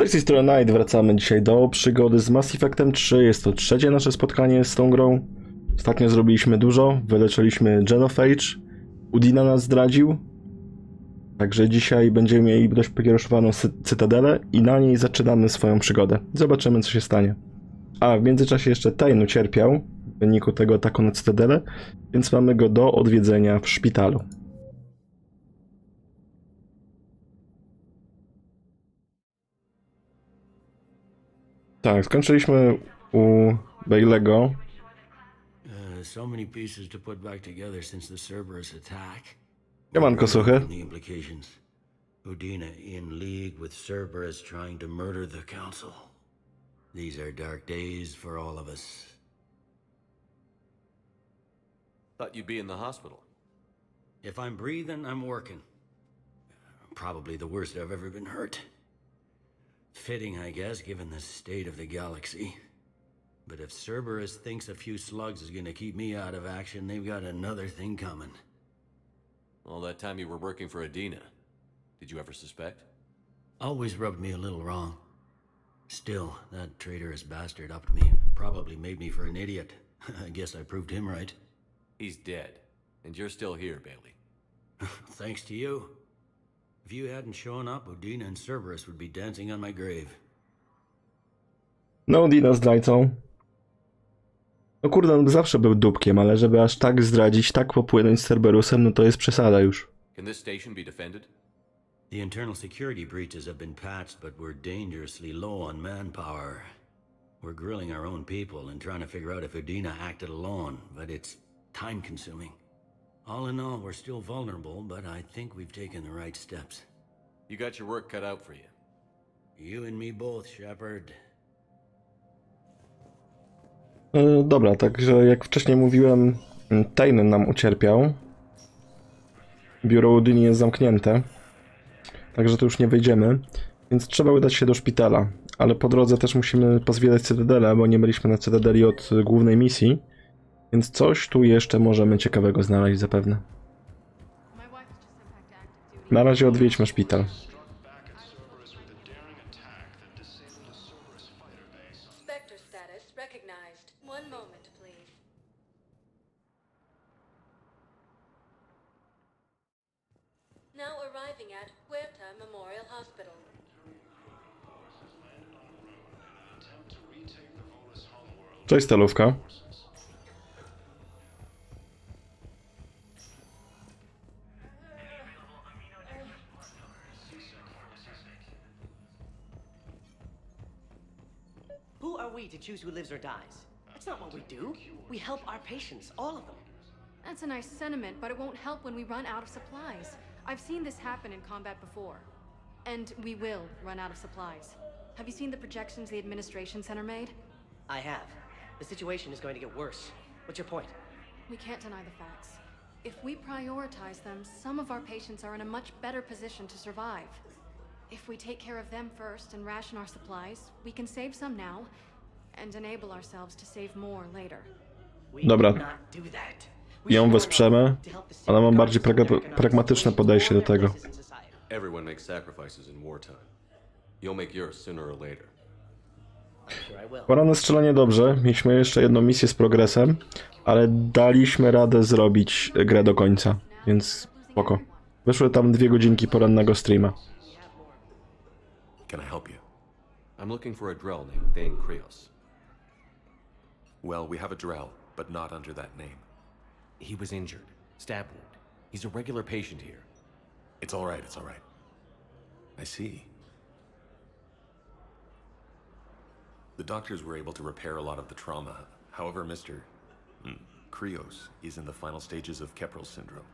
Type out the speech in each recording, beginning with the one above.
Cześć, z tej strony Night. Wracamy dzisiaj do przygody z Mass Effectem 3. Jest to trzecie nasze spotkanie z tą grą. Ostatnio zrobiliśmy dużo, wyleczyliśmy Genophage, Udina nas zdradził. Także dzisiaj będziemy mieli dość pokiereszowaną cytadelę i na niej zaczynamy swoją przygodę. Zobaczymy, co się stanie. A w międzyczasie jeszcze Tain ucierpiał w wyniku tego ataku na cytadelę, więc mamy go do odwiedzenia w szpitalu. Tak, skończyliśmy u Bailey'ego. So many pieces to put back together since the Cerberus attack. Siemanko, suchy. The implications. Udina in league with Cerberus trying to murder the Council. These are dark days for all of us. Thought you'd be in the hospital. If I'm breathing, I'm working. Probably the worst I've ever been hurt. Fitting, I guess, given the state of the galaxy. But if Cerberus thinks a few slugs is gonna keep me out of action, they've got another thing coming. All that time you were working for Udina, did you ever suspect? Always rubbed me a little wrong. Still, that traitorous bastard upped me. Probably made me for an idiot. I guess I proved him right. He's dead, and you're still here, Bailey. Thanks to you. If you hadn't shown up, Udina and Cerberus would be dancing on my grave. No, Udina zdrajcą. No kurde, on zawsze był dupkiem, ale żeby aż tak zdradzić, tak popłynąć z Cerberusem, no to jest przesada już. Can this station be defended? The internal security breaches have been patched, but we're dangerously low on manpower. We're grilling our own people and trying to figure out if Udina acted alone, but it's time-consuming. All in all, we're still vulnerable, but I think we've taken the right steps. You got your work cut out for you. You and me both, Shepard. Dobra, także jak wcześniej mówiłem, Tain nam ucierpiał. Biuro Udyni jest zamknięte, także tu już nie wejdziemy, więc trzeba udać się do szpitala. Ale po drodze też musimy pozwiedzać Cytadelę, bo nie byliśmy na Cytadeli od głównej misji, więc coś tu jeszcze możemy ciekawego znaleźć zapewne. Na razie odwiedźmy szpital. Memorial Hospital. Cześć, stalówka. Who are we to choose who lives or dies? That's not what we do. We help our patients, all of them. That's a nice sentiment, but it won't help when we run out of supplies. I've seen this happen in combat before. And we will run out of supplies. Have you seen the projections the administration center made? I have. The situation is going to get worse. What's your point? We can't deny the facts. If we prioritize them, some of our patients are in a much better position to survive. If we take care of them first and ration our supplies, we can save some now and enable ourselves to save more later. Dobra, ją wesprzemy, ale mam bardziej pragmatyczne podejście do tego. Everyone makes sacrifices in wartime. You'll make yours sooner or later. Poranne strzelanie dobrze, mieliśmy jeszcze jedną misję z progresem, ale daliśmy radę zrobić grę do końca, więc spoko. Wyszły tam 2 godzinki porannego streama. Can I help you? I'm looking for a Drell named Thane Krios. Well, we have a Drell, but not under that name. He was injured. Stab wound. He's a regular patient here. It's all right, it's all right. I see. The doctors were able to repair a lot of the trauma. However, Mr. Krios is in the final stages of Keprel's syndrome.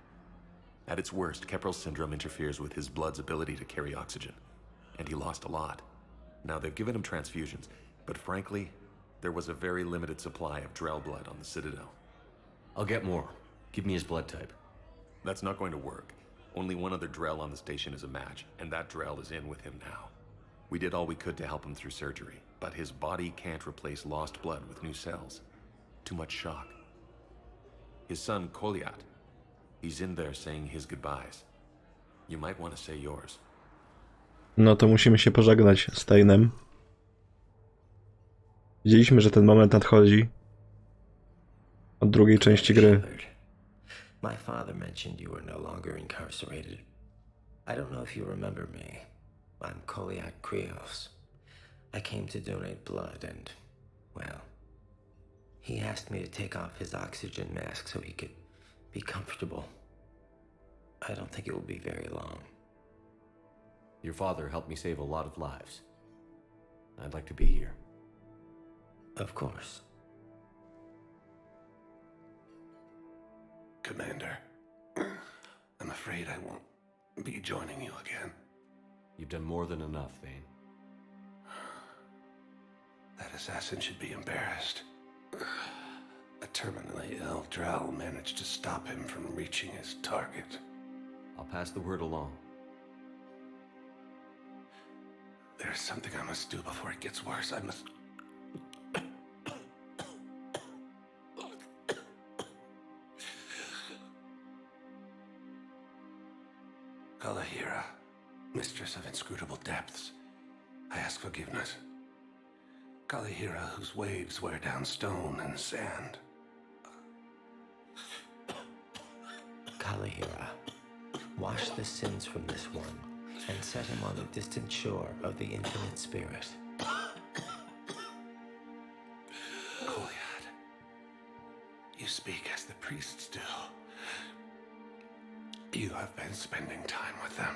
At its worst, Keprel's syndrome interferes with his blood's ability to carry oxygen, and he lost a lot. Now, they've given him transfusions, but frankly, there was a very limited supply of Drell blood on the Citadel. I'll get more. Give me his blood type. That's not going to work. Only one other Drell on the station is a match, and that Drell is in with him now. We did all we could to help him through surgery, but his body can't replace lost blood with new cells. Too much shock. His son, Koliat, he's in there saying his goodbyes. You might want to say yours. No to musimy się pożegnać z Tainem. Widzieliśmy, że ten moment nadchodzi. Od drugiej części gry. My father mentioned you were no longer incarcerated. I don't know if you remember me. I'm Koliak Krios. I came to donate blood and, well, he asked me to take off his oxygen mask so he could be comfortable. I don't think it will be very long. Your father helped me save a lot of lives. I'd like to be here. Of course. Commander, I'm afraid I won't be joining you again. You've done more than enough, Thane. That assassin should be embarrassed. A terminally ill Drow managed to stop him from reaching his target. I'll pass the word along. There's something I must do before it gets worse. I must... Kalahira, mistress of inscrutable depths, I ask forgiveness. Kalahira, whose waves wear down stone and sand. Kalahira, wash the sins from this one and set him on the distant shore of the infinite spirit. Kolyad, you speak as the priests do. You have been spending time with them.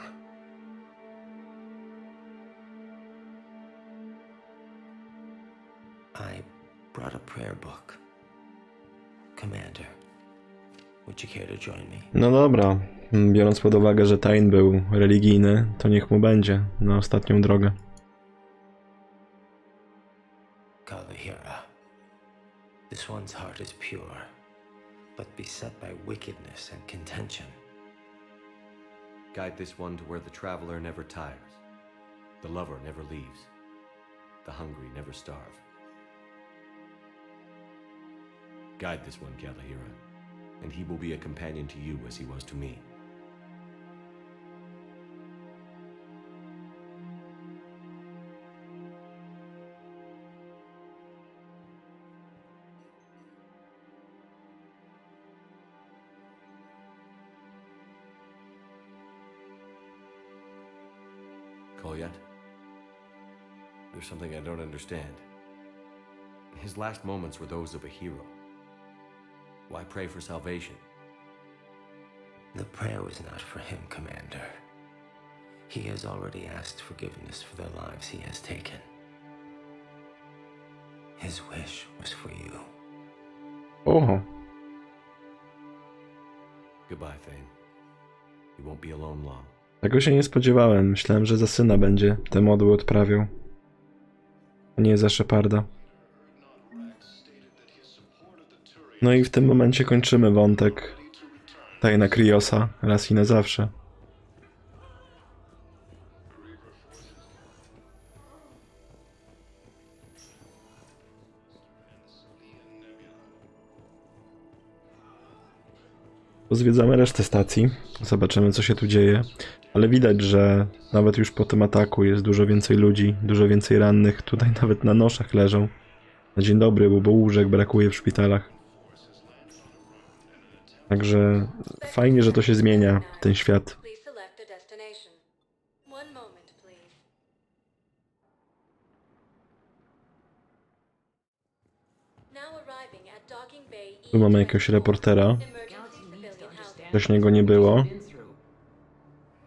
I brought a prayer book. Commander, would you care to join me? No dobra, biorąc pod uwagę, że Tain był religijny, to niech mu będzie na ostatnią drogę. Kalahira, this one's heart is pure, but beset by wickedness and contention. Guide this one to where the traveler never tires, the lover never leaves, the hungry never starve. Guide this one, Kalahira, and he will be a companion to you as he was to me. Kolyat? There's something I don't understand. His last moments were those of a hero. Why pray for salvation? The prayer was not for him, Commander. He has already asked forgiveness for the lives he has taken. His wish was for you. Oho. Goodbye, Thane. You won't be alone long. Tego się nie spodziewałem. Myślałem, że za syna będzie te modły odprawiał, a nie za Sheparda. No i w tym momencie kończymy wątek Taina Kriosa raz i na zawsze. Pozwiedzamy resztę stacji, zobaczymy, co się tu dzieje, ale widać, że nawet już po tym ataku jest dużo więcej ludzi, dużo więcej rannych, tutaj nawet na noszach leżą. Na dzień dobry, bo łóżek brakuje w szpitalach. Także fajnie, że to się zmienia, ten świat. Tu mamy jakiegoś reportera. Wcześniej go nie było.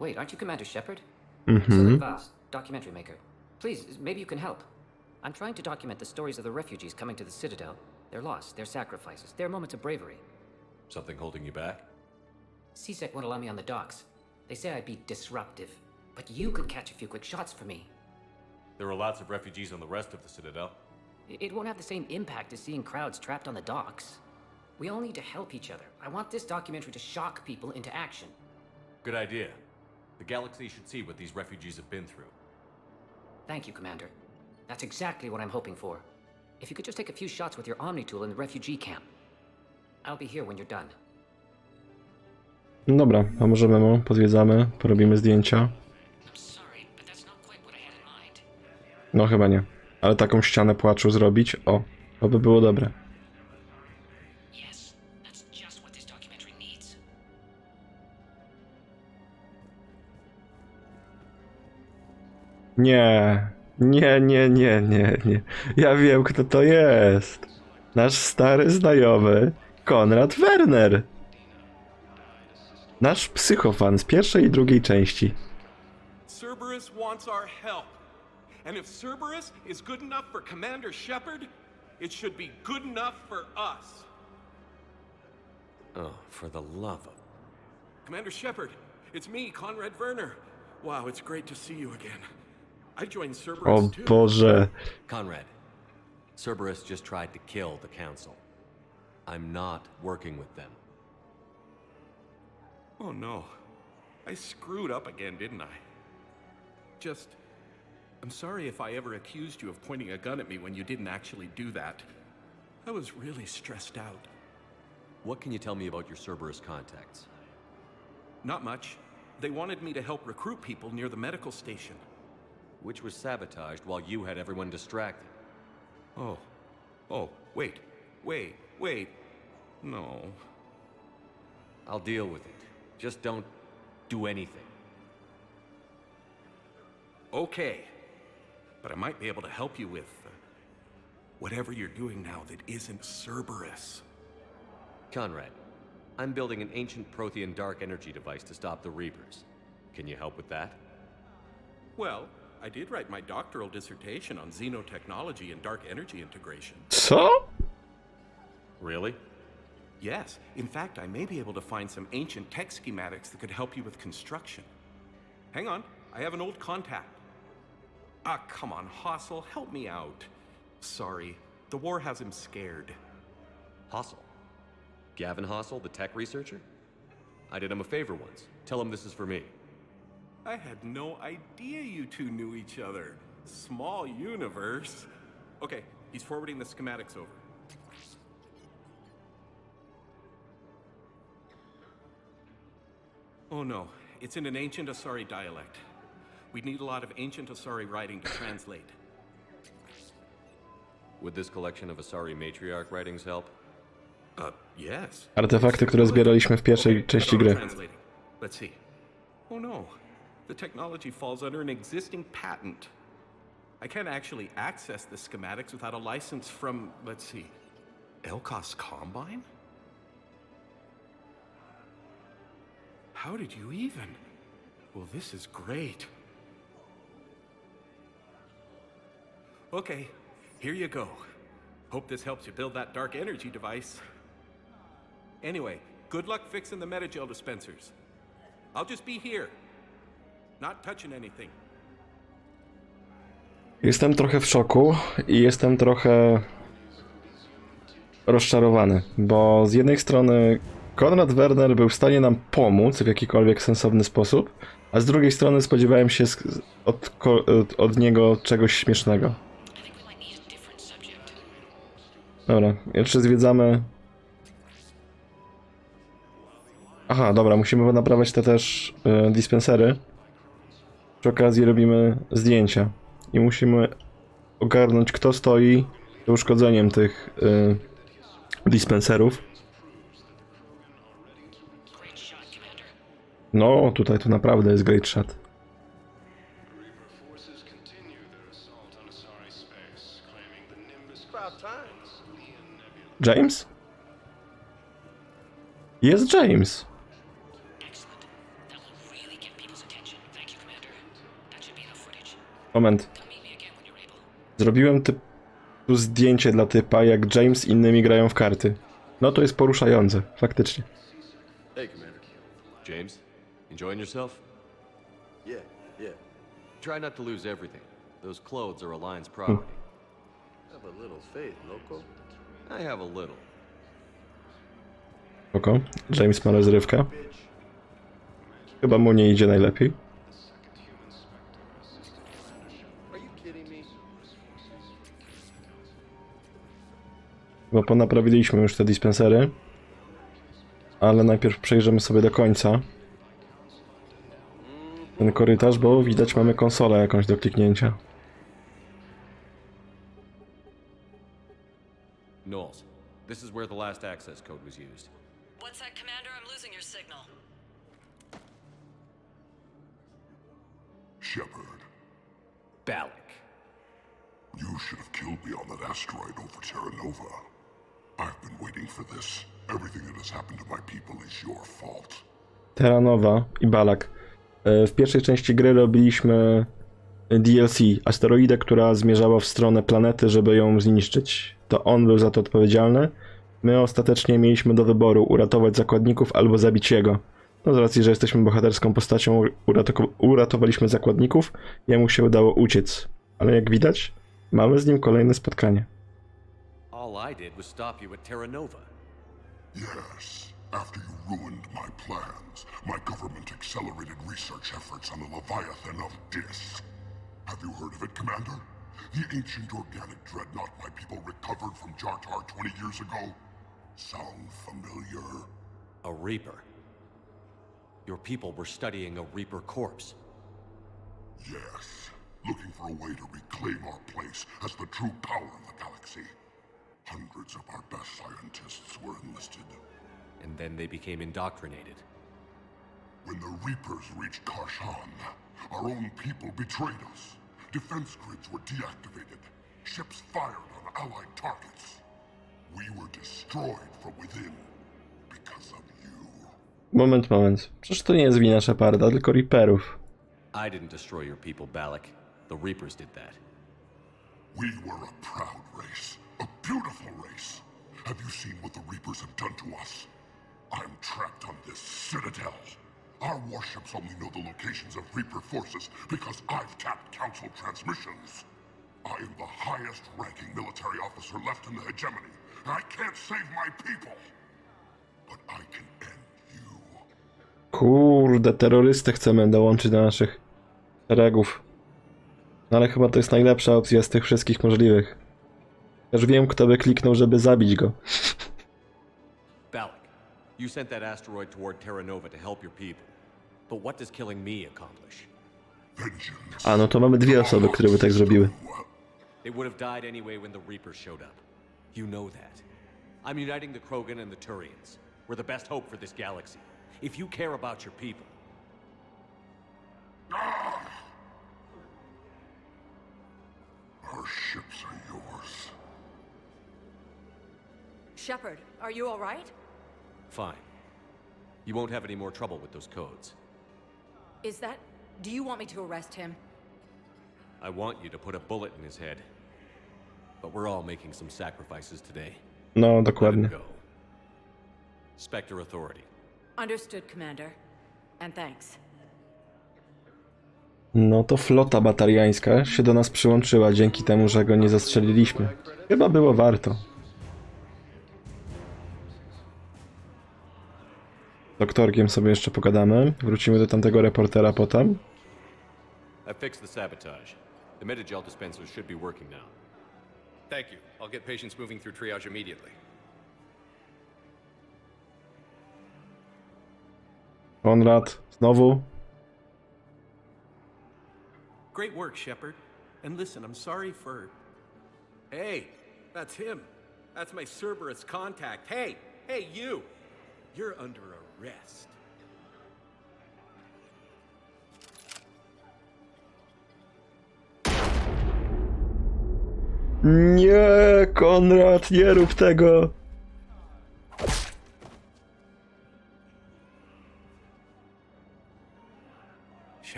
Wait, aren't you Commander Shepard? Mhm. Vast, documentary maker. Please, maybe you can help. I'm trying to document the stories of the refugees coming to the Citadel. Their loss, their sacrifices, their moments of bravery. Something holding you back? CSEC won't allow me on the docks. They say I'd be disruptive. But you could catch a few quick shots for me. There are lots of refugees on the rest of the Citadel. It won't have the same impact as seeing crowds trapped on the docks. We all need to help each other. I want this documentary to shock people into action. Good idea. The galaxy should see what these refugees have been through. Thank you, Commander. That's exactly what I'm hoping for. If you could just take a few shots with your Omni tool in the refugee camp. I'll be here when you're done. No dobra, pomożemy mu, pozwiedzamy, porobimy zdjęcia. No chyba nie. Ale taką ścianę płaczu zrobić, o, to by było dobre. Yes, that's just what this documentary needs. Nie, nie. Ja wiem, kto to jest. Nasz stary znajomy, Konrad Werner. Nasz psychofan z pierwszej i drugiej części. Cerberus wants our help. And if Cerberus is good enough for Commander Shepard, it should be good enough for us. Oh, for the love of... Commander Shepard, it's me, Conrad Werner. Wow, it's great to see you again. I joined Cerberus O too. Boże. Conrad, Cerberus just tried to kill the Council. I'm not working with them. Oh no. I screwed up again, didn't I? I'm sorry if I ever accused you of pointing a gun at me when you didn't actually do that. I was really stressed out. What can you tell me about your Cerberus contacts? Not much. They wanted me to help recruit people near the medical station. Which was sabotaged while you had everyone distracted. Wait. No. I'll deal with it. Just don't do anything. Okay. But I might be able to help you with whatever you're doing now that isn't Cerberus. Conrad, I'm building an ancient Prothean dark energy device to stop the Reapers. Can you help with that? Well, I did write my doctoral dissertation on xenotechnology and dark energy integration. Co? Really? Yes. In fact, I may be able to find some ancient tech schematics that could help you with construction. Hang on. I have an old contact. Ah, come on, Hossel, help me out. Sorry. The war has him scared. Hossel? Gavin Hossel, the tech researcher? I did him a favor once. Tell him this is for me. I had no idea you two knew each other. Small universe. Okay, he's forwarding the schematics over. Oh no, it's in an ancient Asari dialect. We'd need a lot of ancient Asari writing to translate. Would this collection of Asari matriarch writings help? Yes. Artefakty, które zbieraliśmy w pierwszej części gry. Let's see. Oh no. The technology falls under an existing patent. I can't actually access the schematics without a license from, let's see, Elkos Combine? How did you even? Well, this is great. Okay, here you go. Hope this helps you build that dark energy device. Anyway, good luck fixing the Metagel dispensers. I'll just be here. Not touching anything. Jestem trochę w szoku i jestem trochę rozczarowany, bo z jednej strony Konrad Werner był w stanie nam pomóc w jakikolwiek sensowny sposób, a z drugiej strony spodziewałem się od niego czegoś śmiesznego. Dobra, jeszcze zwiedzamy... Aha, dobra, musimy naprawiać te też dispensery. Przy okazji robimy zdjęcia i musimy ogarnąć, kto stoi za uszkodzeniem tych dispenserów. No, tutaj to naprawdę jest great shot. James? Jest James. Moment. Zrobiłem tu zdjęcie dla typa, jak James z innymi grają w karty. No to jest poruszające, faktycznie. Hey, Commander. James, enjoying yourself? Yeah. Try not to lose everything. Those clothes are Alliance property. Have a little faith, loco. I have a little. Spoko. James ma rozrywkę. Chyba mu nie idzie najlepiej. Bo ponaprawiliśmy już te dispensery. Ale najpierw przejrzymy sobie do końca ten korytarz, bo widać mamy konsolę jakąś do kliknięcia. This is where the last access code was used. What's that, Commander? I'm losing your signal. Shepard, Balak. you should have killed me on that asteroid over Terra Nova. I've been waiting for this. Everything that has happened to my people is your fault. Terra Nova i Balak. W pierwszej części gry robiliśmy DLC, asteroidę, która zmierzała w stronę planety, żeby ją zniszczyć. To on był za to odpowiedzialny. My ostatecznie mieliśmy do wyboru uratować zakładników albo zabić jego. No z racji, że jesteśmy bohaterską postacią, uratowaliśmy zakładników, jemu się udało uciec. Ale jak widać, mamy z nim kolejne spotkanie. All I did was stop you at Terra Nova. Yes, after you ruined my plans, my government accelerated research efforts on the Leviathan of Dis. Have you heard of it, Commander? The ancient organic dreadnought my people recovered from Jar Jar 20 years ago? Sound familiar? A Reaper. Your people were studying a Reaper corpse. Yes, looking for a way to reclaim our place as the true power of the galaxy. Hundreds of our best scientists were enlisted. And then they became indoctrinated. When the Reapers reached Karshan, our own people betrayed us. Defense grids were deactivated. Ships fired on Allied targets. We were destroyed from within because of you. Moment. Przecież to nie jest wina Sheparda, tylko Reaperów. I didn't destroy your people, Balak. The Reapers did that. We were a proud race. A beautiful race. Have you seen what the Reapers have done to us? I'm trapped on this citadel. Our warships only know the locations of Reaper forces because I've tapped Council transmissions. I am the highest-ranking military officer left in the hegemony, and I can't save my people. But I can end you. Kurde, terrorystę chcemy dołączyć do naszych szeregów. No ale chyba to jest najlepsza opcja z tych wszystkich możliwych. Też wiem, kto by kliknął, żeby zabić go. Balak, you sent that asteroid toward Terra Nova to help your people. But what does killing me accomplish? A, no to mamy dwie osoby, które by tak zrobiły. They would have died anyway when the Reapers showed up. You know that. I'm uniting the Krogan and the Turians. We're the best hope for this galaxy. If you care about your people... Our ships are yours. Shepard, are you all right? Fine. You won't have any more trouble with those codes. Is that... Do you want me to arrest him? I want you to put a bullet in his head. But we're all making some sacrifices today. No, dokładnie. Let him go. Spectre Authority. Understood, Commander. And thanks. No to flota batariańska się do nas przyłączyła dzięki temu, że go nie zastrzeliliśmy. Chyba było warto. Doktorkiem sobie jeszcze pogadamy. Wrócimy do tamtego reportera potem. I fixed the sabotage. The Materiał dispensers should be working now. Thank you. I'll get patients moving through triage immediately. Konrad, znowu. Great work, Shepard. And listen, I'm sorry for... Hey, that's him. That's my Cerberus contact. Hey, you! You're under arrest. Nie, Konrad, nie rób tego.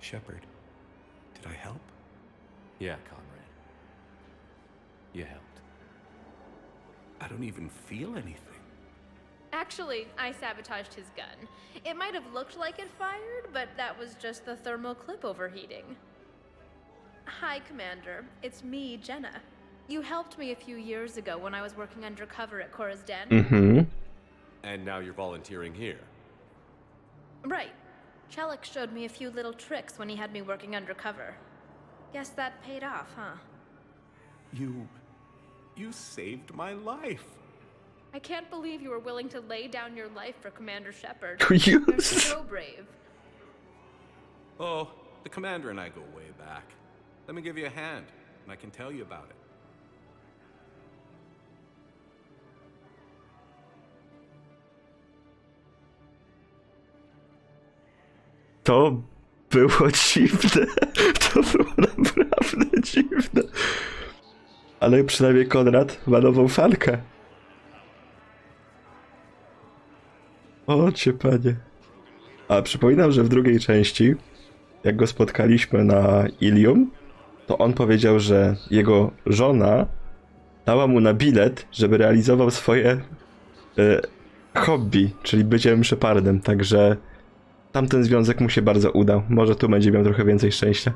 Shepard, did I help? Yeah, Conrad. You helped. I don't even feel anything. Actually, I sabotaged his gun. It might have looked like it fired, but that was just the thermal clip overheating. Hi, Commander. It's me, Jenna. You helped me a few years ago when I was working undercover at Cora's Den. Mhm. And now you're volunteering here. Right. Chelik showed me a few little tricks when he had me working undercover. Guess that paid off, huh? You saved my life. I can't believe you were willing to lay down your life for Commander Shepard. Yes. You're so brave. Oh, the Commander and I go way back. Let me give you a hand, and I can tell you about it. To było dziwne. To było naprawdę dziwne. Ale przynajmniej Konrad ma nową falkę. O cię panie. A przypominam, że w drugiej części, jak go spotkaliśmy na Ilium, to on powiedział, że jego żona dała mu na bilet, żeby realizował swoje hobby, czyli byciem Shepardem, także tamten związek mu się bardzo udał. Może tu będzie miał trochę więcej szczęścia.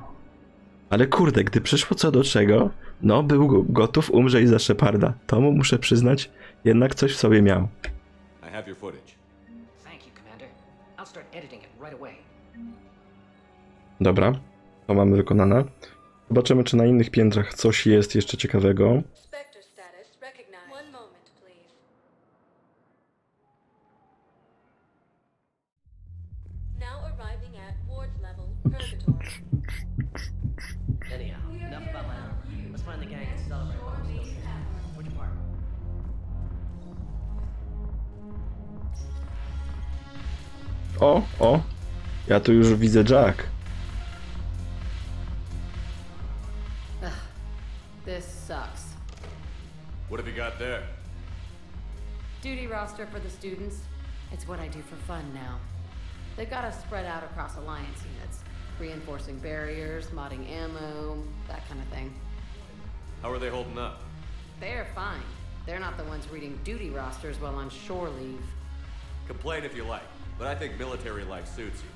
Ale kurde, gdy przyszło co do czego, no był gotów umrzeć za Sheparda. To mu muszę przyznać, jednak coś w sobie miał. I have your footage. Thank you, Commander. I'll start editing it right away. Dobra, to mamy wykonane. Zobaczymy, czy na innych piętrach coś jest jeszcze ciekawego. Spectre status recognized. One moment, please. Now arriving at ward level purgatory. Anyhow, enough about my armor. Let's find the gang and celebrate. Which part? O, ja tu już widzę Jack. This sucks. What have you got there? Duty roster for the students. It's what I do for fun now. They've got us spread out across Alliance units. Reinforcing barriers, modding ammo, that kind of thing. How are they holding up? They're fine. They're not the ones reading duty rosters while on shore leave. Complain if you like, but I think military life suits you.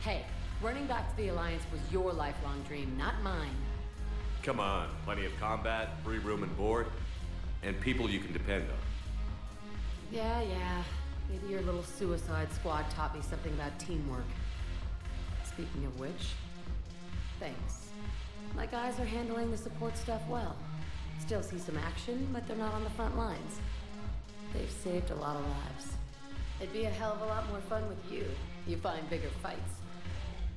Hey, running back to the Alliance was your lifelong dream, not mine. Come on, plenty of combat, free room and board, and people you can depend on. Yeah. Maybe your little suicide squad taught me something about teamwork. Speaking of which, thanks. My guys are handling the support stuff well. Still see some action, but they're not on the front lines. They've saved a lot of lives. It'd be a hell of a lot more fun with you. You find bigger fights.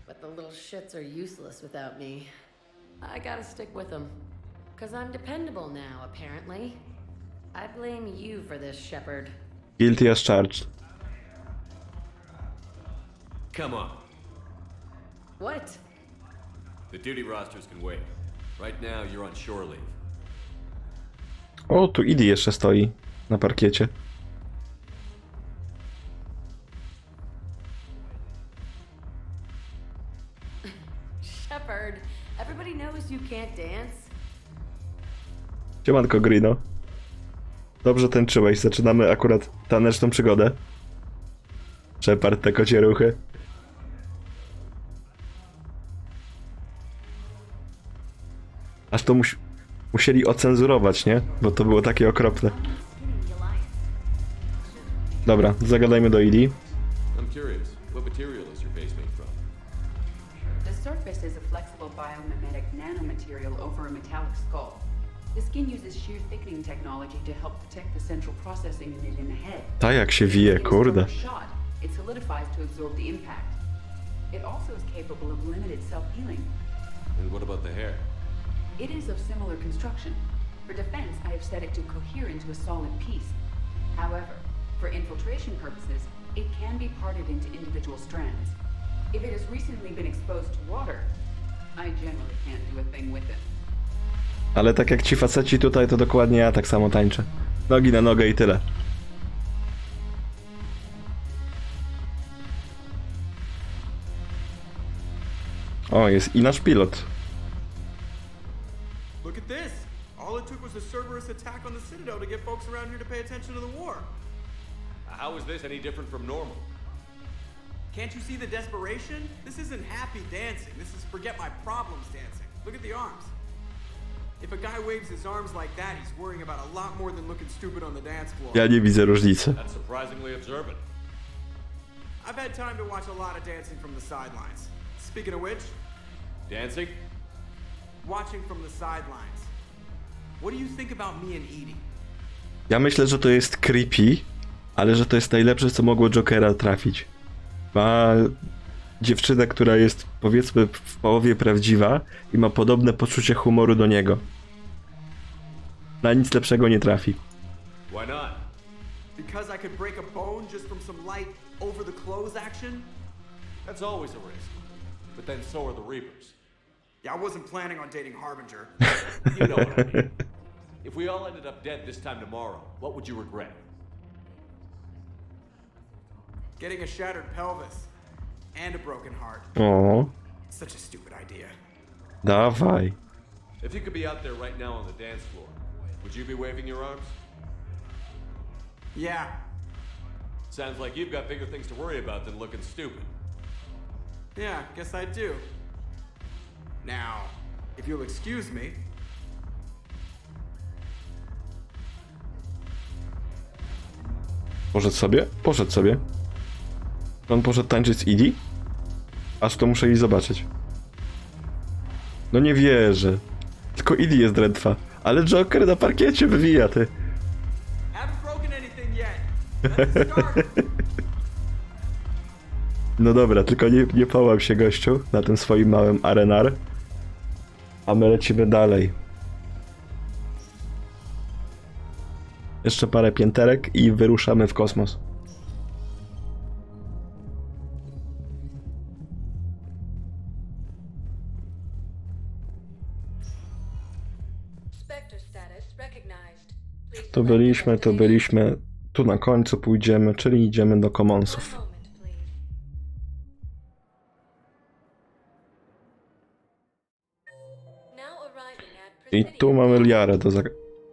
But the little shits are useless without me. I gotta stick with them. 'Cause I'm dependable now, apparently. I blame you for this, Shepard. Guilty as charged. Come on. What? The duty rosters can wait. Right now, you're on shore leave. O, tu Idi jeszcze stoi na parkiecie. Shepard, everybody knows you can't dance. Siemanko, Grino. Dobrze tańczyłeś, zaczynamy akurat taneczną przygodę. Shepard, te kocie ruchy. Aż to musieli ocenzurować, nie? Bo to było takie okropne. Dobra, zagadajmy do Idi. I'm curious, what material is your face made from? The surface is a flexible biomimetic nanomaterial over a metallic skull. The skin uses shear thickening technology to help protect the central processing unit in the head. Ta jak się wije, kurde. It solidifies to absorb the impact. It also is capable of limited self-healing. And what about the hair? It is of similar construction. For defense, I have set it to cohere into a solid piece. However, for infiltration purposes, it can be parted into individual strands. If it has recently been exposed to water, I generally can't do a thing with it. Ale tak jak ci faceci tutaj, to dokładnie ja tak samo tańczę. Nogi na nogę i tyle. O, jest i nasz pilot. Look at this! All it took was a Cerberus attack on the Citadel to get folks around here to pay attention to the war. How is this any different from normal? Can't you see the desperation? This isn't happy dancing. This is forget my problems dancing. Look at the arms. If a guy waves his arms like that, he's worrying about a lot more than looking stupid on the dance floor. Ja nie widzę różnicy. That's surprisingly observant. I've had time to watch a lot of dancing from the sidelines. Speaking of which... Dancing? Watching from the sidelines. What do you think about me and Edie? Ja myślę, że to jest creepy, ale że to jest najlepsze, co mogło Jokera trafić. Ma dziewczynę, która jest, powiedzmy, w połowie prawdziwa i ma podobne poczucie humoru do niego. Na nic lepszego nie trafi. Why not? Because I could break a bone just from some light over the clothes action? That's always a risk. But then so are the Reapers. Yeah, I wasn't planning on dating Harbinger. You know what I mean. If we all ended up dead this time tomorrow, what would you regret? Getting a shattered pelvis and a broken heart. O, Such a stupid idea. dawaj. If you could be out there right now on the dance floor, would you be waving your arms? Yeah. Sounds like you've got bigger things to worry about than looking stupid. Yeah, guess I do. Now, if you'll excuse me. Poszedł sobie? Poszedł sobie. On poszedł tańczyć z Edie? Aż to muszę jej zobaczyć. No nie wierzę. Tylko Edie jest drętwa. Ale Joker na parkiecie wywija, ty. Haven't broken anything yet. Let's start. No dobra, tylko nie połam się, gościu, na tym swoim małym arenar. A my lecimy dalej. Jeszcze parę pięterek i wyruszamy w kosmos. To byliśmy. Tu na końcu pójdziemy, czyli idziemy do Commonsów. I tu mamy Liarę do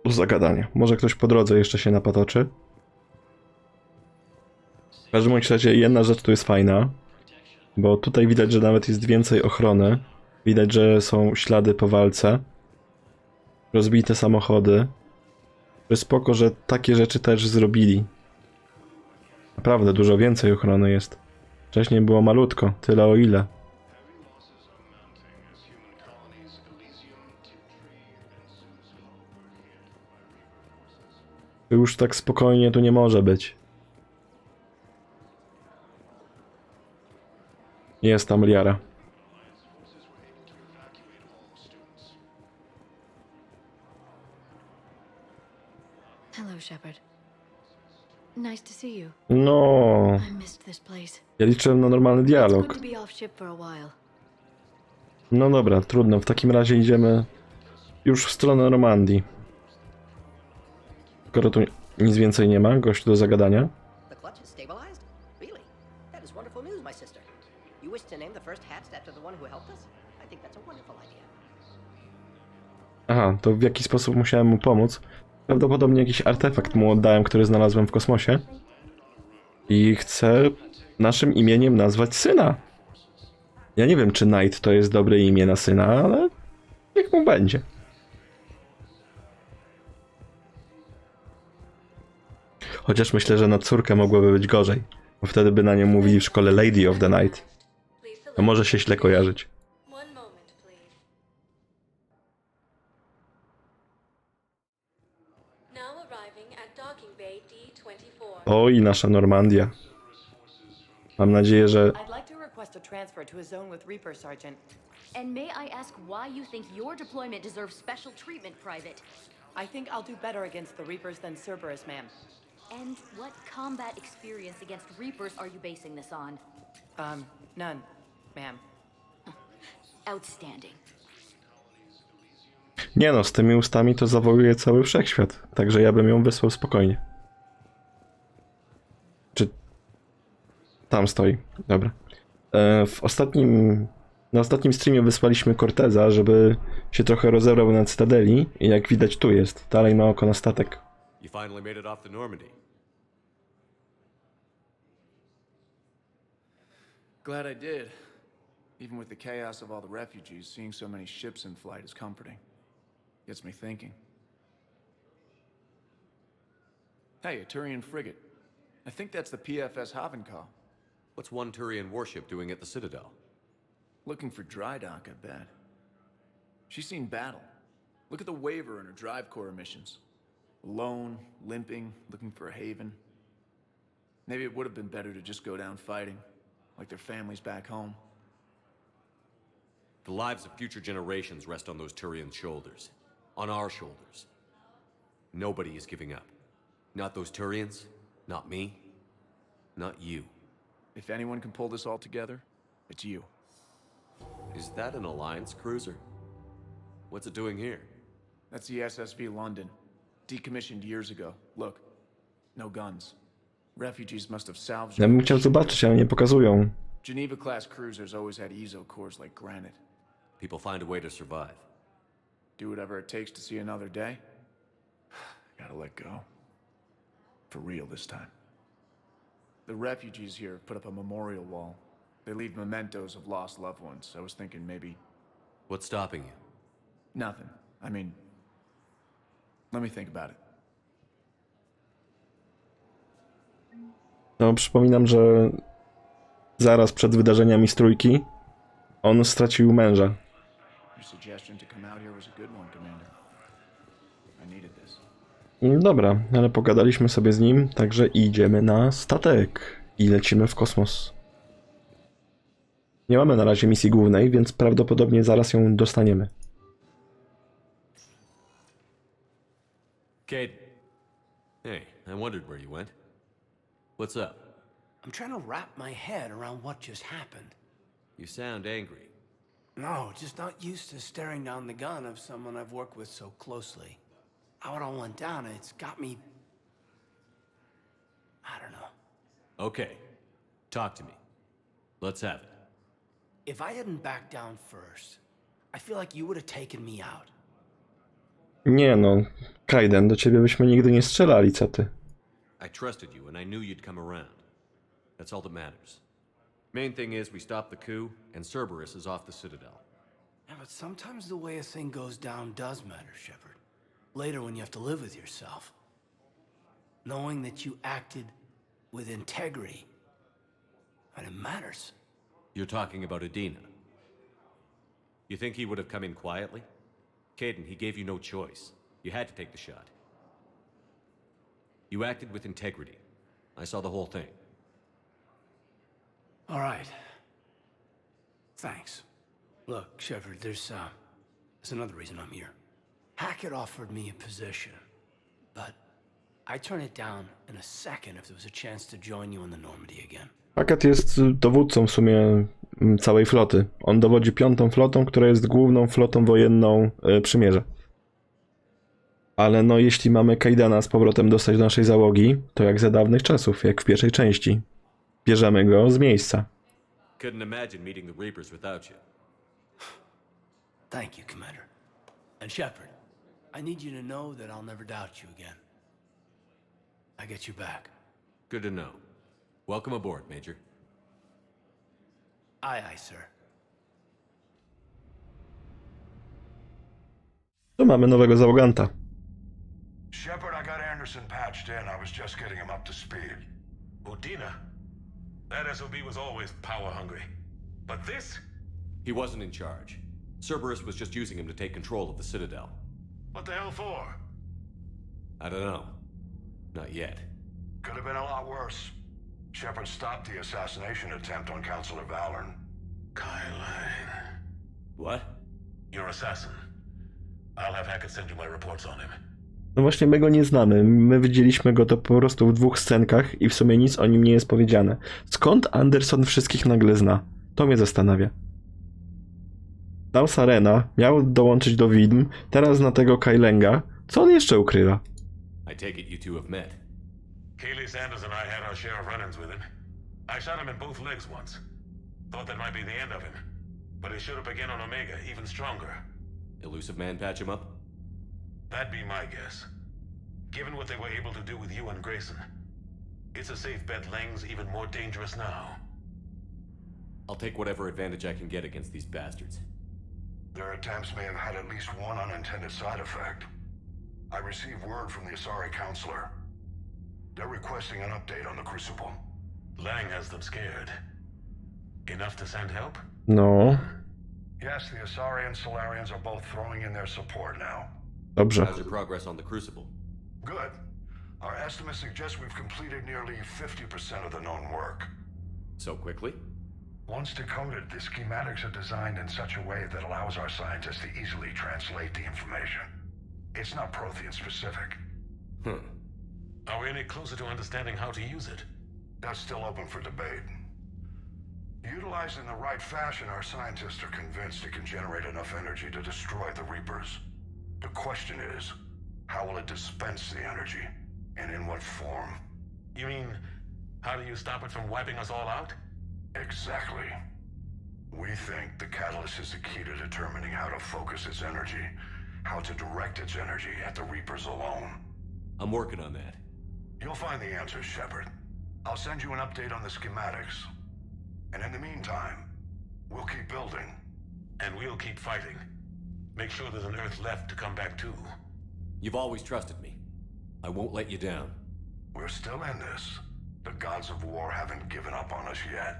zagadania. Może ktoś po drodze jeszcze się napatoczy. W każdym razie jedna rzecz tu jest fajna, bo tutaj widać, że nawet jest więcej ochrony. Widać, że są ślady po walce. Rozbite samochody. To jest spoko, że takie rzeczy też zrobili. Naprawdę dużo więcej ochrony jest. Wcześniej było malutko, tyle o ile. Już tak spokojnie tu nie może być. Jest tam Liara. Hello, Shepard. Nice to see you. No. I missed this place. Ja liczyłem na normalny It's dialog. good to be off ship for a while. No dobra, trudno. W takim razie idziemy już w stronę Normandii. Skoro tu nic więcej nie ma, gościu do zagadania. The clutch is stabilized? Really? That is wonderful news, my sister. You wish to name the first hatched after the one who helped us? I think that's a wonderful idea. Aha, to w jaki sposób musiałem mu pomóc? Prawdopodobnie jakiś artefakt mu oddałem, który znalazłem w kosmosie. I chcę naszym imieniem nazwać syna. Ja nie wiem, czy Knight to jest dobre imię na syna, ale niech mu będzie. Chociaż myślę, że na córkę mogłoby być gorzej, bo wtedy by na nią mówili w szkole Lady of the Night. To może się źle kojarzyć. O, i nasza Normandia. Mam nadzieję, że... I'd like to request a transfer to a zone with Reaper, Sergeant. And may I ask why you think your deployment deserves special treatment, Private? I think I'll do better against the Reapers than Cerberus, ma'am. And what combat experience against Reapers are you basing this on? None, ma'am. Outstanding. Nie no, z tymi ustami to zawołuje cały wszechświat, także ja bym ją wysłał spokojnie. Czy... Tam stoi, dobra. Na ostatnim streamie wysłaliśmy Corteza, żeby się trochę rozebrał na Cytadeli i jak widać tu jest, dalej ma oko na statek. You finally made it off to Normandy. Glad I did. Even with the chaos of all the refugees, seeing so many ships in flight is comforting. Gets me thinking. Hey, a Turian frigate. I think that's the PFS Havenkal. What's one Turian warship doing at the Citadel? Looking for dry dock, I bet. She's seen battle. Look at the waiver in her drive core emissions. Alone, limping, looking for a haven. Maybe it would have been better to just go down fighting, like their families back home. The lives of future generations rest on those Turian shoulders. On our shoulders. Nobody is giving up. Not those Turians, not me, not you. If anyone can pull this all together, It's you. Is that an Alliance cruiser? What's it doing here? That's the SSV London. Decommissioned years ago. Look. No guns. Refugees must have salvaged Ja bym chciał zobaczyć, ale nie pokazują. Geneva-class cruisers always had ezo cores like granite. People find a way to survive. Do whatever it takes to see another day. Gotta let go. For real this time. The refugees here put up a memorial wall. They leave mementos of lost loved ones. I was thinking maybe... What's stopping you? Nothing. I mean... Let me think about it. No, przypominam, że zaraz przed wydarzeniami z trójki on stracił męża. Your suggestion to come out here was a good one, Commander. I needed this. Dobra, ale pogadaliśmy sobie z nim, także idziemy na statek i lecimy w kosmos. Nie mamy na razie misji głównej, więc prawdopodobnie zaraz ją dostaniemy. Cade. Hey, I wondered where you went. What's up? I'm trying to wrap my head around what just happened. You sound angry. No, just not used to staring down the gun of someone I've worked with so closely. How it all went down, it's got me... I don't know. Okay. Talk to me. Let's have it. If I hadn't backed down first, I feel like you would have taken me out. Nie no, Kaiden, do ciebie byśmy nigdy nie strzelali, co ty? I trusted you and I knew you'd come around. That's all that matters. Main thing is we stopped the coup and Cerberus is off the Citadel. Yeah, but sometimes the way a thing goes down does matter, Shepard. Later when you have to live with yourself. Knowing that you acted with integrity. And it matters. You're talking about Adina. You think he would have come in quietly? Caden, he gave you no choice. You had to take the shot. You acted with integrity. I saw the whole thing. All right. Thanks. Look, Shepard, there's another reason I'm here. Hackett offered me a position, but I'd turn it down in a second if there was a chance to join you in the Normandy again. Hackett jest dowódcą w sumie całej floty. On dowodzi 5. flotą, która jest główną flotą wojenną Przymierza. Ale no, jeśli mamy Kaidena z powrotem dostać do naszej załogi, to jak za dawnych czasów, jak w pierwszej części. Bierzemy go z miejsca. Couldn't imagine meeting the Reapers without you. Thank you, Commander. And Shepard, I need you to know that I'll never doubt you again. I get your back. Good to know. Welcome aboard, Major. Aye, aye, sir. Tu mamy nowego załoganta. Shepard, I got Anderson patched in. I was just getting him up to speed. Udina? That SOB was always power hungry. But this? He wasn't in charge. Cerberus was just using him to take control of the Citadel. What the hell for? I don't know. Not yet. Could have been a lot worse. Shepard stopped the assassination attempt on Counselor Valorn. Kyline. What? Your assassin. I'll have Hackett send you my reports on him. No właśnie, my go nie znamy. My widzieliśmy go to po prostu w 2 scenkach i w sumie nic o nim nie jest powiedziane. Skąd Anderson wszystkich nagle zna? To mnie zastanawia. Dał Sarena, miał dołączyć do Widm, teraz na tego Kylenga. Co on jeszcze ukrywa? I take it you two have met. Kaylee Sanders and I had our share of run-ins with him. I shot him in both legs once. Thought that might be the end of him. But he showed up again on Omega, even stronger. Elusive Man patch him up? That'd be my guess. Given what they were able to do with you and Grayson. It's a safe bet Lang's even more dangerous now. I'll take whatever advantage I can get against these bastards. Their attempts may have had at least one unintended side effect. I received word from the Asari Counselor. They're requesting an update on the Crucible. Lang has them scared. Enough to send help? No. Yes, the Asari and Solarians are both throwing in their support now. Dobrze. How's your progress on the Crucible? Good. Our estimates suggest we've completed nearly 50% of the known work. So quickly? Once decoded, the schematics are designed in such a way that allows our scientists to easily translate the information. It's not Prothean specific. Are we any closer to understanding how to use it? That's still open for debate. Utilized in the right fashion, our scientists are convinced it can generate enough energy to destroy the Reapers. The question is, how will it dispense the energy, and in what form? You mean, how do you stop it from wiping us all out? Exactly. We think the catalyst is the key to determining how to focus its energy, how to direct its energy at the Reapers alone. I'm working on that. You'll find the answers, Shepard. I'll send you an update on the schematics. And in the meantime, we'll keep building. And we'll keep fighting. Make sure there's an Earth left to come back to. You've always trusted me. I won't let you down. We're still in this. The gods of war haven't given up on us yet.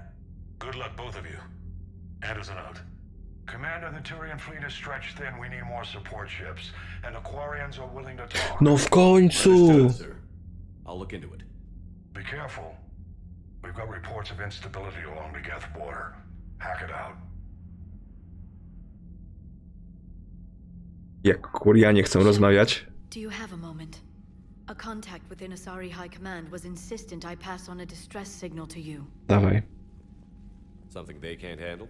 Good luck, both of you. Anderson out. Commander, the Turian fleet is stretched thin. We need more support ships. And Aquarians are willing to talk. No w końcu! Understood, sir. I'll look into it. Be careful. We've got reports of instability along the Geth border. Hack it out. Jak Kurianie chcą rozmawiać. Do you have a moment? A contact within Asari High Command was insistent I pass on a distress signal to you. Dawaj. Something they can't handle?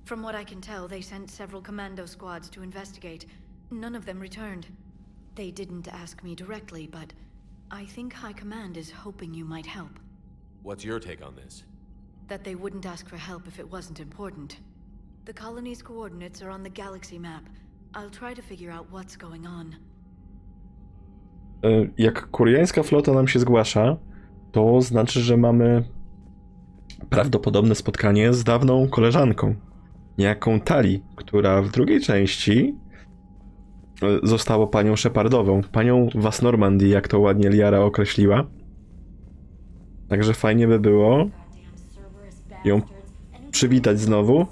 From what I can tell, they sent several commando squads to investigate. None of them returned. They didn't ask me directly, but I think High Command is hoping you might help. What's your take on this? That they wouldn't ask for help if it wasn't important. The colony's coordinates are on the galaxy map. I'll try to figure out what's going on. Jak kuriańska flota nam się zgłasza, to znaczy, że mamy prawdopodobne spotkanie z dawną koleżanką, niejaką Tali, która w drugiej części została panią Shepardową, panią Was Normandii, jak to ładnie Liara określiła. Także fajnie by było ją przywitać znowu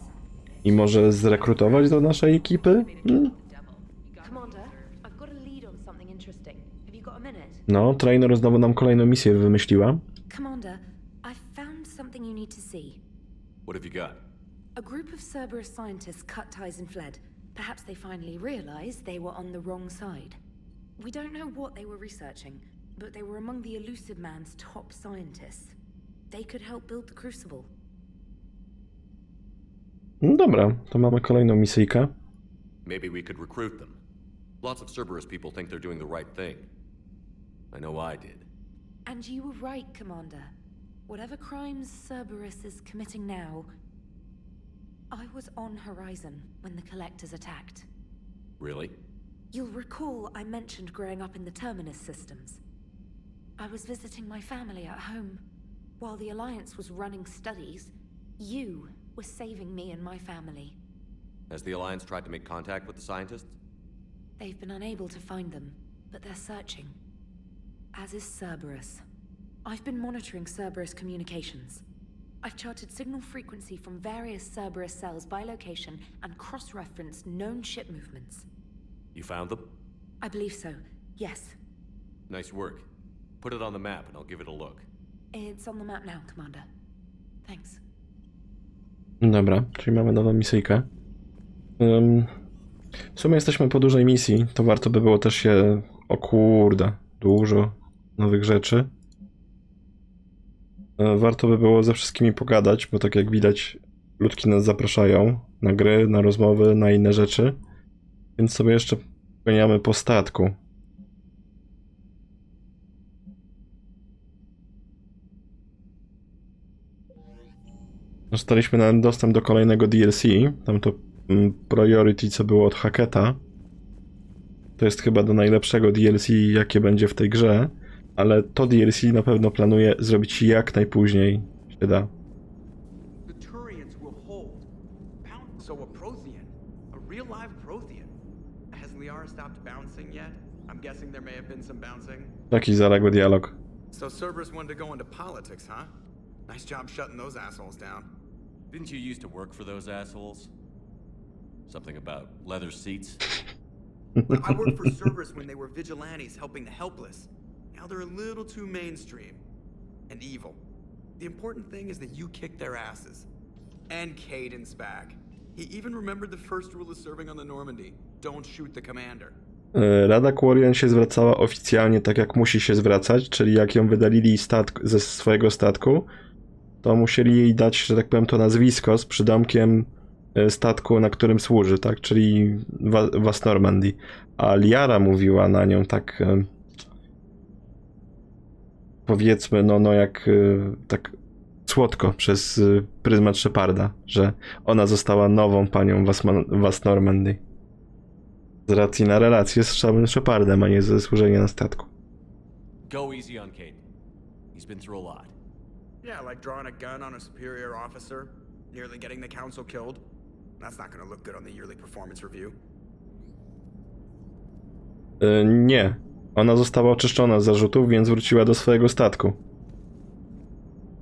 i może zrekrutować do naszej ekipy. No, Trainor znowu nam kolejną misję wymyśliła. Commander, I've found something you need to see. What have you got? A group of Cerberus scientists cut ties and fled. Perhaps they finally realized they were on the wrong side. We don't know what they were researching, but they were among the Elusive Man's top scientists. They could help build the Crucible. No dobra, to mamy kolejną misyjkę. Maybe we could recruit them. Lots of Cerberus people think they're doing the right thing. I know I did. And you were right, Commander. Whatever crimes Cerberus is committing now, I was on Horizon when the Collectors attacked. Really? You'll recall I mentioned growing up in the Terminus systems. I was visiting my family at home. While the Alliance was running studies, you were saving me and my family. Has the Alliance tried to make contact with the scientists? They've been unable to find them, but they're searching. As is Cerberus. I've been monitoring Cerberus communications. I've charted signal frequency from various Cerberus cells by location and cross-referenced known ship movements. You found them? I believe so, yes. Nice work. Put it on the map and I'll give it a look. It's on the map now, Commander. Thanks. Dobra, czyli mamy nową misyjkę. W sumie jesteśmy po dużej misji, to warto by było też się... O kurde, dużo nowych rzeczy. Warto by było ze wszystkimi pogadać, bo tak jak widać, ludki nas zapraszają na gry, na rozmowy, na inne rzeczy. Więc sobie jeszcze ganiamy po statku. Dostaliśmy na dostęp do kolejnego DLC. Tam to Priority, co było od Hacketa. To jest chyba do najlepszego DLC, jakie będzie w tej grze. Ale to DLC na pewno planuję zrobić jak najpóźniej się da. The Turians will hold. So a Prothean, a real live Prothean. Has Liara stopped bouncing yet? I'm guessing there may have been some bouncing. Taki zaległy dialog. So Cerberus wanted to go into politics, huh? Nice job shutting those assholes down. Didn't you used to work for those assholes? Something about leather seats? I worked for Cerberus when they were vigilantes helping the helpless. Now they're a little too mainstream. And evil. The important thing is that you kicked their asses. And Caden's back. He even remembered the first rule of serving on the Normandy. Don't shoot the commander. Rada Quarian się zwracała oficjalnie tak jak musi się zwracać, czyli jak ją wydalili ze swojego statku, to musieli jej dać, że tak powiem, to nazwisko z przydomkiem statku, na którym służy, tak? Czyli Was Normandy. A Liara mówiła na nią tak, powiedzmy, no jak tak słodko przez pryzmat Sheparda, że ona została nową panią Was Normandy. Z racji na relację z samym Shepardem, a nie ze służenia na statku. Go easy on Kate. He's been through a lot. Yeah, like drawing a gun on a superior officer, nearly getting the council killed. That's not gonna look good on the yearly performance review. Nie. Ona została oczyszczona z zarzutów, więc wróciła do swojego statku.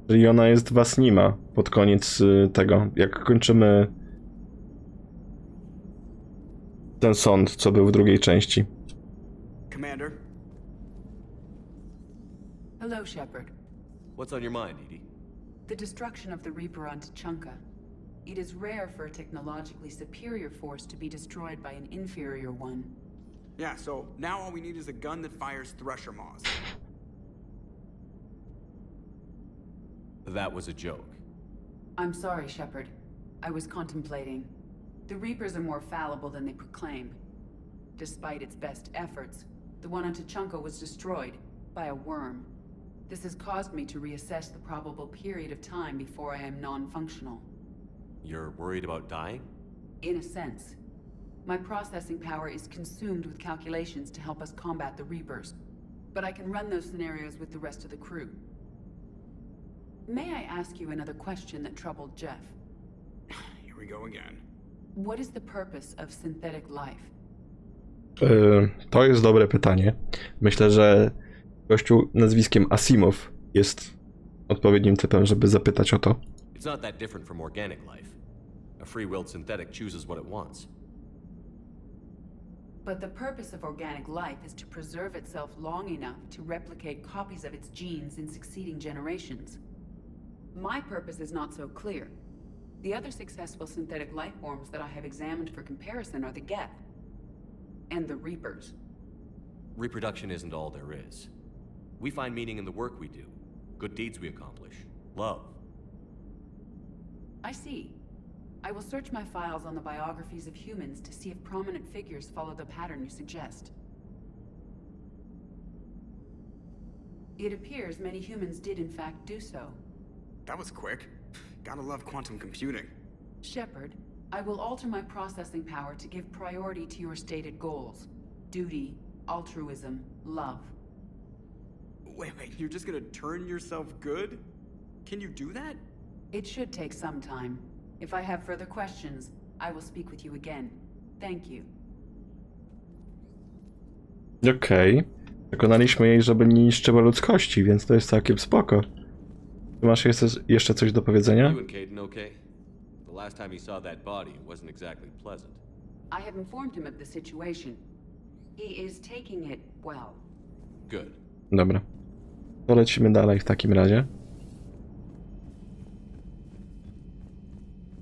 Czyli ona jest was nima pod koniec tego, jak kończymy ten sąd, co był w drugiej części. Commander? Hello, Shepard. What's on your mind, Edie? The destruction of the Reaper on Tuchanka. It is rare for a technologically superior force to be destroyed by an inferior one. Yeah, so now all we need is a gun that fires Thresher Maws. That was a joke. I'm sorry, Shepard. I was contemplating. The Reapers are more fallible than they proclaim. Despite its best efforts, the one on Tuchanka was destroyed by a worm. This has caused me to reassess the probable period of time before I am non-functional. You're worried about dying? In a sense. My processing power is consumed with calculations to help us combat the Reapers. But I can run those scenarios with the rest of the crew. May I ask you another question that troubled Jeff? Here we go again. What is the purpose of synthetic life? To jest dobre pytanie. Myślę, że gościu nazwiskiem Asimov jest odpowiednim typem, żeby zapytać o to. It's not that different from organic life. A free-willed synthetic chooses what it wants. But the purpose of organic life is to preserve itself long enough to replicate copies of its genes in succeeding generations. My purpose is not so clear. The other successful synthetic life forms that I have examined for comparison are the Geth and the Reapers. Reproduction isn't all there is. We find meaning in the work we do, good deeds we accomplish, love. I see. I will search my files on the biographies of humans to see if prominent figures follow the pattern you suggest. It appears many humans did in fact do so. That was quick. Gotta love quantum computing. Shepard, I will alter my processing power to give priority to your stated goals. Duty, altruism, love. Wait, you're just gonna turn yourself good? Can you do that? It should take some time. If I have further questions, I will speak with you again. Thank you. Okej. Przekonaliśmy jej, żeby nie niszczyła ludzkości, więc to jest całkiem spoko. Czy masz jeszcze coś do powiedzenia? You and Caden okay? The last time he saw that body, it wasn't exactly pleasant. I have informed him of the situation. He is taking it well. Good. Dobra. To lecimy dalej w takim razie.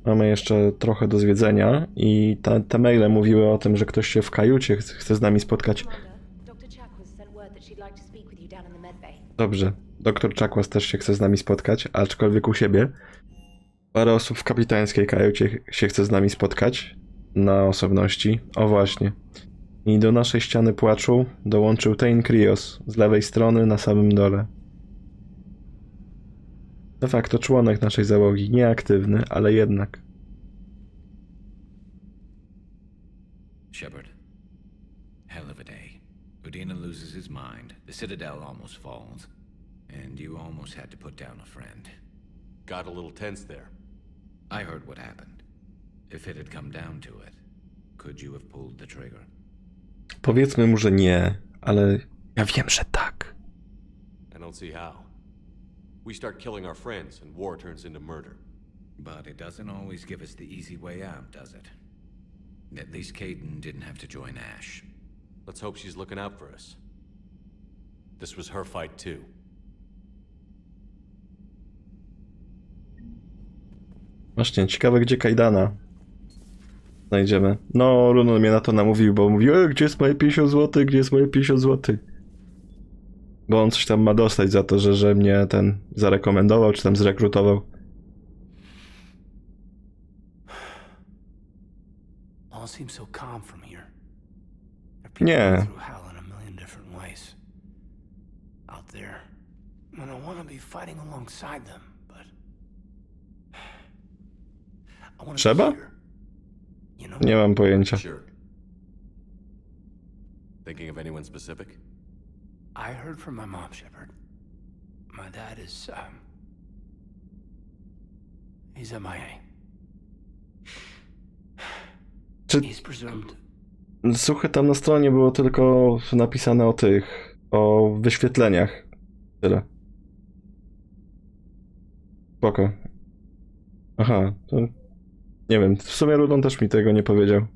Mamy jeszcze trochę do zwiedzenia i te maile mówiły o tym, że ktoś się w kajucie chce z nami spotkać. Dobrze, doktor Chakwas też się chce z nami spotkać, aczkolwiek u siebie. Parę osób w kapitańskiej kajucie się chce z nami spotkać na osobności. O właśnie. I do naszej ściany płaczu dołączył Tain Krios z lewej strony na samym dole. De facto członek naszej załogi, nieaktywny, ale jednak. Shepard, hell of a day. Udina loses his mind, the Citadel almost falls, and you almost had to put down a friend. Got a little tense there. I heard what happened. If it had come down to it, could you have pulled the trigger? Powiedzmy mu, że nie, ale ja wiem, że tak. I don't see how. We start killing our friends and war turns into murder. But it doesn't always give us the easy way out, does it? At least Caden didn't have to join Ash. Let's hope she's looking out for us. This was her fight too. Właśnie, ciekawe gdzie Kajdana znajdziemy. No, Runo mnie na to namówił, bo mówił, gdzie jest moje 50 zł, gdzie jest moje 50 zł. Bo on coś tam ma dostać za to, że mnie ten zarekomendował, czy tam zrekrutował. all seems so calm from here. Nie. Through hell in a million different ways. Out there. And I want to be fighting alongside them, but I want to Trzeba? be here. You know? Nie mam pojęcia. Sure. Thinking of anyone specific? I heard from my mom, Shepard. My dad is, he's MIA. He's presumed. Słuchaj, tam na stronie było tylko napisane o wyświetleniach. Tyle. Spoko. Aha, to nie wiem, w sumie Rudon też mi tego nie powiedział.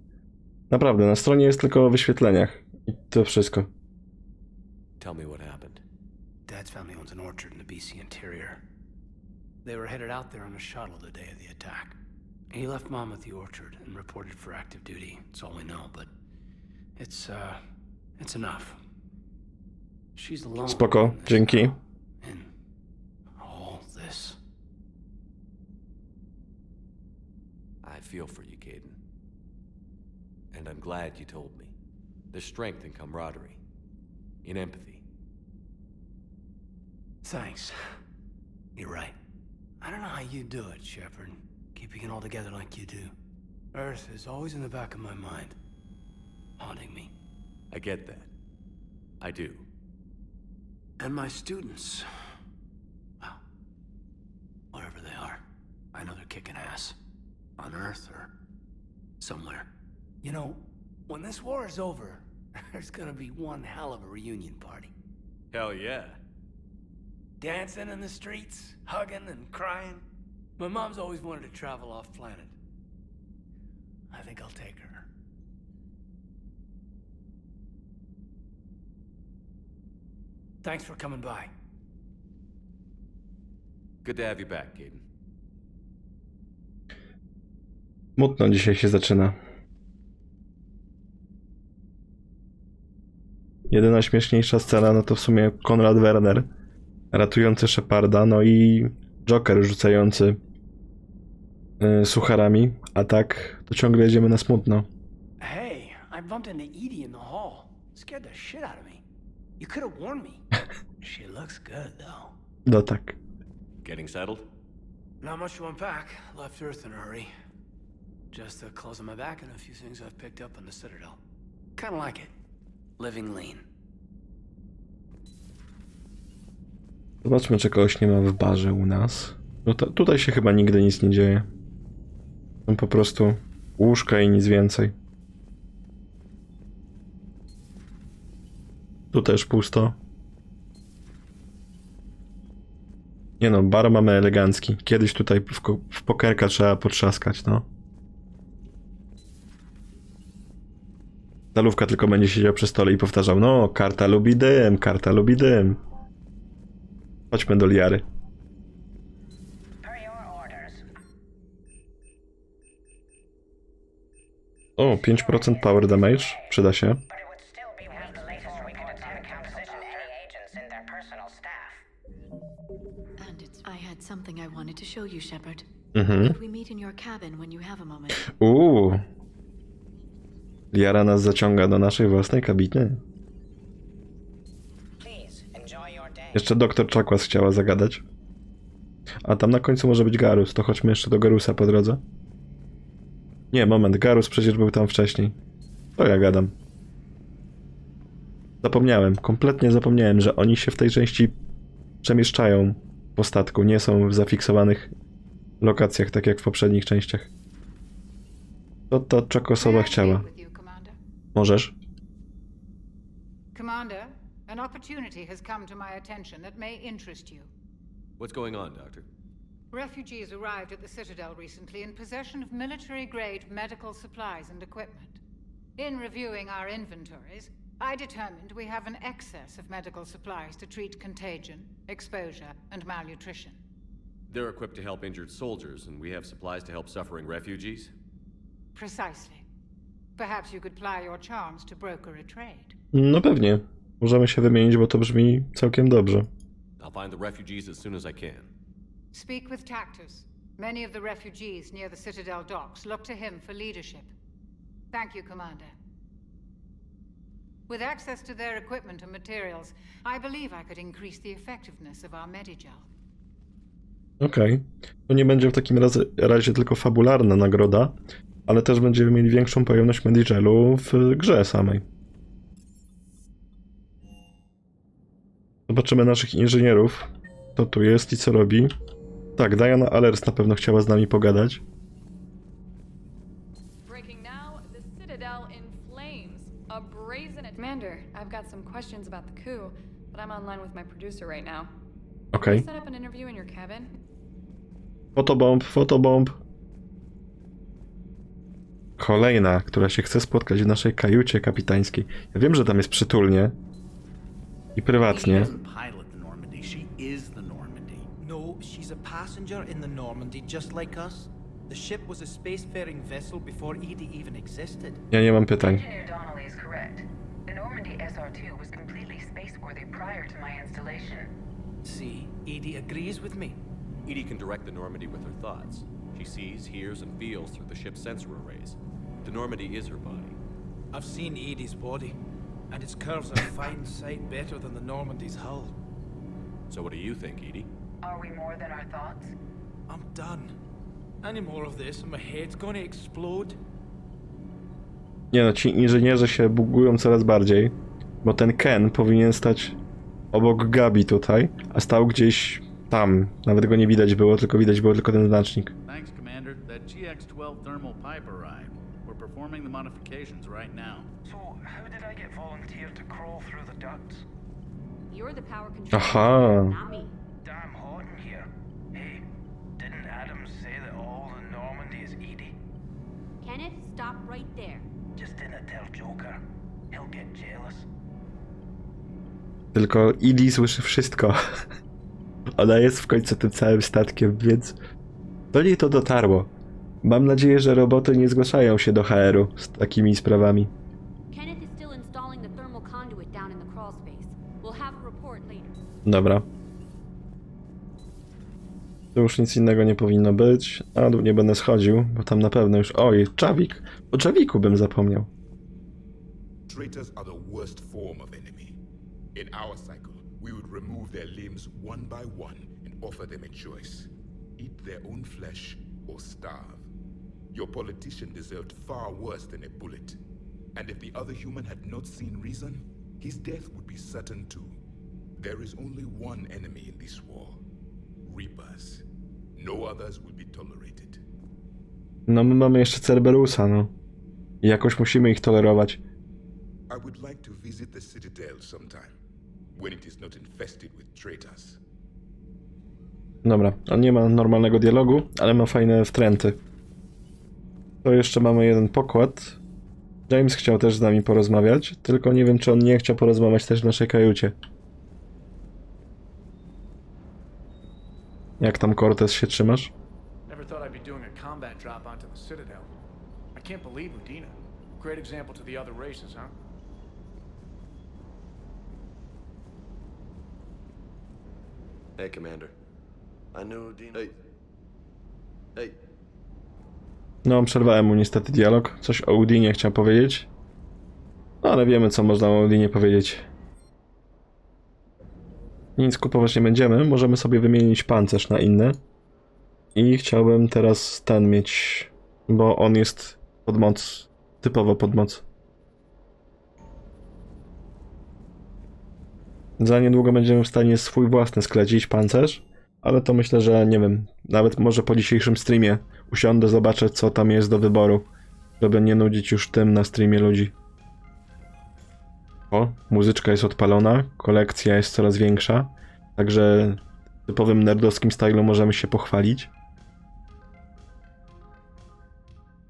Naprawdę, na stronie jest tylko o wyświetleniach. I to wszystko. Tell me what happened. Dad's family owns an orchard in the BC interior. They were headed out there on a shuttle the day of the attack. He left Mom at the orchard and reported for active duty. It's all we know, but it's enough. She's alone. Spoko, dzięki. In all this. I feel for you, Caden. And I'm glad you told me. There's strength in camaraderie. In empathy. Thanks. You're right. I don't know how you do it, Shepard. Keeping it all together like you do. Earth is always in the back of my mind. Haunting me. I get that. I do. And my students. Well, wherever they are. I know they're kicking ass. On Earth or somewhere. You know, when this war is over, there's gonna be one hell of a reunion party. Hell yeah. Dancing in the streets, hugging and crying. My mom's always wanted to travel off planet. I think I'll take her. Thanks for coming by. Good to have you back, Caden. Smutno dzisiaj się zaczyna. Jedyna śmieszniejsza scena, no to w sumie Konrad Werner ratujący Sheparda, no i Joker rzucający sucharami, a tak to ciągle jedziemy na smutno. Hey, I bumped into Edie in the hall. Scared the shit out of me. You could have warned me. She looks good, though. No tak. Getting settled? Not much to unpack. Left Earth in a hurry. Just the clothes on my back and a few things I've picked up on the Citadel. Kinda like it. Living lean. Zobaczmy, czy kogoś nie ma w barze u nas. No tutaj się chyba nigdy nic nie dzieje. Są po prostu łóżka i nic więcej. Tu też pusto. Nie no, bar mamy elegancki. Kiedyś tutaj w pokerka trzeba potrzaskać, no. Stalówka tylko będzie siedział przy stole i powtarzał: no, karta lubi dym, karta lubi dym. Chodźmy do Liary. O, 5% power damage. Przyda się. I had something I wanted to show you, Shepard. Mhm. Could we meet in your cabin when you have a moment? Liara nas zaciąga do naszej własnej kabiny. Jeszcze doktor Czakłas chciała zagadać. A tam na końcu może być Garus, to chodźmy jeszcze do Garusa po drodze. Nie, moment, Garus przecież był tam wcześniej. To ja gadam. Zapomniałem, kompletnie zapomniałem, że oni się w tej części przemieszczają po statku, nie są w zafiksowanych lokacjach, tak jak w poprzednich częściach. To Czakosowa chciała. Możesz? Commander, an opportunity has come to my attention that may interest you. What's going on, Doctor? Refugees arrived at the Citadel recently in possession of military-grade medical supplies and equipment. In reviewing our inventories, I determined we have an excess of medical supplies to treat contagion, exposure, and malnutrition. They're equipped to help injured soldiers, and we have supplies to help suffering refugees? Precisely. Perhaps you could ply your charms to broker a trade. No pewnie. Możemy się wymienić, bo to brzmi całkiem dobrze. I'll find the refugees as soon as I can. Speak with Tactus. Many of the refugees near the Citadel docks look to him for leadership. Thank you, Commander. With access to their equipment and materials, I believe I could increase the effectiveness of our Materiał. Okej. To nie będzie w takim razie tylko fabularna nagroda, ale też będziemy mieli większą pojemność Materialu w grze samej. Zobaczymy naszych inżynierów. Kto tu jest i co robi. Tak, Diana Allers na pewno chciała z nami pogadać. Commander, I've got some questions about the coup, but I'm online with my producer right now. Okej. Set up an interview in your cabin. Fotobomb, fotobomb. Kolejna, która się chce spotkać w naszej kajucie kapitańskiej. Ja wiem, że tam jest przytulnie i prywatnie. No, she's a passenger in the Normandy, just like us. The ship was a spacefaring vessel before Edie even existed. Ja nie mam pytań. Engineer Donnelly is correct. The Normandy SR-2 was completely spaceworthy prior to my installation. See, Edie agrees with me. Edie can direct the Normandy with her thoughts. She sees, hears, and feels through the ship's sensor arrays. The Normandy is her body. I've seen Edie's body, and its curves are a fine sight better than the Normandy's hull. So what do you think, Edie? Are we more than our thoughts? I'm done. Any more of this and my head's gonna explode. Nie no, ci inżynierzy się bugują coraz bardziej, bo ten Ken powinien stać obok Gabi tutaj, a stał gdzieś tam. Nawet go nie widać było, tylko widać było tylko ten znacznik. Thanks, Commander. That GX-12 thermal pipe arrived. We're performing the modifications right now. So, how did I get volunteered to crawl through the ducts? You're the power control. Aha. Not me. Damn hot in here. Hey, didn't Adam say that all the Normandy is Edie? Kenneth, stop right there. Just didn't tell Joker. He'll get jealous. Tylko Edie słyszy wszystko. Ona jest w końcu tym całym statkiem, więc do niej to dotarło. Mam nadzieję, że roboty nie zgłaszają się do HR-u z takimi sprawami. Kenneth is still installing the thermal conduit down in the crawl space. We'll have a report later. Dobra. Tu już nic innego nie powinno być. A dół nie będę schodził, bo tam na pewno już... Oj, czawik. O czawiku bym zapomniał. Traitors are the worst form of enemy. In our cycle, we would remove their limbs one by one and offer them a choice. Eat their own flesh or starve. Your politician deserved far worse than a bullet. And if the other human had not seen reason, his death would be certain too. There is only one enemy in this war. Reapers. No others will be tolerated. No my mamy jeszcze Cerberusa, no. I jakoś musimy ich tolerować. I would like to visit the Citadel sometime, when it is not infested with traitors. Dobra, on nie ma normalnego dialogu, ale ma fajne wtręty. To jeszcze mamy jeden pokład. James chciał też z nami porozmawiać, tylko nie wiem, czy on nie chciał porozmawiać też w naszej kajucie. Jak tam, Cortez, się trzymasz? Never thought I'd be doing a combat drop onto the Citadel. I can't believe Udina. Great example to the other races, huh? Hey, Commander. I knew Udina. Hey. No, przerwałem mu niestety dialog. Coś o Udinie chciał powiedzieć. No, ale wiemy, co można o Udinie powiedzieć. Nic kupować nie będziemy. Możemy sobie wymienić pancerz na inny. I chciałbym teraz ten mieć, bo on jest pod moc. Typowo pod moc. Za niedługo będziemy w stanie swój własny sklecić pancerz. Ale to myślę, że nie wiem. Nawet może po dzisiejszym streamie usiądę, zobaczę, co tam jest do wyboru. Żeby nie nudzić już tym na streamie ludzi. O, muzyczka jest odpalona, kolekcja jest coraz większa, także w typowym nerdowskim stylu możemy się pochwalić.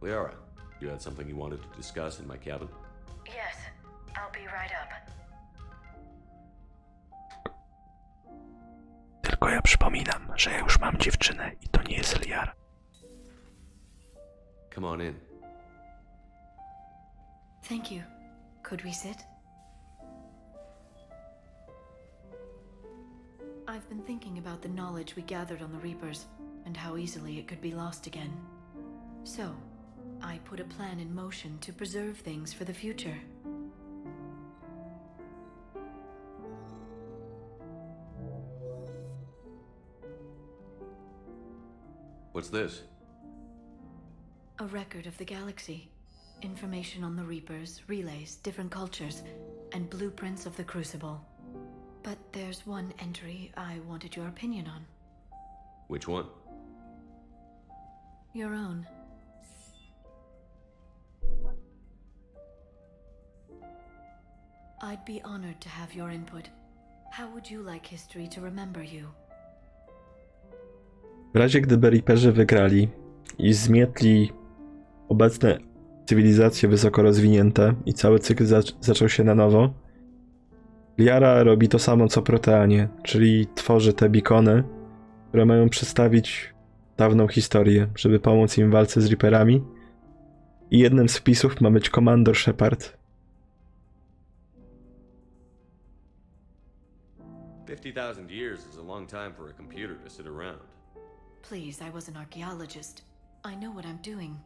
Liara, you had something you wanted to discuss in my cabin? Yes, I'll be right up. Tylko ja przypominam, że ja już mam dziewczynę i to nie jest Liara. Come on in. Thank you. Could we sit? I've been thinking about the knowledge we gathered on the Reapers, and how easily it could be lost again. So, I put a plan in motion to preserve things for the future. What's this? A record of the galaxy. Information on the Reapers, relays, different cultures, and blueprints of the Crucible. But there's one entry I wanted your opinion on. Which one? Your own. I'd be honored to have your input. How would you like history to remember you? W razie gdyby Reaperzy wygrali i zmietli obecne cywilizacje wysoko rozwinięte i cały cykl zaczął się na nowo, Liara robi to samo co Proteanie, czyli tworzy te beacony, które mają przedstawić dawną historię, żeby pomóc im w walce z Reaperami. I jednym z wpisów ma być Komandor Shepard. 50,000 years is a long time for a computer to sit around. Please, I was an archaeologist. I know what I'm doing.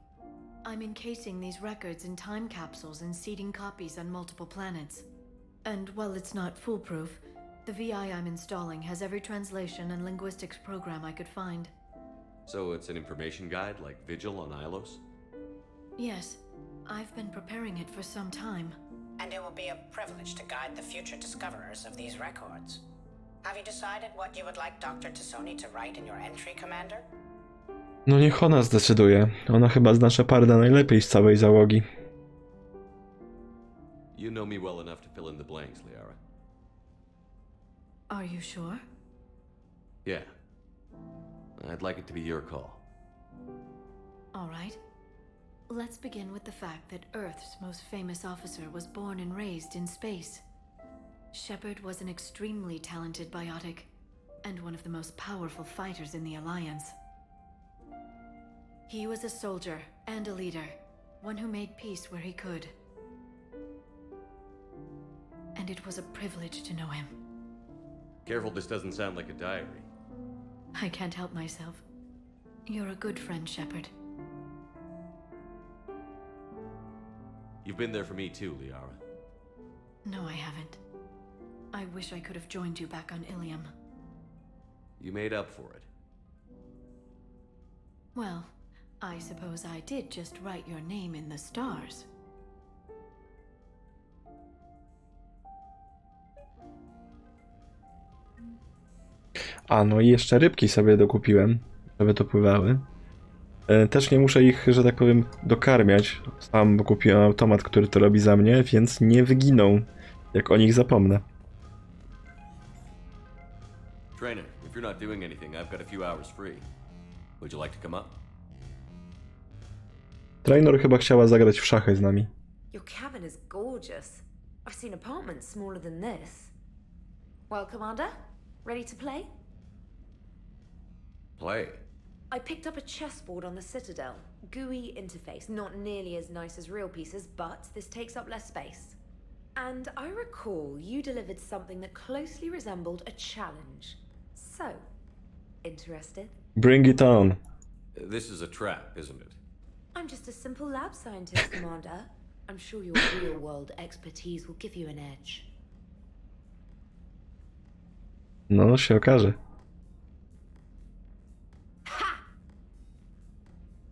I'm encasing these records in time capsules and seeding copies on multiple planets. And while it's not foolproof, the VI I'm installing has every translation and linguistics program I could find. So it's an information guide like Vigil on Ilos? Yes, I've been preparing it for some time. And it will be a privilege to guide the future discoverers of these records. Have you decided what you would like Dr. Tassoni to write in your entry, Commander? No niech ona zdecyduje. Ona chyba zna Sheparda najlepiej z całej załogi. You know me well enough to fill in the blanks, Liara. Are you sure? Yeah. I'd like it to be your call. All right. Let's begin with the fact that Earth's most famous officer was born and raised in space. Shepard was an extremely talented biotic, and one of the most powerful fighters in the Alliance. He was a soldier and a leader, one who made peace where he could. And it was a privilege to know him. Careful this doesn't sound like a diary. I can't help myself. You're a good friend, Shepard. You've been there for me too, Liara. No, I haven't. I wish I could have joined you back on Ilium. You made up for it. Well, I suppose I did just write your name in the stars. A, no i jeszcze rybki sobie dokupiłem, żeby to pływały. Też nie muszę ich, że tak powiem, dokarmiać. Sam kupiłem automat, który to robi za mnie, więc nie wyginą, jak o nich zapomnę. Trainer, if you're not doing anything, I've got a few hours free. Would you like to come up? Trainer chyba chciała zagrać w szachy z nami. Your cabin is gorgeous. I've seen apartments smaller than this. Well, Commander, ready to play? Play? I picked up a chessboard on the Citadel. GUI interface, not nearly as nice as real pieces, but this takes up less space. And I recall you delivered something that closely resembled a challenge. So, interested? Bring it on. This is a trap, isn't it? I'm just a simple lab scientist, Commander. I'm sure your real-world expertise will give you an edge. No, się okaże.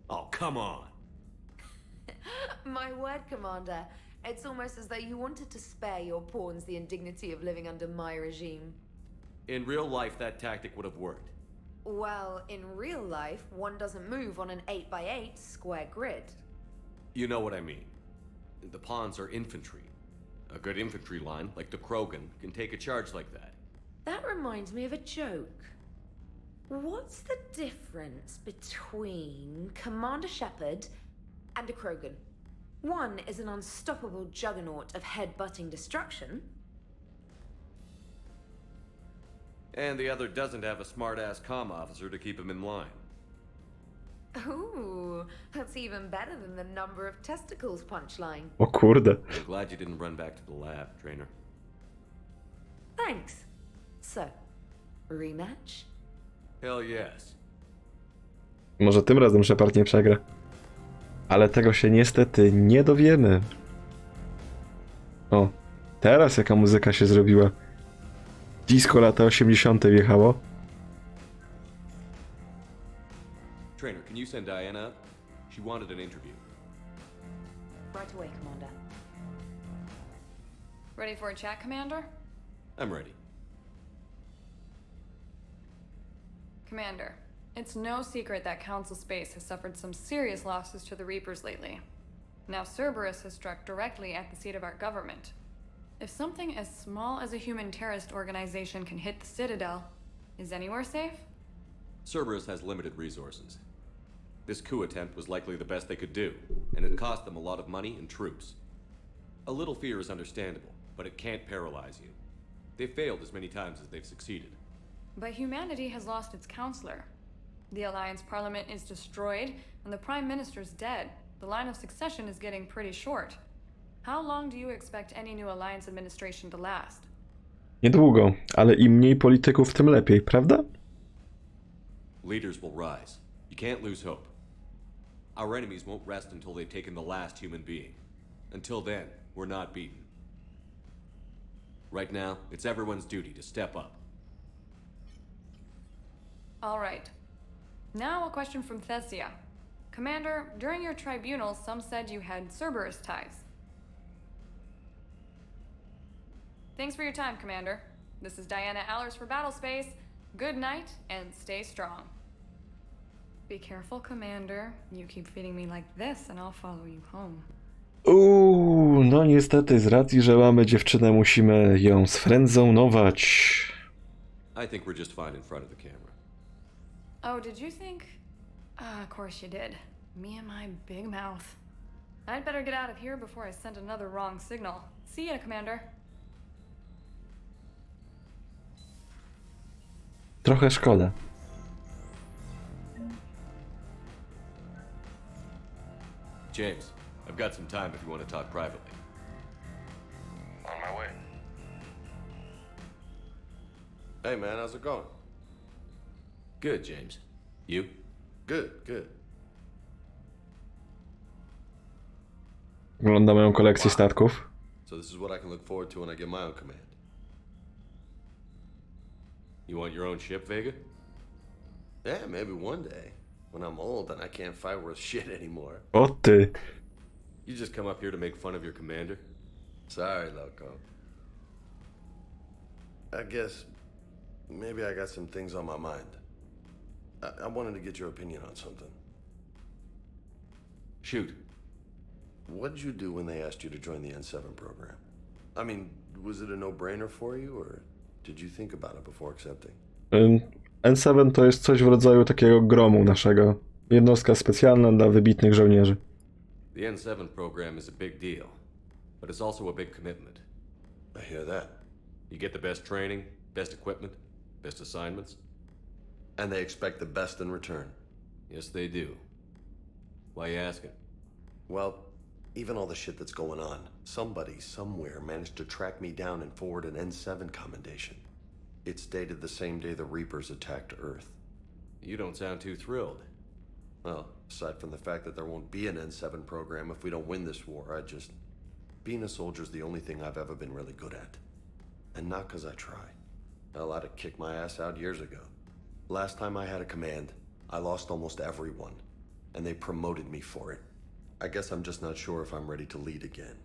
Oh, come on! My word, Commander. It's almost as though you wanted to spare your pawns the indignity of living under my regime. In real life, that tactic would have worked. Well, in real life, one doesn't move on an 8x8 square grid. You know what I mean. The pawns are infantry. A good infantry line, like the Krogan, can take a charge like that. That reminds me of a joke. What's the difference between Commander Shepard and a Krogan? One is an unstoppable juggernaut of head-butting destruction. And the other doesn't have a smart-ass comm officer to keep him in line. Ooh, that's even better than the number of testicles punchline. O kurde. I'm glad you didn't run back to the lab, Trainer. Thanks. So, rematch? Hell yes. Może tym razem Shepard nie przegra. Ale tego się niestety nie dowiemy. O, teraz jaka muzyka się zrobiła. Disco lata 80. wjechało. Trainer, can you send Diana up? She wanted an interview. Right away, Commander. Ready for a chat, Commander? I'm ready. Commander, it's no secret that Council Space has suffered some serious losses to the Reapers lately. Now Cerberus has struck directly at the seat of our government. If something as small as a human terrorist organization can hit the Citadel, is anywhere safe? Cerberus has limited resources. This coup attempt was likely the best they could do, and it cost them a lot of money and troops. A little fear is understandable, but it can't paralyze you. They've failed as many times as they've succeeded. But humanity has lost its counselor. The Alliance Parliament is destroyed, and the Prime Minister's dead. The line of succession is getting pretty short. How long do you expect any new Alliance administration to last? Niedługo, ale im mniej polityków, tym lepiej, prawda? Leaders will rise. You can't lose hope. Our enemies won't rest until they've taken the last human being. Until then, we're not beaten. Right now, it's everyone's duty to step up. All right. Now a question from Thessia. Commander, during your tribunal, some said you had Cerberus ties. Thanks for your time, Commander. This is Diana Allers for Battlespace. Good night, and stay strong. Be careful, Commander. You keep feeding me like this, and I'll follow you home. No niestety, z racji, że mamy dziewczynę, musimy ją sfriendzonować. I think we're just fine in front of the camera. Oh, did you think? Of course you did. Me and my big mouth. I'd better get out of here before I send another wrong signal. See ya, Commander. Trochę szkoda. James, I've got some time if you want to talk privately. On my way. Hey man, how's it going? Good, James. You? Good, good. Ogląda moją kolekcję statków. So this is what I can look forward to when I get my own command. You want your own ship, Vega? Yeah, maybe one day. When I'm old and I can't fight worth shit anymore. O ty. You just come up here to make fun of your commander? Sorry, loco. I guess maybe I got some things on my mind. I wanted to get your opinion on something. Shoot. What did you do when they asked you to join the N7 program? I mean, was it a no-brainer for you, or did you think about it before accepting? N7 to jest coś w rodzaju takiego gromu naszego. Jednostka specjalna dla wybitnych żołnierzy. The N7 program is a big deal, but it's also a big commitment. I hear that. You get the best training, best equipment, best assignments. And they expect the best in return. Yes, they do. Why you asking? Well, even all the shit that's going on, somebody somewhere managed to track me down and forward an N7 commendation. It's dated the same day the Reapers attacked Earth. You don't sound too thrilled. Well, aside from the fact that there won't be an N7 program if we don't win this war, being a soldier's the only thing I've ever been really good at. And not because I try. Hell, I'd have kicked my ass out years ago. Last time I had a command, I lost almost everyone, and they promoted me for it. I guess I'm just not sure if I'm ready to lead again.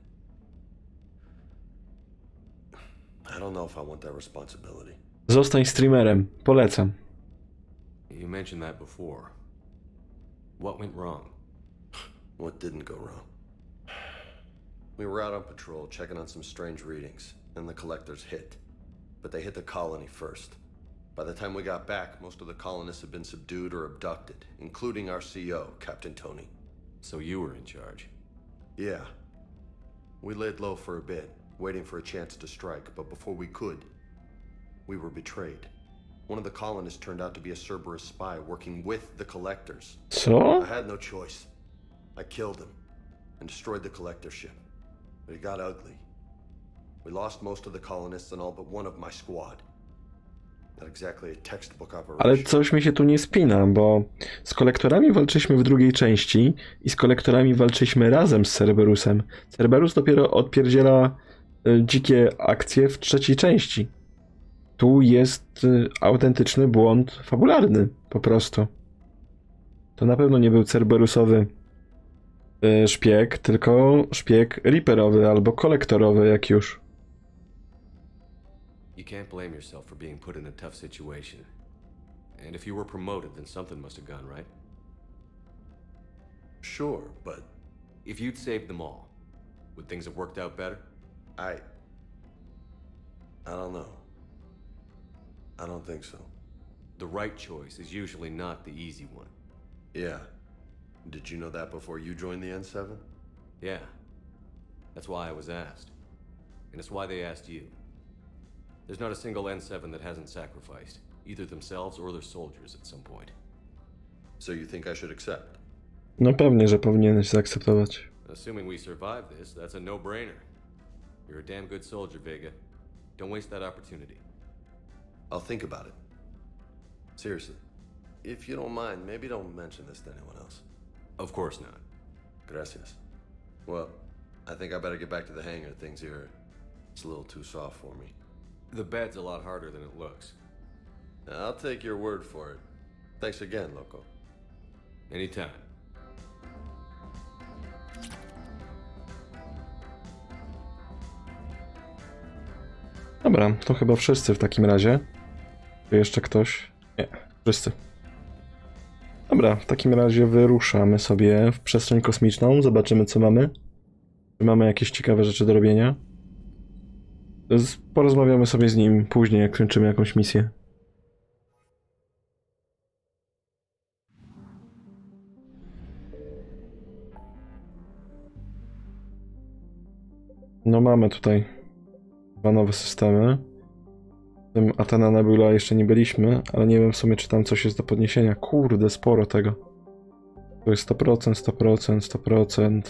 I don't know if I want that responsibility. Zostań streamerem. Polecam. You mentioned that before. What went wrong? What didn't go wrong? We were out on patrol, checking on some strange readings, and the collectors hit. But they hit the colony first. By the time we got back, most of the colonists had been subdued or abducted, including our CO, Captain Tony. So you were in charge? Yeah. We laid low for a bit, waiting for a chance to strike, but before we could, we were betrayed. One of the colonists turned out to be a Cerberus spy working with the collectors. So? I had no choice. I killed him and destroyed the collector ship. But it got ugly. We lost most of the colonists and all but one of my squad. Not exactly a textbook operation. Ale coś mi się tu nie spina, bo z kolektorami walczyliśmy w drugiej części i z kolektorami walczyliśmy razem z Cerberusem. Cerberus dopiero odpierdziela dzikie akcje w trzeciej części. Tu jest autentyczny błąd fabularny, po prostu. To na pewno nie był Cerberusowy szpieg, tylko szpieg Reaperowy albo kolektorowy, jak już. You can't blame yourself for being put in a tough situation. And if you were promoted, then something must have gone right. Sure, but if you'd saved them all, would things have worked out better? I don't know. I don't think so. The right choice is usually not the easy one. Yeah. Did you know that before you joined the N7? Yeah. That's why I was asked. And it's why they asked you. There's not a single N7 that hasn't sacrificed, either themselves or their soldiers at some point. So you think I should accept? No pewnie, że powinieneś zaakceptować. Assuming we survive this, that's a no-brainer. You're a damn good soldier, Vega. Don't waste that opportunity. I'll think about it. Seriously. If you don't mind, maybe don't mention this to anyone else. Of course not. Gracias. Well, I think I better get back to the hangar. Things here, it's a little too soft for me. The bed's a lot harder than it looks. I'll take your word for it. Thanks again, Loco. Anytime. Dobra, to chyba wszyscy w takim razie. Czy jeszcze ktoś? Nie, wszyscy. Dobra, w takim razie wyruszamy sobie w przestrzeń kosmiczną. Zobaczymy, co mamy. Czy mamy jakieś ciekawe rzeczy do robienia. Porozmawiamy sobie z nim później, jak kończymy jakąś misję. No mamy tutaj dwa nowe systemy. W tym Athena Nebula jeszcze nie byliśmy, ale nie wiem w sumie, czy tam coś jest do podniesienia. Kurde, sporo tego. To jest 100%, 100%, 100%.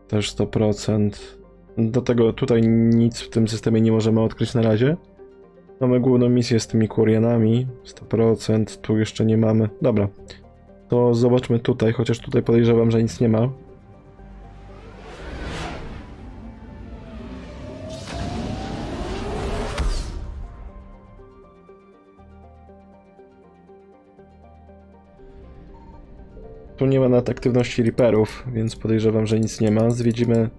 Też 100%. Do tego tutaj nic w tym systemie nie możemy odkryć na razie. Mamy główną misję z tymi Quarianami. 100%, tu jeszcze nie mamy. Dobra. To zobaczmy tutaj, chociaż tutaj podejrzewam, że nic nie ma. Tu nie ma nawet aktywności Reaperów, więc podejrzewam, że nic nie ma. Zwiedzimy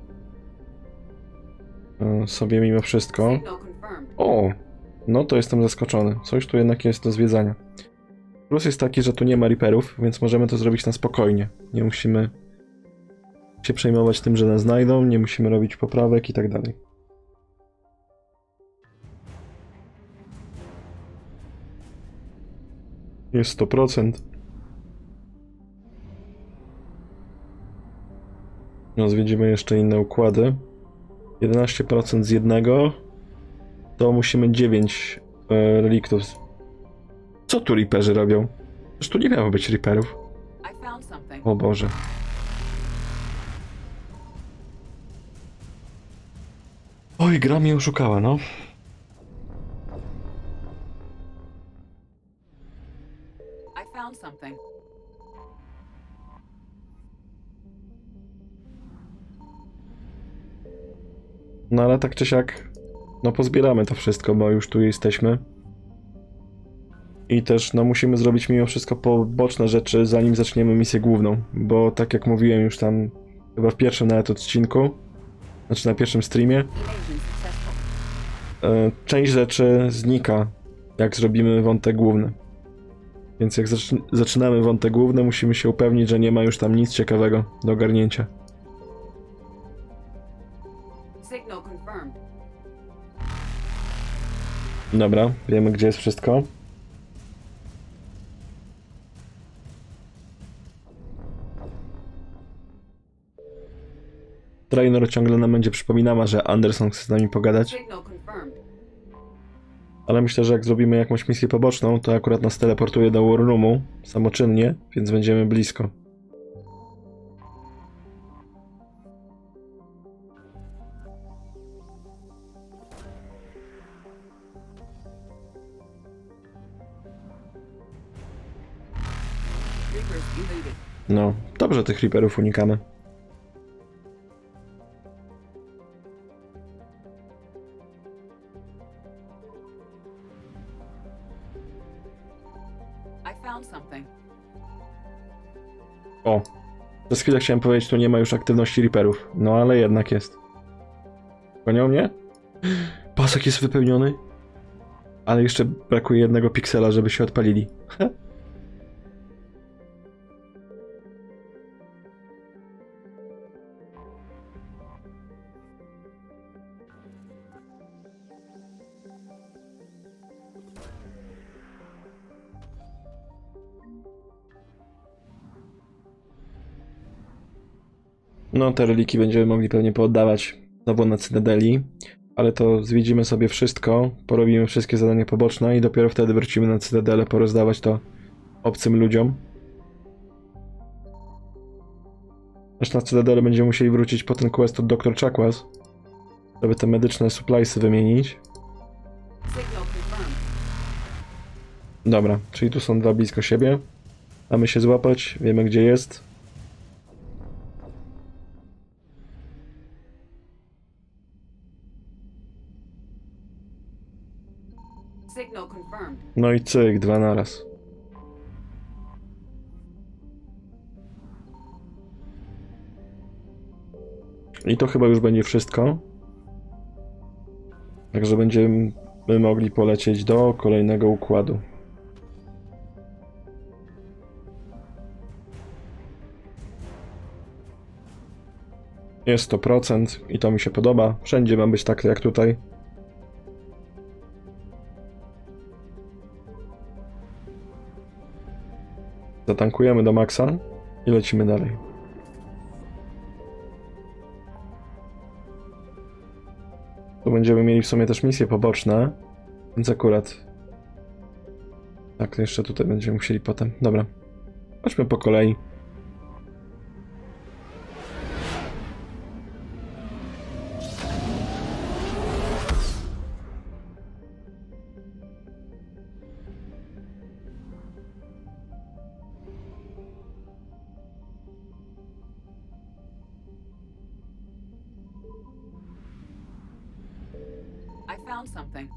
sobie mimo wszystko. O! No to jestem zaskoczony. Coś tu jednak jest do zwiedzania. Plus jest taki, że tu nie ma Reaperów, więc możemy to zrobić na spokojnie. Nie musimy się przejmować tym, że nas znajdą, nie musimy robić poprawek i tak dalej. Jest 100%. No, zwiedzimy jeszcze inne układy. 11% z jednego. To musimy 9 reliktów. Co tu Reaperzy robią? Przecież tu nie miało być Reaperów. O Boże. Oj, gra mnie oszukała, no. No ale tak czy siak, no pozbieramy to wszystko, bo już tu jesteśmy. I też, no musimy zrobić mimo wszystko poboczne rzeczy, zanim zaczniemy misję główną. Bo tak jak mówiłem już tam, chyba w pierwszym nawet odcinku, znaczy na pierwszym streamie, część rzeczy znika, jak zrobimy wątek główny. Więc jak zaczynamy wątek główny, musimy się upewnić, że nie ma już tam nic ciekawego do ogarnięcia. Dobra, wiemy gdzie jest wszystko. Trainer ciągle nam będzie przypominała, że Anderson chce z nami pogadać. Ale myślę, że jak zrobimy jakąś misję poboczną, to akurat nas teleportuje do War Roomu samoczynnie, więc będziemy blisko. No, dobrze tych Reaperów unikamy. I found something. O, przez chwilę chciałem powiedzieć, tu nie ma już aktywności Reaperów. No ale jednak jest. Gonią mnie? Pasek jest wypełniony. Ale jeszcze brakuje jednego piksela, żeby się odpalili. No, te reliki będziemy mogli pewnie pooddawać znowu na Cytadeli, ale to zwiedzimy sobie wszystko, porobimy wszystkie zadania poboczne i dopiero wtedy wrócimy na Cytadelę porozdawać to obcym ludziom. Aż na Cytadelę będziemy musieli wrócić po ten quest od Dr. Chakwas, żeby te medyczne suppliesy wymienić. Dobra, czyli tu są dwa blisko siebie. Mamy się złapać, wiemy gdzie jest. Signal confirmed. No i cyk, dwa naraz. I to chyba już będzie wszystko. Także będziemy mogli polecieć do kolejnego układu. Jest 100% i to mi się podoba. Wszędzie ma być tak jak tutaj. Zatankujemy do maksa i lecimy dalej. Tu będziemy mieli w sumie też misje poboczne, więc akurat... Tak, to jeszcze tutaj będziemy musieli potem. Dobra, chodźmy po kolei. I found something.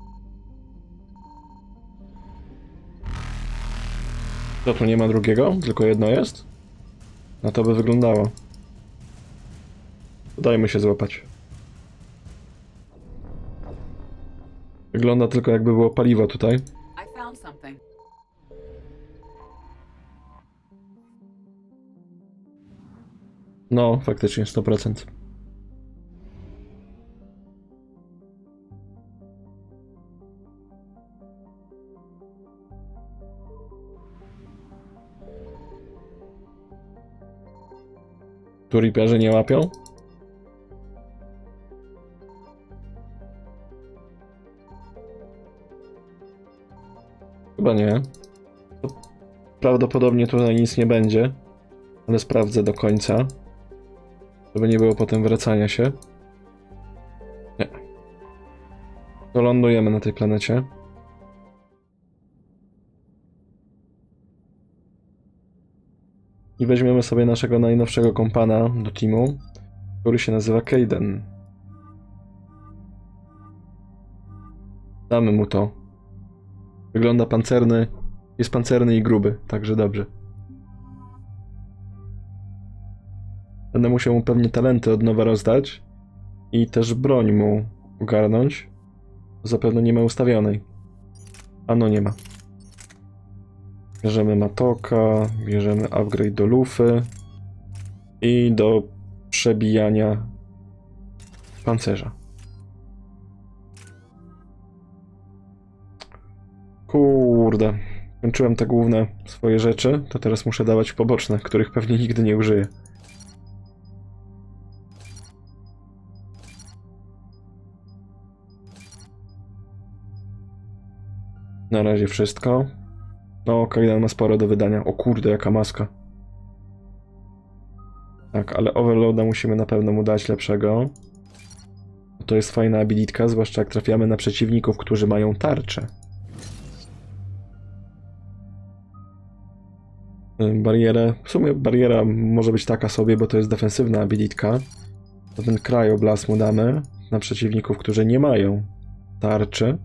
To tu nie ma drugiego, tylko jedno jest? No to by wyglądało. Dajmy się złapać. Wygląda tylko jakby było paliwo tutaj. I found something. No, faktycznie 100%. Tu Reaperzy nie łapią? Chyba nie. Prawdopodobnie tutaj nic nie będzie, ale sprawdzę do końca, żeby nie było potem wracania się. Nie. To lądujemy na tej planecie. I weźmiemy sobie naszego najnowszego kompana do teamu, który się nazywa Kaden. Damy mu to. Wygląda pancerny, jest pancerny i gruby, także dobrze. Będę musiał mu pewnie talenty od nowa rozdać i też broń mu ogarnąć. Zapewne nie ma ustawionej. A no nie ma. Bierzemy Matoka, bierzemy upgrade do lufy i do przebijania pancerza. Kurde, kończyłem te główne swoje rzeczy, to teraz muszę dawać poboczne, których pewnie nigdy nie użyję. Na razie wszystko. No, Kaidan ma sporo do wydania. O kurde, jaka maska. Tak, ale Overloada musimy na pewno mu dać lepszego. To jest fajna abilitka, zwłaszcza jak trafiamy na przeciwników, którzy mają tarczę. barierę. W sumie bariera może być taka sobie, bo to jest defensywna abilitka. To ten Cryoblast mu damy na przeciwników, którzy nie mają tarczy.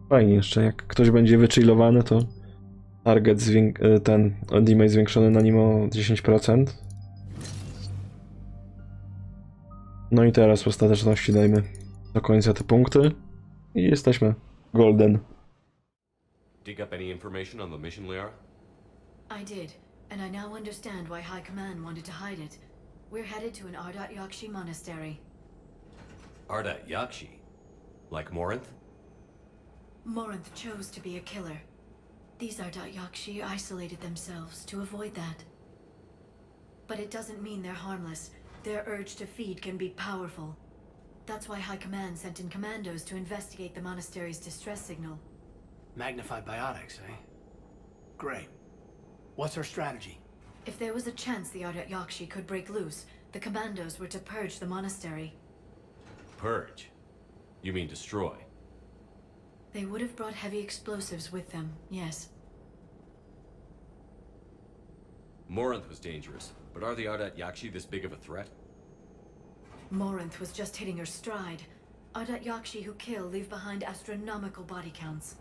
Fajnie jeszcze, jak ktoś będzie wychillowany, to target ten damage zwiększony na nim o 10%. No i teraz w ostateczności dajmy do końca te punkty i jesteśmy golden. Dig up any information on the mission, Liara? I did, and I now understand why High Command wanted to hide it. We're headed to an Ardat Yakshi monastery. Ardat Yakshi? Like Morinth? Morinth chose to be a killer. These Ardat Yakshi isolated themselves to avoid that. But it doesn't mean they're harmless. Their urge to feed can be powerful. That's why High Command sent in commandos to investigate the monastery's distress signal. Magnified biotics, eh? Great. What's our strategy? If there was a chance the Ardat Yakshi could break loose, the commandos were to purge the monastery. Purge? You mean destroy? They would have brought heavy explosives with them, yes. Morinth was dangerous, but are the Ardat Yakshi this big of a threat? Morinth was just hitting her stride. Ardat Yakshi who kill leave behind astronomical body counts.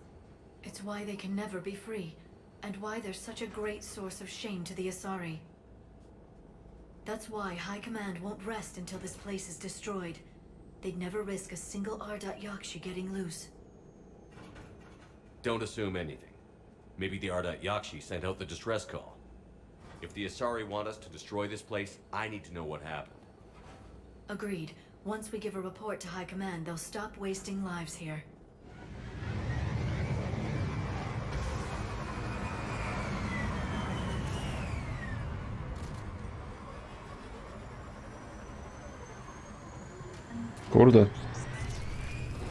It's why they can never be free, and why they're such a great source of shame to the Asari. That's why High Command won't rest until this place is destroyed. They'd never risk a single Ardat Yakshi getting loose. Don't assume anything. Maybe the Ardat Yakshi sent out the distress call. If the Asari want us to destroy this place, I need to know what happened. Agreed. Once we give a report to High Command, they'll stop wasting lives here. Kurde.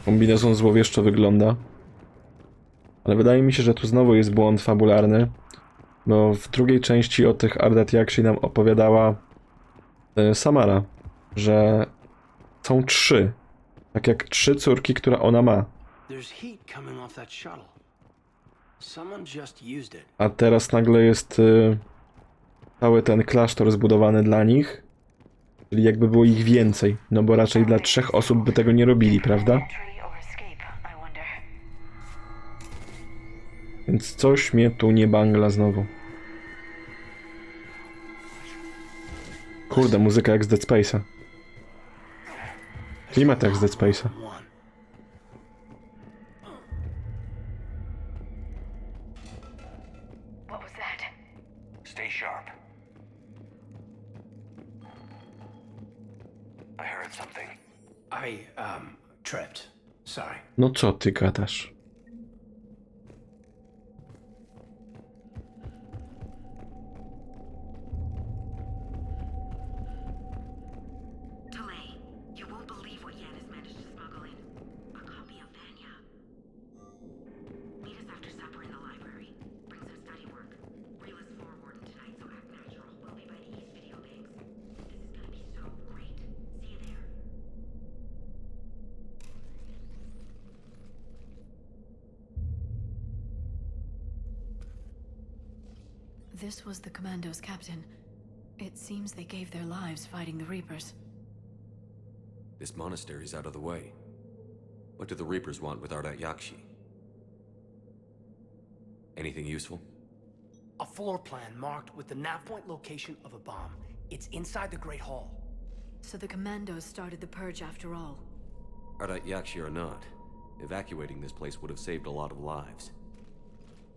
Kombinezon złowieszczo wygląda. Ale wydaje mi się, że tu znowu jest błąd fabularny. Bo w drugiej części o tych Ardat Yakshi nam opowiadała Samara, że są 3. Tak jak 3 córki, które ona ma. A teraz nagle jest cały ten klasztor zbudowany dla nich. Czyli jakby było ich więcej. No bo raczej dla 3 osób by tego nie robili, prawda? Więc coś mnie tu nie bangla znowu. Kurde, muzyka jak z Dead Space'a. Klimat jak z Dead Space'a. What was that? Stay sharp. I heard something. I, tripped. Sorry. No co ty gadasz? This was the Commando's captain. It seems they gave their lives fighting the Reapers. This monastery's out of the way. What do the Reapers want with Ardat Yakshi? Anything useful? A floor plan marked with the nav point location of a bomb. It's inside the Great Hall. So the Commandos started the purge after all. Ardat Yakshi or not, evacuating this place would have saved a lot of lives.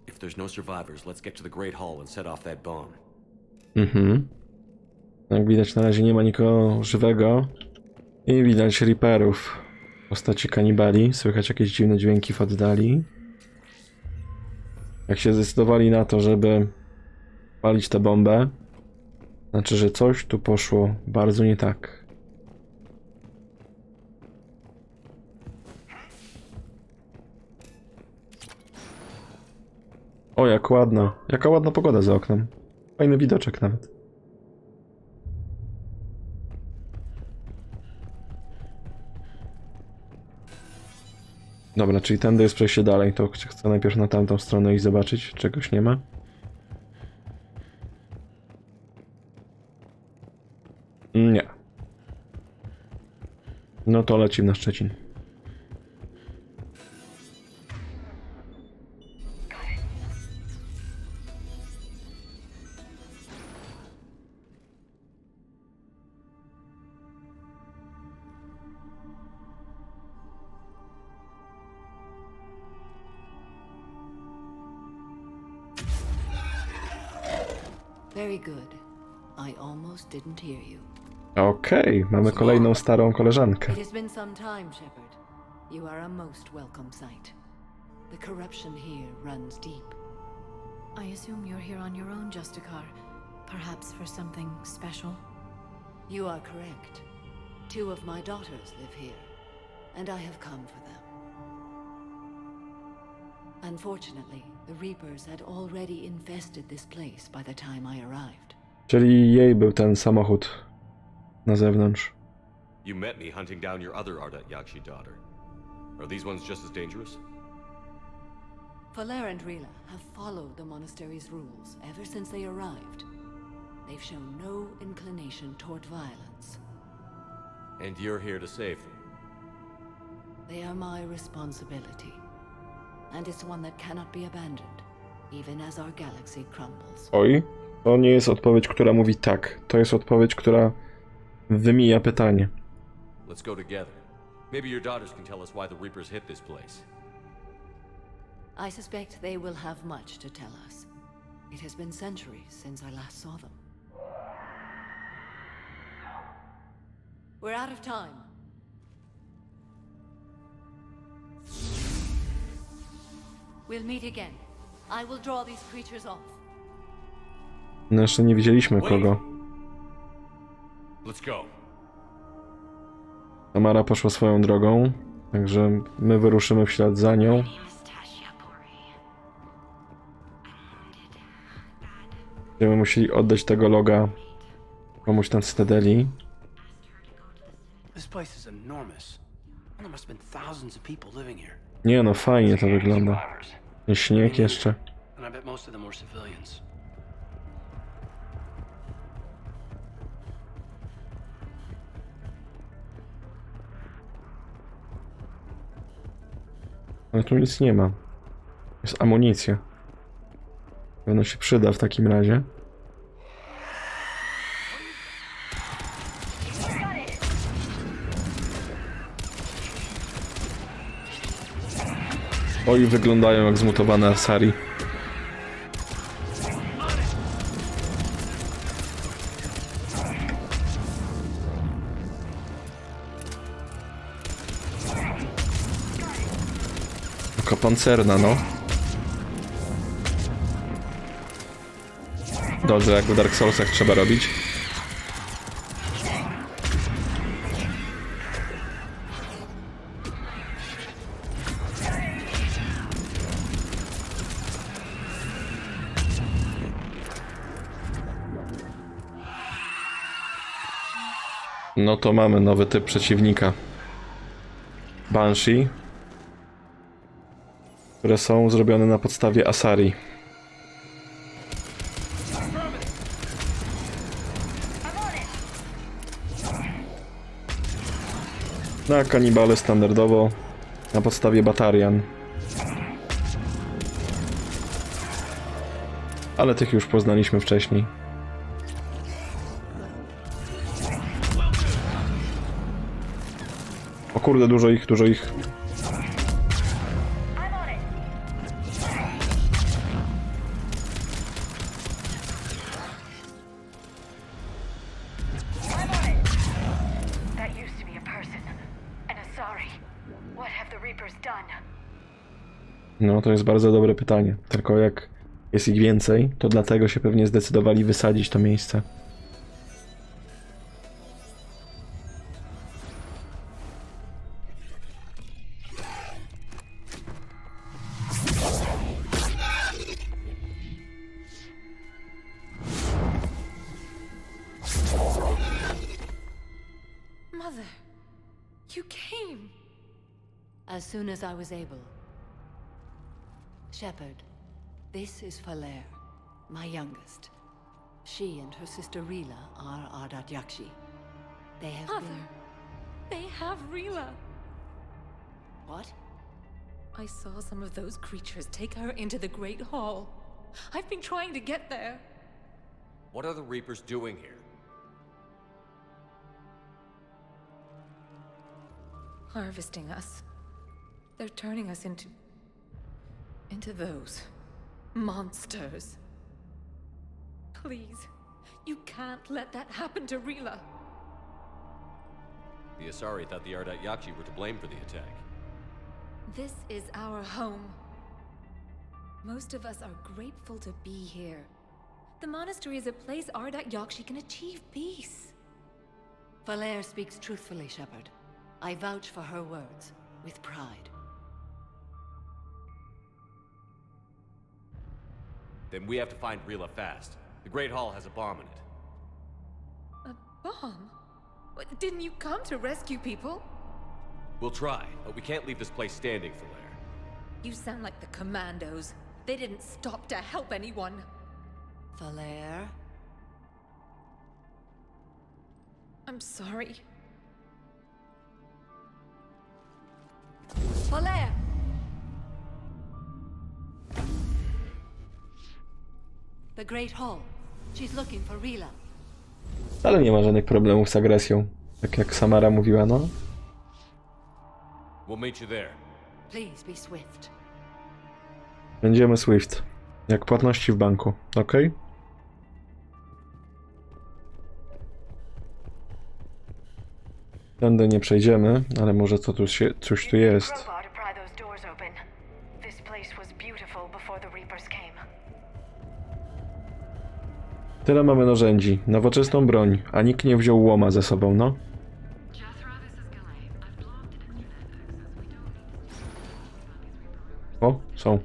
If there's no survivors, let's get to the Great Hall and set off that bomb. Jak widać, na razie nie ma nikogo żywego. I widać Reaperów w postaci kanibali. Słychać jakieś dziwne dźwięki w oddali. Jak się zdecydowali na to, żeby palić tę bombę, znaczy, że coś tu poszło bardzo nie tak. O, jak ładna. Jaka ładna pogoda za oknem. Fajny widoczek nawet. Dobra, czyli tędy jest przejście dalej, to chcę najpierw na tamtą stronę i zobaczyć, czegoś nie ma. Nie. No to lecimy na Szczecin. Very good. I almost didn't hear you. Okej, mamy kolejną starą koleżankę. It has been some time, Shepard. You are a most welcome sight. The corruption here runs deep. I assume you're here on your own, Justicar. Perhaps for something special? You are correct. 2 of my daughters live here, and I have come for them. Unfortunately, the Reapers had already infested this place by the time I arrived. Czyli jej był ten samochód na zewnątrz. You met me hunting down your other Ardat Yakshi daughter. Are these ones just as dangerous? Faler and Rila have followed the monastery's rules ever since they arrived. They've shown no inclination toward violence. And you're here to save them? They are my responsibility. And it's one that cannot be abandoned, even as our galaxy crumbles. Oj, to nie jest odpowiedź, która mówi tak. To jest odpowiedź, która wymija pytanie. Let's go together. Maybe your daughters can tell us why the Reapers hit this place. I suspect they will have much to tell us. It has been centuries since I last saw them. We're out of time. We'll meet again. I will draw these creatures off. No jeszcze nie widzieliśmy kogo. Let's go. Tamara poszła swoją drogą, także my wyruszymy w ślad za nią. Będziemy musieli oddać tego loga komuś na Cytadeli. This place is enormous. There must have been thousands of people living here. Nie no, fajnie to wygląda. Ten śnieg jeszcze. And I bet most of them were civilians. Ale tu nic nie ma. Jest amunicja. Pewno się przyda w takim razie. Oj, wyglądają jak zmutowane Asari. Taka pancerna, no. Dobrze, jak w Dark Soulsach trzeba robić. No to mamy nowy typ przeciwnika. Banshee, które są zrobione na podstawie Asari. Na kanibale standardowo na podstawie Batarian. Ale tych już poznaliśmy wcześniej. O kurde, dużo ich, dużo ich. No, to jest bardzo dobre pytanie. Tylko jak jest ich więcej, to dlatego się pewnie zdecydowali wysadzić to miejsce. As soon as I was able. Shepard, this is Falair, my youngest. She and her sister Rila are Ardat Yakshi. They have Mother, been... they have Rila. What? I saw some of those creatures take her into the Great Hall. I've been trying to get there. What are the Reapers doing here? Harvesting us. They're turning us into those monsters. Please, you can't let that happen to Rila. The Asari thought the Ardat Yakshi were to blame for the attack. This is our home. Most of us are grateful to be here. The monastery is a place Ardat Yakshi can achieve peace. Falair speaks truthfully, Shepard. I vouch for her words, with pride. Then we have to find Rila fast. The Great Hall has a bomb in it. A bomb? What, didn't you come to rescue people? We'll try, but we can't leave this place standing, Falair. You sound like the Commandos. They didn't stop to help anyone. Falair? I'm sorry. Falair! The Great Hall. She's looking for Rila. Ale nie ma żadnych problemów z agresją. Tak jak Samara mówiła, no. We'll meet you there. Please be swift. Będziemy Swift. Jak płatności w banku, ok? Tędy nie przejdziemy, ale może co tu się, coś tu jest. Tyle mamy narzędzi, nowoczesną broń, a nikt nie wziął łoma ze sobą, no. O, są.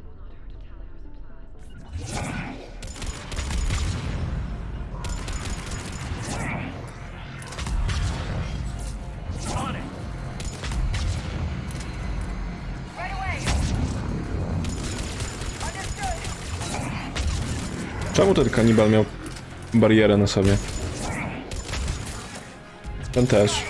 Czemu ten kanibal miał barierę na sobie? Ten też.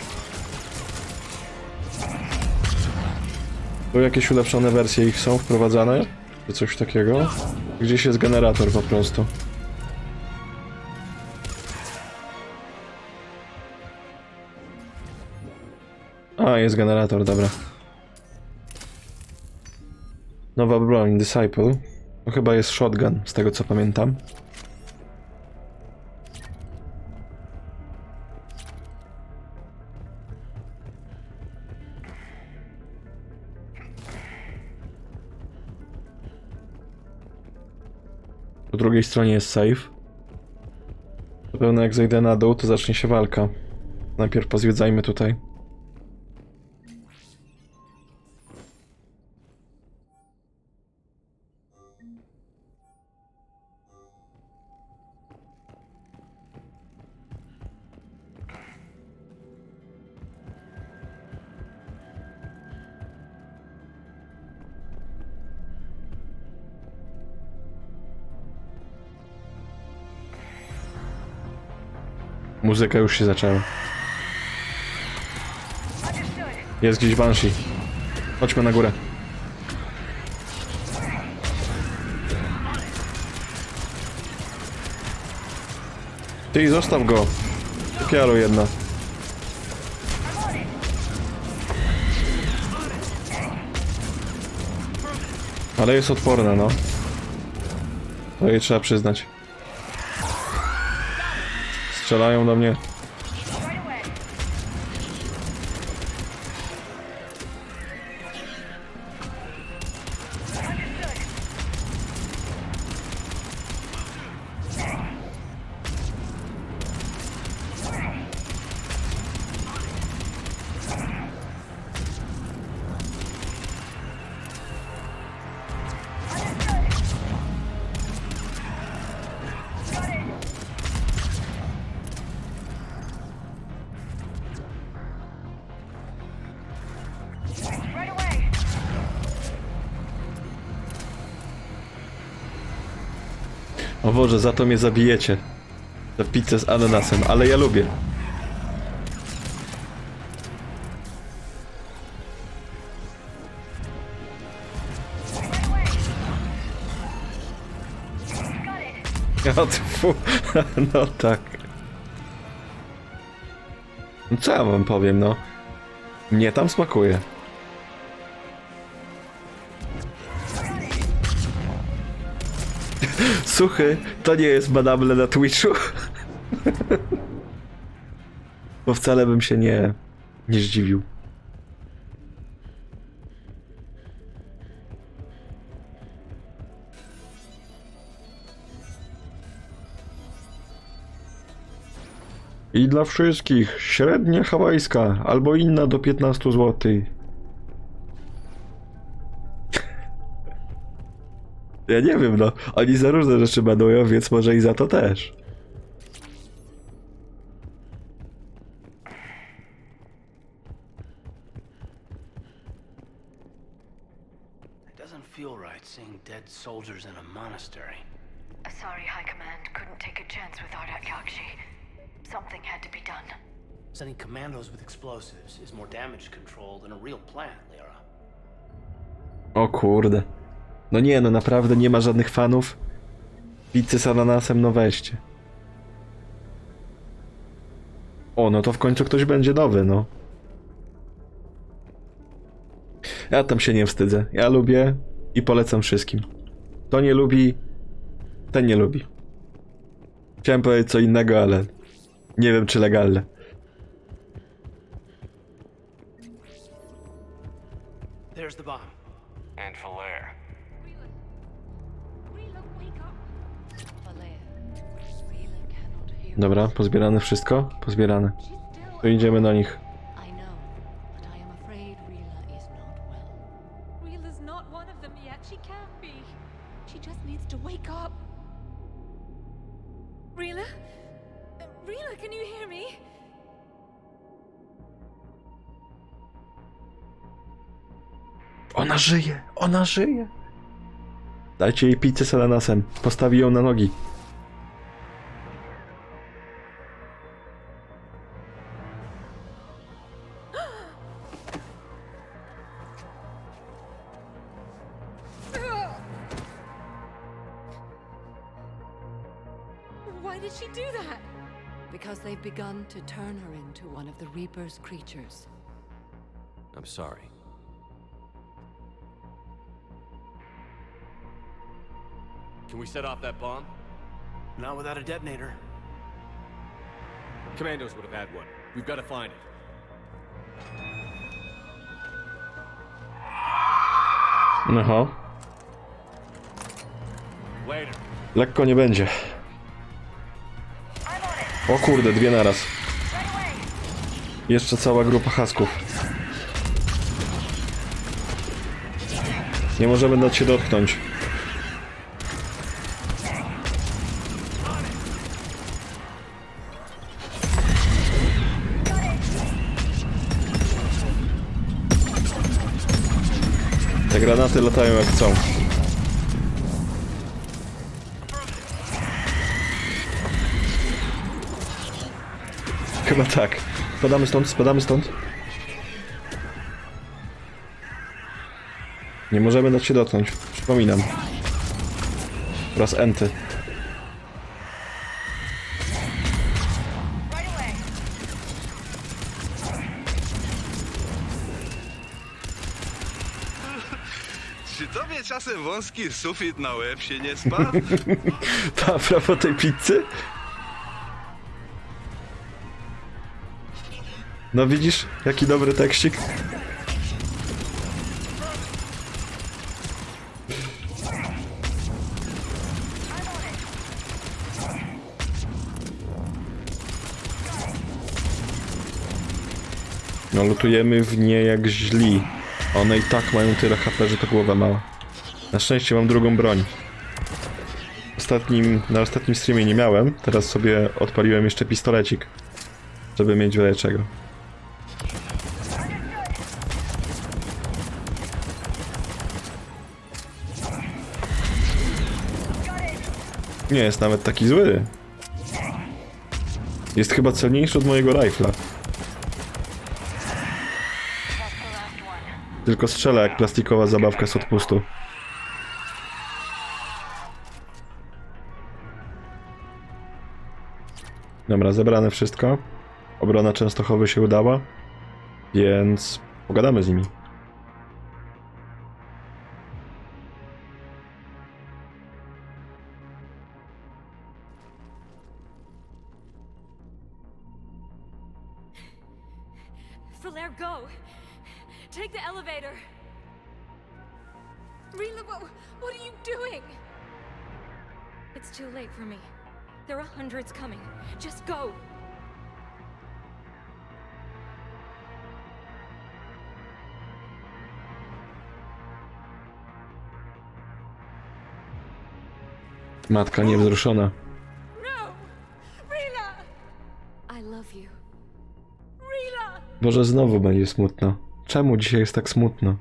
Tu jakieś ulepszone wersje ich są wprowadzane? Czy coś takiego? Gdzieś jest generator po prostu. A, jest generator, dobra. Nowa broń, Disciple. To chyba jest shotgun, z tego co pamiętam. Po drugiej stronie jest safe. Zapewne jak zejdę na dół, to zacznie się walka. Najpierw pozwiedzajmy tutaj. Muzyka już się zaczęła. Jest gdzieś Banshee. Chodźmy na górę. Ty, zostaw go. Kiaro jedna. Ale jest odporna, no. To jej trzeba przyznać. Strzelają do mnie. O Boże, za to mnie zabijecie. Za pizzę z ananasem, ale ja lubię. O, tfu. No tak. No co ja wam powiem, no. Mnie tam smakuje. Suchy, to nie jest badable na Twitchu. Bo wcale bym się nie zdziwił. I dla wszystkich średnia hawajska albo inna do 15 zł. Ja nie wiem, no. Oni za różne rzeczy banują, więc może i za to też. It doesn't feel right seeing dead soldiers in a monastery. Sorry, High Command. Couldn't take a chance with Ardat Yakshi. Something had to be done. Sending commandos with explosives is more damage control than a real plan, Lyra. O kurde. No nie, no naprawdę nie ma żadnych fanów. Pizzy z ananasem, no weźcie. O, no to w końcu ktoś będzie nowy, no. Ja tam się nie wstydzę. Ja lubię i polecam wszystkim. Kto nie lubi, ten nie lubi. Chciałem powiedzieć co innego, ale nie wiem czy legalne. There's the bomb. And Falair. Dobra, pozbierane wszystko? Pozbierane. To idziemy do nich. Rila's not one of them yet. She can't be. She just needs to wake up. Rila? Rila, can you hear me? Ona żyje! Ona żyje! Dajcie jej pizzę z ananasem. Postawi ją na nogi. Why did she do that? Because they've begun to turn her into one of the Reaper's creatures. I'm sorry. Can we set off that bomb? Not without a detonator. Commandos would have had one. We've got to find it. Aha. Later. Lekko nie będzie. O kurde, dwie naraz. Jeszcze cała grupa hasków. Nie możemy dać się dotknąć. Te granaty latają jak chcą. Chyba tak. Spadamy stąd, spadamy stąd. Nie możemy dać się dotknąć. Przypominam. Oraz enty. Czy tobie czasem wąski sufit na łeb się nie spadł? To a propos tej pizzy? No widzisz, jaki dobry tekstik? No lutujemy w nie jak źli. One i tak mają tyle HP, że to głowa mała. Na szczęście mam drugą broń. Na ostatnim streamie nie miałem, teraz sobie odpaliłem jeszcze pistolecik, żeby mieć wiele czego. Nie jest nawet taki zły. Jest chyba celniejszy od mojego rifla. Tylko strzela jak plastikowa zabawka z odpustu. Dobra, zebrane wszystko. Obrona Częstochowy się udała, więc pogadamy z nimi. Falaire, go! Take the elevator! Rila, what are you doing? It's too late for me. There are hundreds coming. Just go! Matka niewzruszona. No! Rila! I love you. Rila! Może znowu będzie smutno. Czemu dzisiaj jest tak smutno?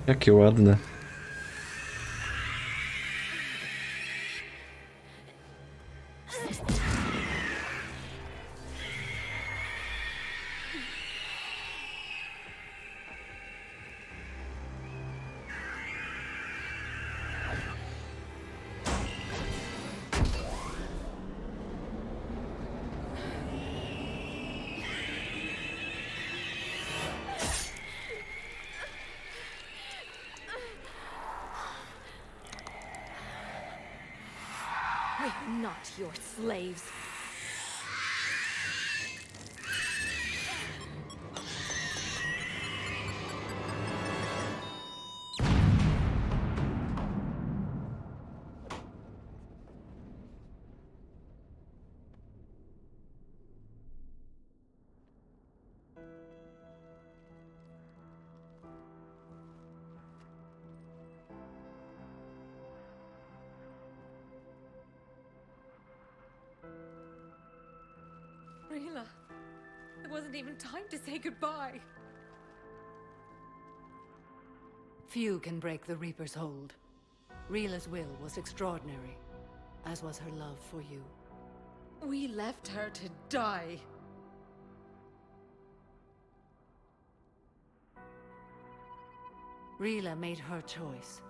Jakie ładne. We're not your slaves. Rila, there wasn't even time to say goodbye. Few can break the Reaper's hold. Rila's will was extraordinary, as was her love for you. We left her to die. Rila made her choice,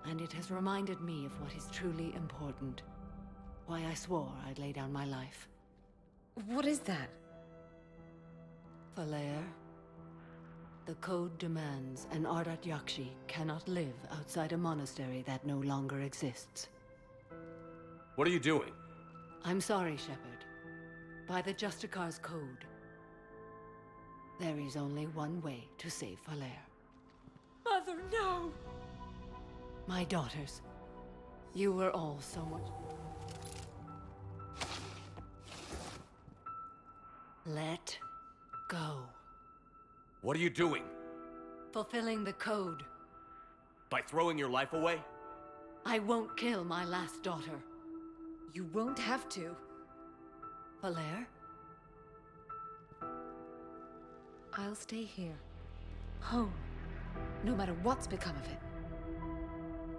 and it has reminded me of what is truly important. Why I swore I'd lay down my life. What is that? Falaire, the code demands an Ardat Yakshi cannot live outside a monastery that no longer exists. What are you doing? I'm sorry, Shepard. By the Justicar's code, there is only one way to save Falaire. Mother, no! My daughters, you were all so much... Let go. What are you doing? Fulfilling the code. By throwing your life away? I won't kill my last daughter. You won't have to. Falaire? I'll stay here. Home. No matter what's become of it.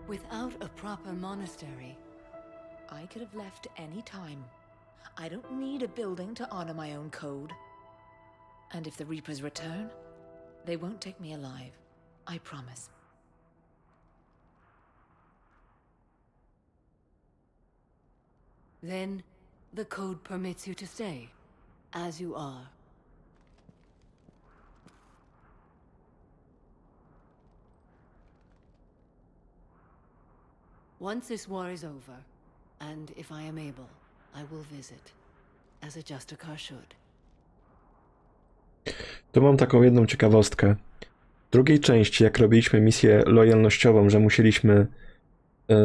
Without a proper monastery, I could have left any time. I don't need a building to honor my own code. And if the Reapers return, they won't take me alive. I promise. Then, the code permits you to stay, as you are. Once this war is over, and if I am able, I will visit, as a Justicar should. Tu mam taką jedną ciekawostkę. W drugiej części, jak robiliśmy misję lojalnościową, że musieliśmy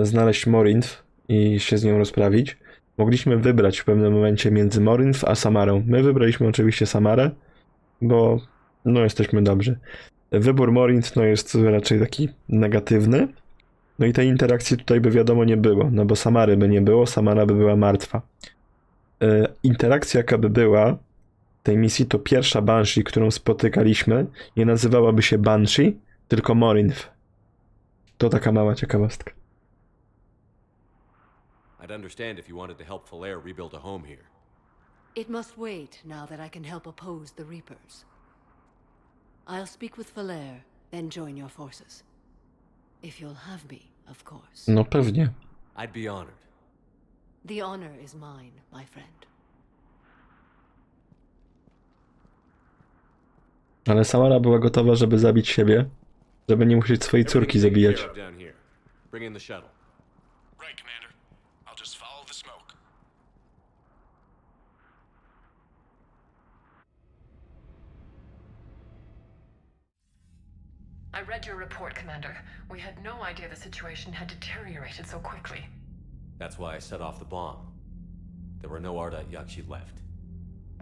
znaleźć Morinth i się z nią rozprawić, mogliśmy wybrać w pewnym momencie między Morinth a Samarą. My wybraliśmy oczywiście Samarę, bo no jesteśmy dobrzy. Wybór Morinth no jest raczej taki negatywny. No i tej interakcji tutaj by wiadomo nie było, no bo Samary by nie było, Samara by była martwa. interakcja jaka by była w tej misji, to pierwsza Banshee, którą spotykaliśmy, nie nazywałaby się Banshee, tylko Morinth. To taka mała ciekawostka. I'd understand if you wanted to help Falair rebuild a home here. It must wait now that I can help oppose the Reapers. I'll speak with Falair, then join your forces. If you'll have me, of course. No pewnie. I'd be honored. The honor is mine, my friend. Ale Samara była gotowa, żeby zabić siebie, żeby nie musieć swojej córki zabijać. Bring in the shuttle. Right, Commander. I'll just follow the smoke. I read your report, Commander. We had no idea the situation had deteriorated so quickly. That's why I set off the bomb. There were no Ardat Yakshi left.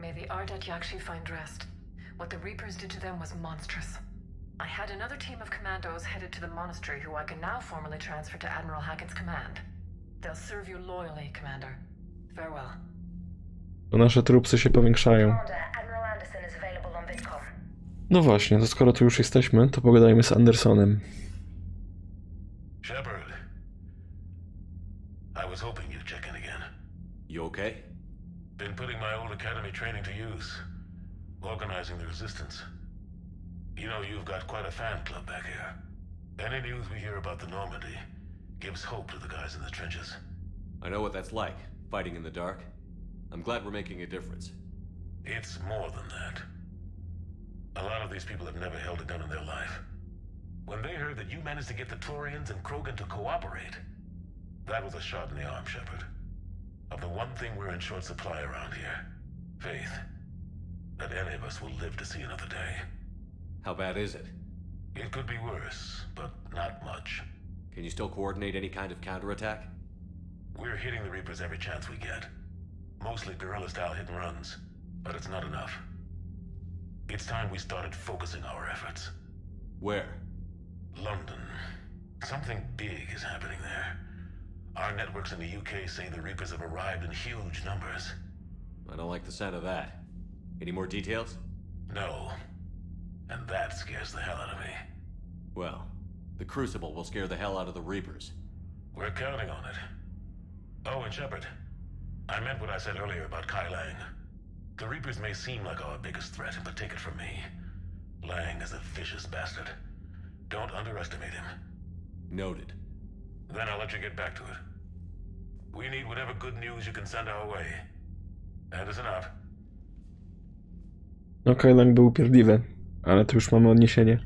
May the Ardat Yakshi find rest. What the Reapers did to them was monstrous. I had another team of commandos headed to the monastery who I can now formally transfer to Admiral Hackett's command. They'll serve you loyally, Commander. Farewell. To nasze trupy się powiększają. No właśnie, to skoro tu już jesteśmy, to pogadajmy z Andersonem. Shepard. I was hoping you'd check in again. You okay? Been putting my old academy training to use. Organizing the resistance. You know, you've got quite a fan club back here. Any news we hear about the Normandy gives hope to the guys in the trenches. I know what that's like, fighting in the dark. I'm glad we're making a difference. It's more than that. A lot of these people have never held a gun in their life. When they heard that you managed to get the Torians and Krogan to cooperate, that was a shot in the arm, Shepard. Of the one thing we're in short supply around here, faith. That any of us will live to see another day. How bad is it? It could be worse, but not much. Can you still coordinate any kind of counterattack? We're hitting the Reapers every chance we get. Mostly guerrilla-style hit-and-runs, but it's not enough. It's time we started focusing our efforts. Where? London. Something big is happening there. Our networks in the UK say the Reapers have arrived in huge numbers. I don't like the sound of that. Any more details? No. And that scares the hell out of me. Well, the Crucible will scare the hell out of the Reapers. We're counting on it. Oh, and Shepard, I meant what I said earlier about Kai Lang. The Reapers may seem like our biggest threat, but take it from me. Lang is a vicious bastard. Don't underestimate him. Noted. Then I'll let you get back to it. We need whatever good news you can send our way. Anderson out. No, Kailang był upierdliwy, ale tu już mamy odniesienie.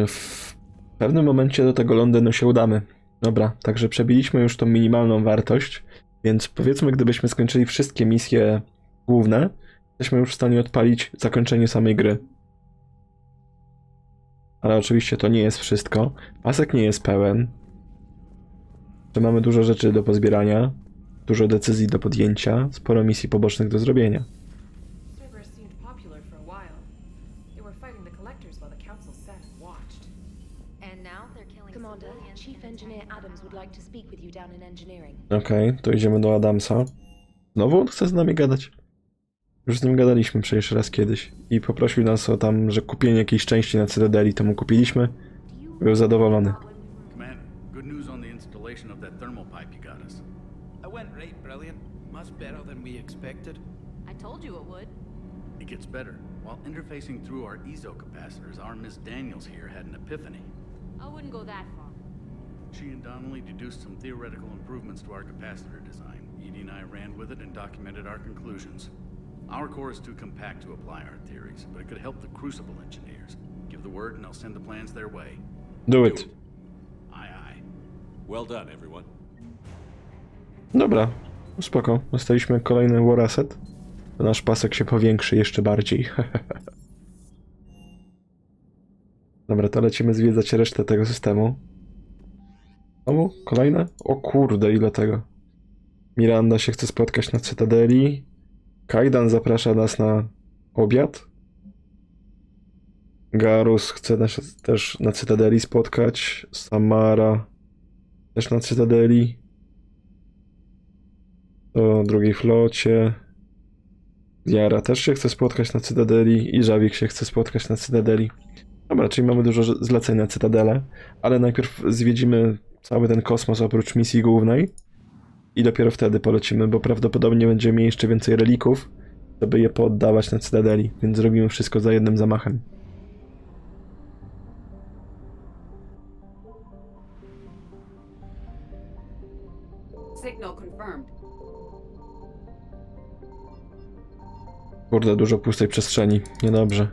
W pewnym momencie do tego Londynu się udamy. Dobra, także przebiliśmy już tą minimalną wartość, więc powiedzmy, gdybyśmy skończyli wszystkie misje główne, jesteśmy już w stanie odpalić zakończenie samej gry. Ale oczywiście to nie jest wszystko. Pasek nie jest pełen. To mamy dużo rzeczy do pozbierania, dużo decyzji do podjęcia, sporo misji pobocznych do zrobienia. Okej, to idziemy do Adamsa. Znowu on chce z nami gadać. Już z nim gadaliśmy przecież raz kiedyś. I poprosił nas o tam, że kupienie jakiejś części na Cytadeli, to mu kupiliśmy. Był zadowolony. Commander, good news on the installation of that thermal pipe you got us. It went right brilliant. Much better than we expected. I told you it would. It gets better. While interfacing through our ezo capacitors, our Miss Daniels here had an epiphany. I wouldn't go that far. She and Donnelly deduced some theoretical improvements to our capacitor design. Edie and I ran with it and documented our conclusions. Our core is too compact to apply our theories, but it could help the Crucible engineers. Give the word and I'll send the plans their way. Do it. Aye, aye. Well done, everyone. Dobra, spoko. Dostaliśmy kolejny war asset. To nasz pasek się powiększy jeszcze bardziej. Dobra, to lecimy zwiedzać resztę tego systemu. Znowu? Kolejne? O kurde, ile tego. Miranda się chce spotkać na Cytadeli. Kajdan zaprasza nas na obiad. Garus chce nas też na Cytadeli spotkać. Samara też na Cytadeli. o drugiej flocie. Jara też się chce spotkać na Cytadeli i Żawik się chce spotkać na Cytadeli. Dobra, czyli mamy dużo zleceń na Cytadelę, ale najpierw zwiedzimy cały ten kosmos oprócz misji głównej i dopiero wtedy polecimy, bo prawdopodobnie będziemy mieli jeszcze więcej relików, żeby je pooddawać na Cytadeli, więc zrobimy wszystko za jednym zamachem. Signal confirmed. Kurde, dużo pustej przestrzeni, niedobrze.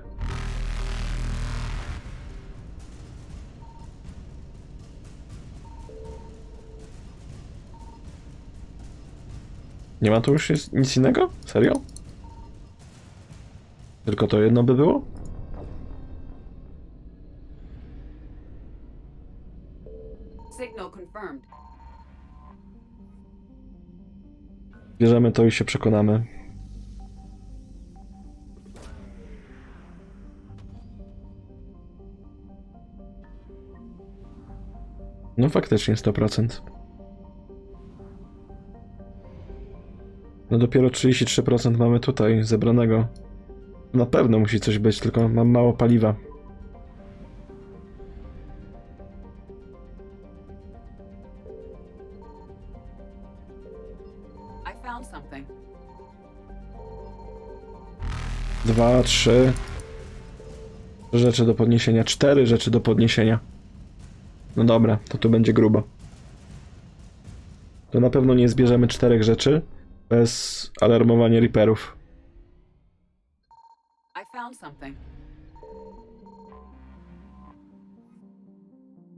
Nie ma tu już nic innego? Serio? Tylko to jedno by było? Signal confirmed. Bierzemy to i się przekonamy. No faktycznie 100%. No dopiero 33% mamy tutaj zebranego. Na pewno musi coś być, tylko mam mało paliwa. I found something. 2, 3 rzeczy do podniesienia, 4 rzeczy do podniesienia. No dobra, to tu będzie grubo. To na pewno nie zbierzemy 4 rzeczy bez alarmowania Reaperów. I found something.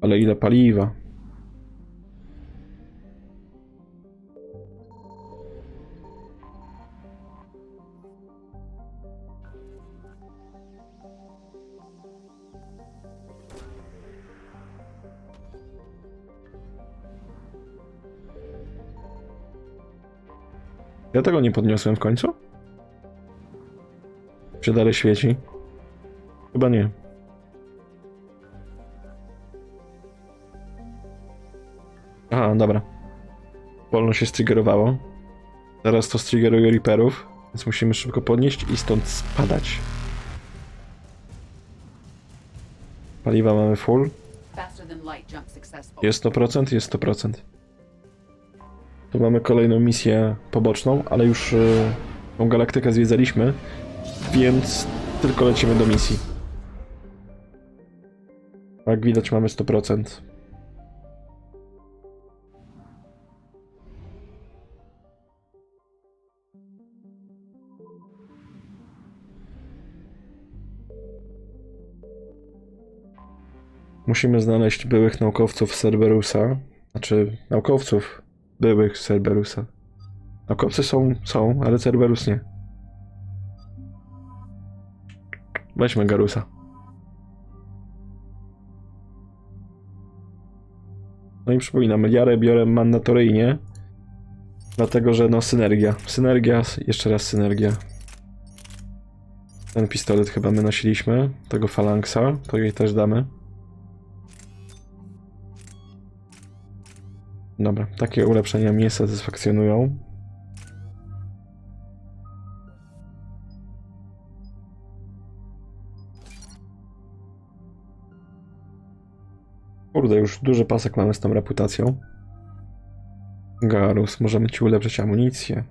Ale ile paliwa? Ja tego nie podniosłem w końcu? Czy dalej świeci? Chyba nie. Aha, dobra. Wolno się striggerowało. Teraz to striggeruje Reaperów, więc musimy szybko podnieść i stąd spadać. Paliwa mamy full. Faster than light jump successful. Jest 100%? Jest 100%. Tu mamy kolejną misję poboczną, ale już tą galaktykę zwiedzaliśmy, więc tylko lecimy do misji. Jak widać mamy 100%. Musimy znaleźć byłych naukowców z Cerberusa. Znaczy, naukowców byłych z Cerberusa. Naukowcy są, ale Cerberus nie. Weźmy Garusa. No i przypominam, Jarę biorę mandatoryjnie, dlatego że no synergia. Synergia, jeszcze raz synergia. Ten pistolet chyba my nosiliśmy, tego Phalanxa, to jej też damy. Dobra, takie ulepszenia mnie satysfakcjonują. Kurde, już duży pasek mamy z tą reputacją. Garus, możemy ci ulepszyć amunicję.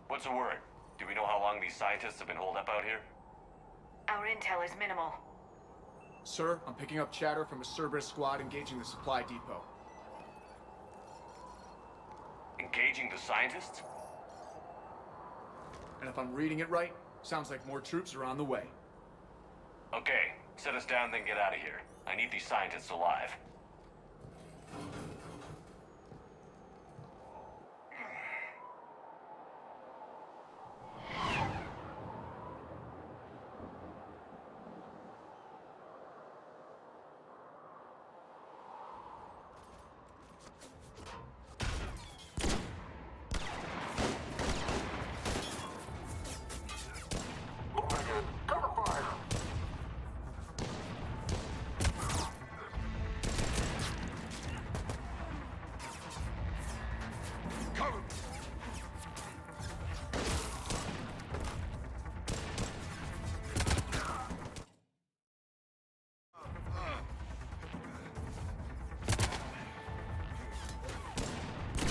What's the word? Do we know how long these scientists have been holed up out here? Our intel is minimal. Sir, I'm picking up chatter from a Cerberus squad engaging the supply depot. Engaging the scientists? And if I'm reading it right, sounds like more troops are on the way. Okay, set us down, then get out of here. I need these scientists alive.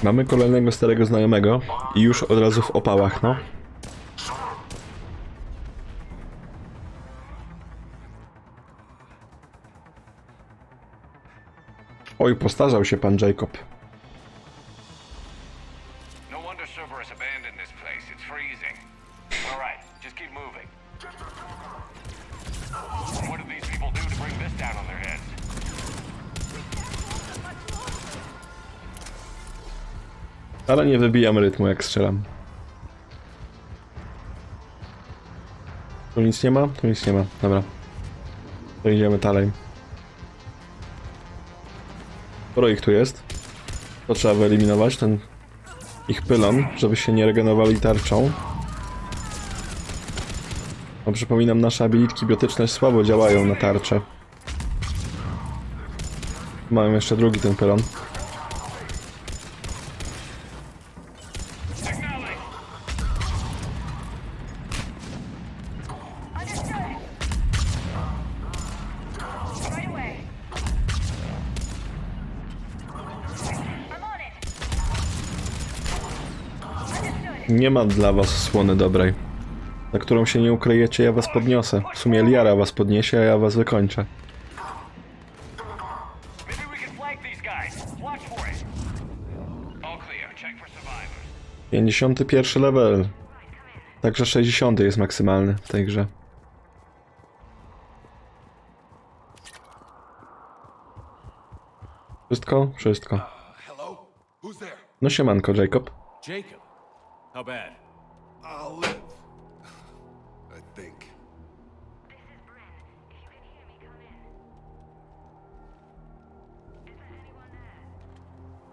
Mamy kolejnego starego znajomego i już od razu w opałach, no. Oj, postarzał się pan Jacob. No wonder Cerberus abandoned this place. It's freezing. All right, just keep moving. What did these people do to bring this down on their heads? Ale nie wybijam rytmu, jak strzelam. Tu nic nie ma? Tu nic nie ma. Dobra. To idziemy dalej. Sporo ich tu jest. To trzeba wyeliminować, ten ich pylon, żeby się nie regenerowali tarczą. No, przypominam, nasze abilitki biotyczne słabo działają na tarczę. Mamy jeszcze drugi ten pylon. Nie ma dla was słony dobrej, na którą się nie ukryjecie, ja was podniosę. W sumie Liara was podniesie, a ja was wykończę. 51 level. Także 60 jest maksymalny w tej grze. Wszystko? Wszystko. No siemanko, Jacob. Jacob, how bad? I'll live. I think.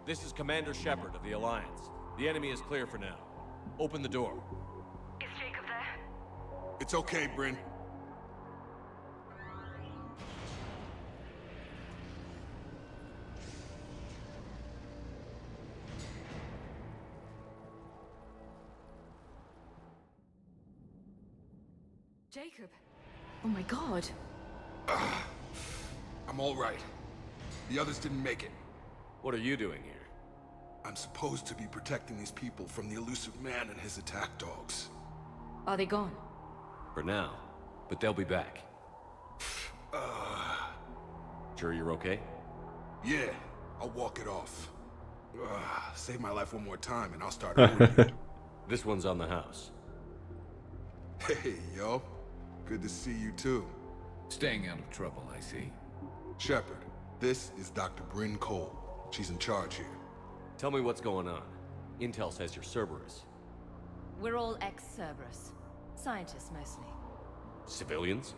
This is Commander Shepard of the Alliance. The enemy is clear for now. Open the door. Is Jacob there? It's okay, Bryn. Jacob. Oh my god. I'm all right. The others didn't make it. What are you doing here? I'm supposed to be protecting these people from the elusive man and his attack dogs. Are they gone? For now. But they'll be back. Sure you're okay? Yeah, I'll walk it off. Save my life one more time and I'll start over. This one's on the house. Hey, yo. Good to see you too. Staying out of trouble, I see. Shepard, this is Dr. Bryn Cole. She's in charge here. Tell me what's going on. Intel says you're Cerberus. We're all ex-Cerberus. Scientists, mostly. Civilians?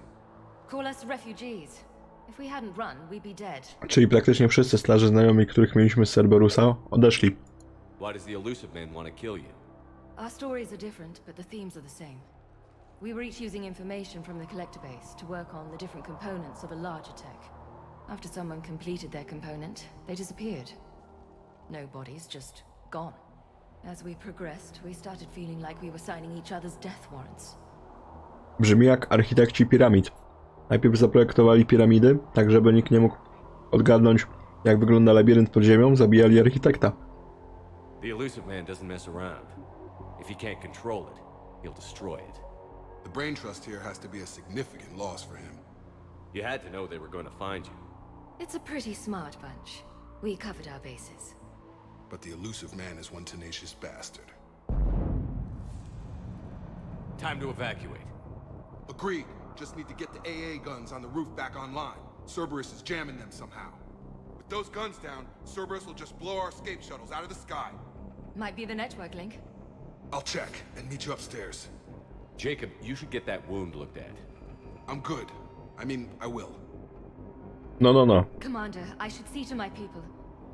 Call us refugees. If we hadn't run, we'd be dead. Czyli praktycznie wszyscy starzy znajomi, których mieliśmy z Cerberusa, odeszli. Why does the elusive man want to kill you? Our stories are different, but the themes are the same. We were each using information from the collector base to work on the different components of a larger tech. After someone completed their component, they disappeared. No bodies, just gone. As we progressed, we started feeling like we were signing each other's death warrants. Brzmi jak architekci piramid. Najpierw zaprojektowali piramidy, tak żeby nikt nie mógł odgadnąć, jak wygląda labirynt pod ziemią, zabijali architekta. The elusive man doesn't mess around. If he can't control it, he'll destroy it. The brain trust here has to be a significant loss for him. You had to know they were going to find you. It's a pretty smart bunch. We covered our bases. But the elusive man is one tenacious bastard. Time to evacuate. Agreed. Just need to get the AA guns on the roof back online. Cerberus is jamming them somehow. With those guns down, Cerberus will just blow our escape shuttles out of the sky. Might be the network link. I'll check and meet you upstairs. Jacob, you should get that wound looked at. I'm good. I mean, I will. No. Commander, I should see to my people.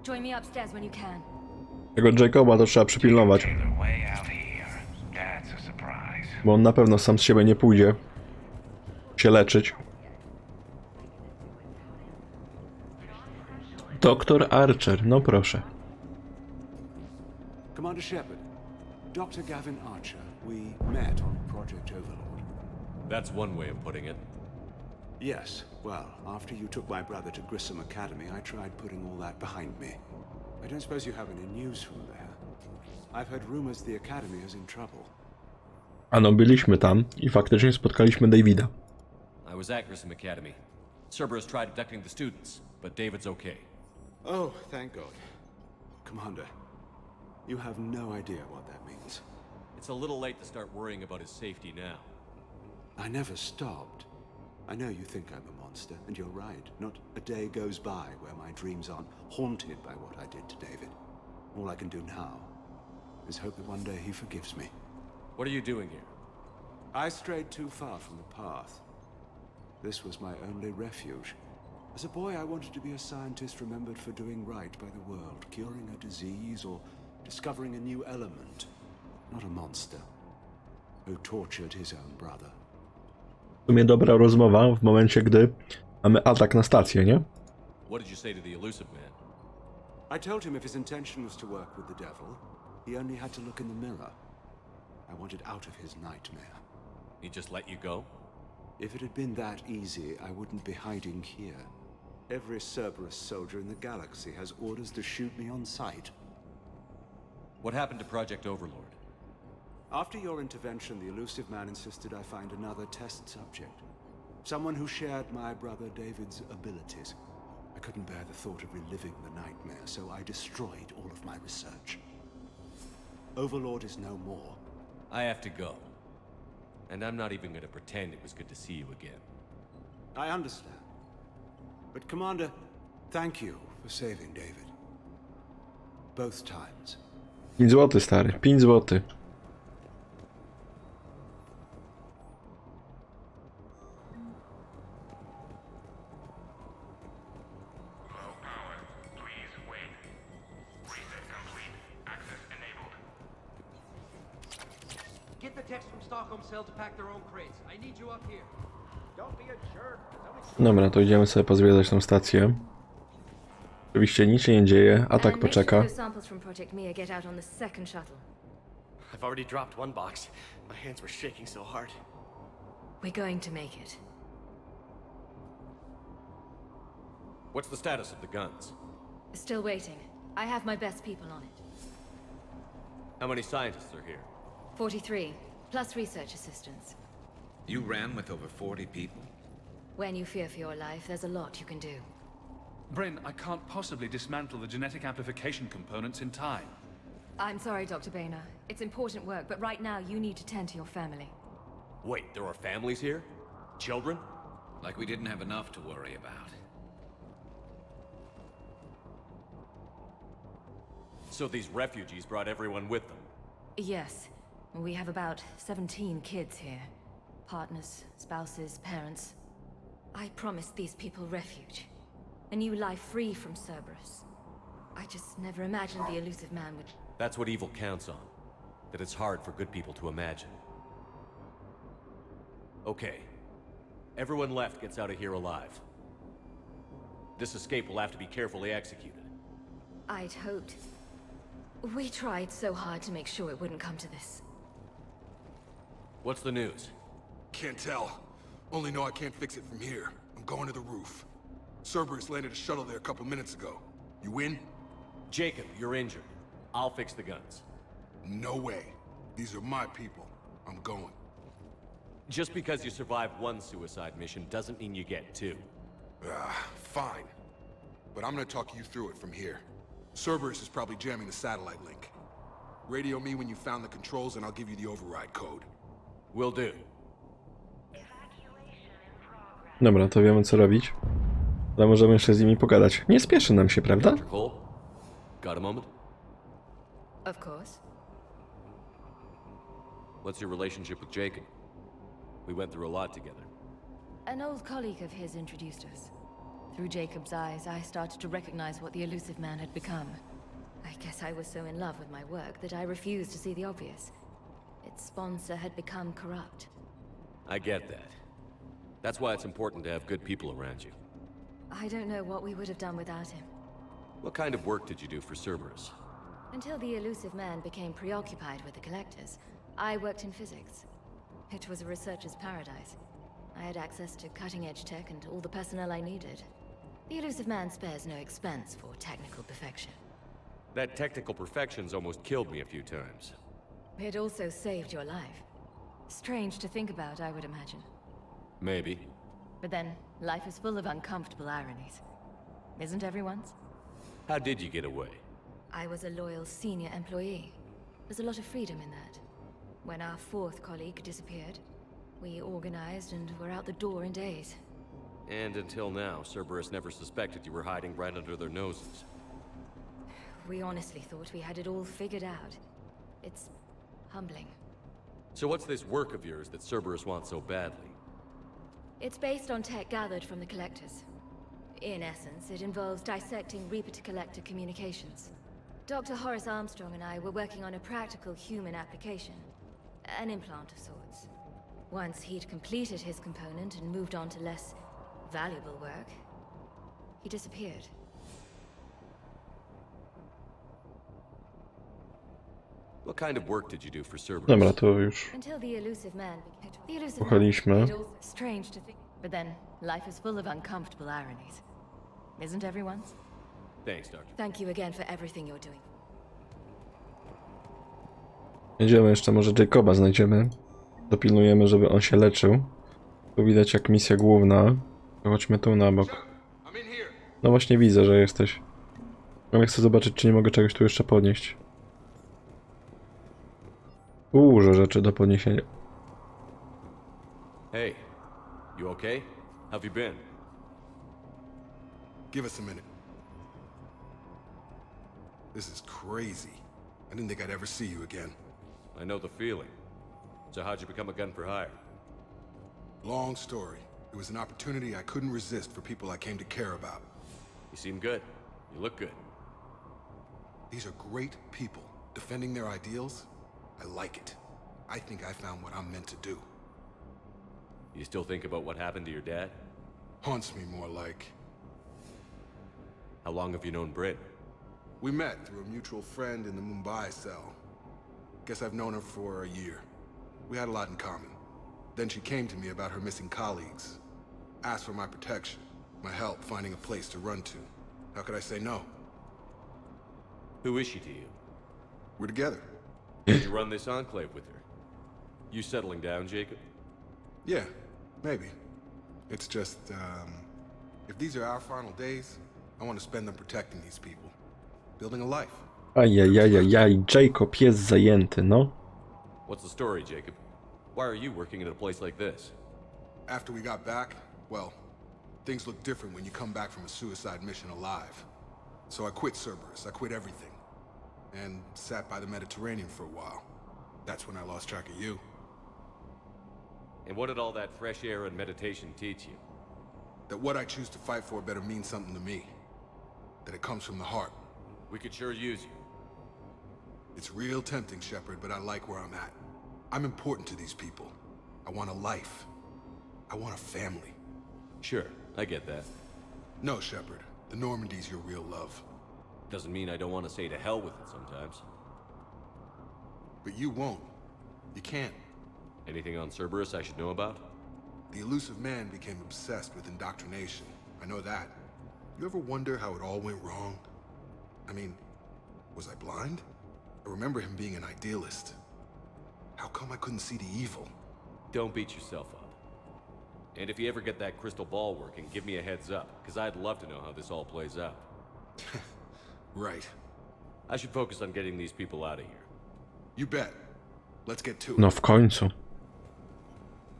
Join me upstairs when you can. Tego Jacoba to trzeba przypilnować. Bo on na pewno sam z siebie nie pójdzie się leczyć. Doktor Archer, no proszę. Commander Shepard, Dr. Gavin Archer, we met on Project Overlord. That's one way of putting it. Yes, well, after you took my brother to Grissom Academy, I tried putting all that behind me. I don't suppose you have any news from there. I've heard rumors the Academy is in trouble. Ano, byliśmy tam i faktycznie spotkaliśmy Davida. I was at Grissom Academy. Cerberus tried abducting the students, but David's okay. Oh, thank God. Commander, you have no idea what that means. It's a little late to start worrying about his safety now. I never stopped. I know you think I'm a monster, and you're right. Not a day goes by where my dreams aren't haunted by what I did to David. All I can do now is hope that one day he forgives me. What are you doing here? I strayed too far from the path. This was my only refuge. As a boy, I wanted to be a scientist remembered for doing right by the world, curing a disease or discovering a new element. Not a monster who tortured his own brother. W sumie dobra rozmowa w momencie, gdy mamy atak na stację, nie? What did you say to the elusive man? I told him if his intention was to work with the devil, he only had to look in the mirror. I wanted out of his nightmare. He just let you go? If it had been that easy, I wouldn't be hiding here. Every Cerberus soldier in the galaxy has orders to shoot me on sight. What happened to Project Overlord? After your intervention, the elusive man insisted I find another test subject. Someone who shared my brother David's abilities. I couldn't bear the thought of reliving the nightmare, so I destroyed all of my research. Overlord is no more. I have to go. And I'm not even gonna pretend it was good to see you again. I understand. But Commander, thank you for saving David. Both times. 5 zł, stary. 5 zł. Get the text from Stockholm Cell to pack their own crates. I need you up here. Don't be a jerk. Dobra, to idziemy sobie pozwiedzać tą stację. Oczywiście nic się nie dzieje, atak poczeka. Samples from Project Mia get out on the second shuttle. I've already dropped one box. My hands were shaking so hard. We're going to make it. What's the status of the guns? Still waiting. I have my best people on it. How many scientists are here? 43, plus research assistants. You ran with over 40 people? When you fear for your life, there's a lot you can do. Bryn, I can't possibly dismantle the genetic amplification components in time. I'm sorry, Dr. Boehner. It's important work, but right now you need to tend to your family. Wait, there are families here? Children? Like we didn't have enough to worry about. So these refugees brought everyone with them? Yes. We have about 17 kids here. Partners, spouses, parents. I promised these people refuge. A new life free from Cerberus. I just never imagined the elusive man would... That's what evil counts on. That it's hard for good people to imagine. Okay. Everyone left gets out of here alive. This escape will have to be carefully executed. I'd hoped. We tried so hard to make sure it wouldn't come to this. What's the news? Can't tell. Only know I can't fix it from here. I'm going to the roof. Cerberus landed a shuttle there a couple minutes ago. You in? Jacob, you're injured. I'll fix the guns. No way. These are my people. I'm going. Just because you survived one suicide mission doesn't mean you get two. Fine. But I'm gonna talk you through it from here. Cerberus is probably jamming the satellite link. Radio me when you found the controls and I'll give you the override code. Will do. Dobra, to wiemy co robić. Ale możemy jeszcze z nimi pogadać. Nie spieszy nam się, prawda? Dr. Cole? Got a moment? Of course. What's your relationship with Jacob? We went through a lot together. An old colleague of his introduced us. Through Jacob's eyes, I started to recognize what the elusive man had become. I guess I was so in love with my work that I refused to see the obvious. Its sponsor had become corrupt. I get that. That's why it's important to have good people around you. I don't know what we would have done without him. What kind of work did you do for Cerberus? Until the elusive man became preoccupied with the collectors, I worked in physics. It was a researcher's paradise. I had access to cutting-edge tech and all the personnel I needed. The elusive man spares no expense for technical perfection. That technical perfection's almost killed me a few times. It also saved your life. Strange to think about, I would imagine. Maybe. But then, life is full of uncomfortable ironies. Isn't everyone's? How did you get away? I was a loyal senior employee. There's a lot of freedom in that. When our fourth colleague disappeared, we organized and were out the door in days. And until now, Cerberus never suspected you were hiding right under their noses. We honestly thought we had it all figured out. It's humbling. So what's this work of yours that Cerberus wants so badly? It's based on tech gathered from the collectors. In essence, it involves dissecting Reaper-to-Collector communications. Dr. Horace Armstrong and I were working on a practical human application. An implant of sorts. Once he'd completed his component and moved on to less valuable work, he disappeared. What kind of work did you do for Cerberus? Dobra, to już Until the elusive man Słuchaliśmy. Strange to think. But then, life is full of uncomfortable ironies. Isn't everyone's? Thanks, Doctor. Thank you again for everything you're doing. Jedziemy jeszcze, może Jacoba znajdziemy. Dopilnujemy, żeby on się leczył. Tu widać jak misja główna. To chodźmy tu na bok. No właśnie widzę, że jesteś. Ale chcę zobaczyć, czy nie mogę czegoś tu jeszcze podnieść. Dużo rzeczy do podniesienia. Hey, you okay? How have you been? Give us a minute. This is crazy. I didn't think I'd ever see you again. I know the feeling. So how'd you become a gun for hire? Long story. It was an opportunity I couldn't resist for people I came to care about. You seem good. You look good. These are great people. Defending their ideals, I like it. I think I found what I'm meant to do. You still think about what happened to your dad? Haunts me more like. How long have you known Britt? We met through a mutual friend in the Mumbai cell. Guess I've known her for a year. We had a lot in common. Then she came to me about her missing colleagues. Asked for my protection, my help finding a place to run to. How could I say no? Who is she to you? We're together. Did you run this enclave with her? You settling down, Jacob? Yeah, maybe. It's just, if these are our final days, I want to spend them protecting these people. Building a life. Ajajajajaj, Jacob jest zajęty, no. What's the story, Jacob? Why are you working at a place like this? After we got back, well, things look different when you come back from a suicide mission alive. So I quit Cerberus, I quit everything. And sat by the Mediterranean for a while. That's when I lost track of you. And what did all that fresh air and meditation teach you? That what I choose to fight for better mean something to me. That it comes from the heart. We could sure use you. It's real tempting, Shepard, but I like where I'm at. I'm important to these people. I want a life. I want a family. Sure, I get that. No, Shepard. The Normandy's your real love. Doesn't mean I don't want to say to hell with it sometimes. But you won't. You can't. Anything on Cerberus I should know about? The elusive man became obsessed with indoctrination. I know that. You ever wonder how it all went wrong? I mean, was I blind? I remember him being an idealist. How come I couldn't see the evil? Don't beat yourself up. And if you ever get that crystal ball working, give me a heads up, because I'd love to know how this all plays out. Right. I should focus on getting these people out of here. You bet. Let's get to it. No w końcu.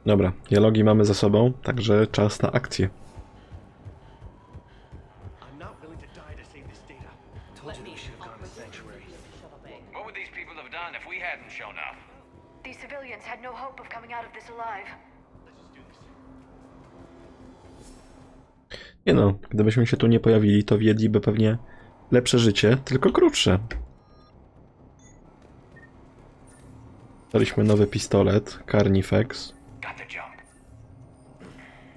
Dobra, dialogi mamy za sobą, także czas na akcję. What would these people have done if we hadn't shown up? These civilians had no hope of coming out of this alive. Nie no, gdybyśmy się tu nie pojawili, to wiedliby pewnie lepsze życie, tylko krótsze. Daliśmy nowy pistolet, Carnifex.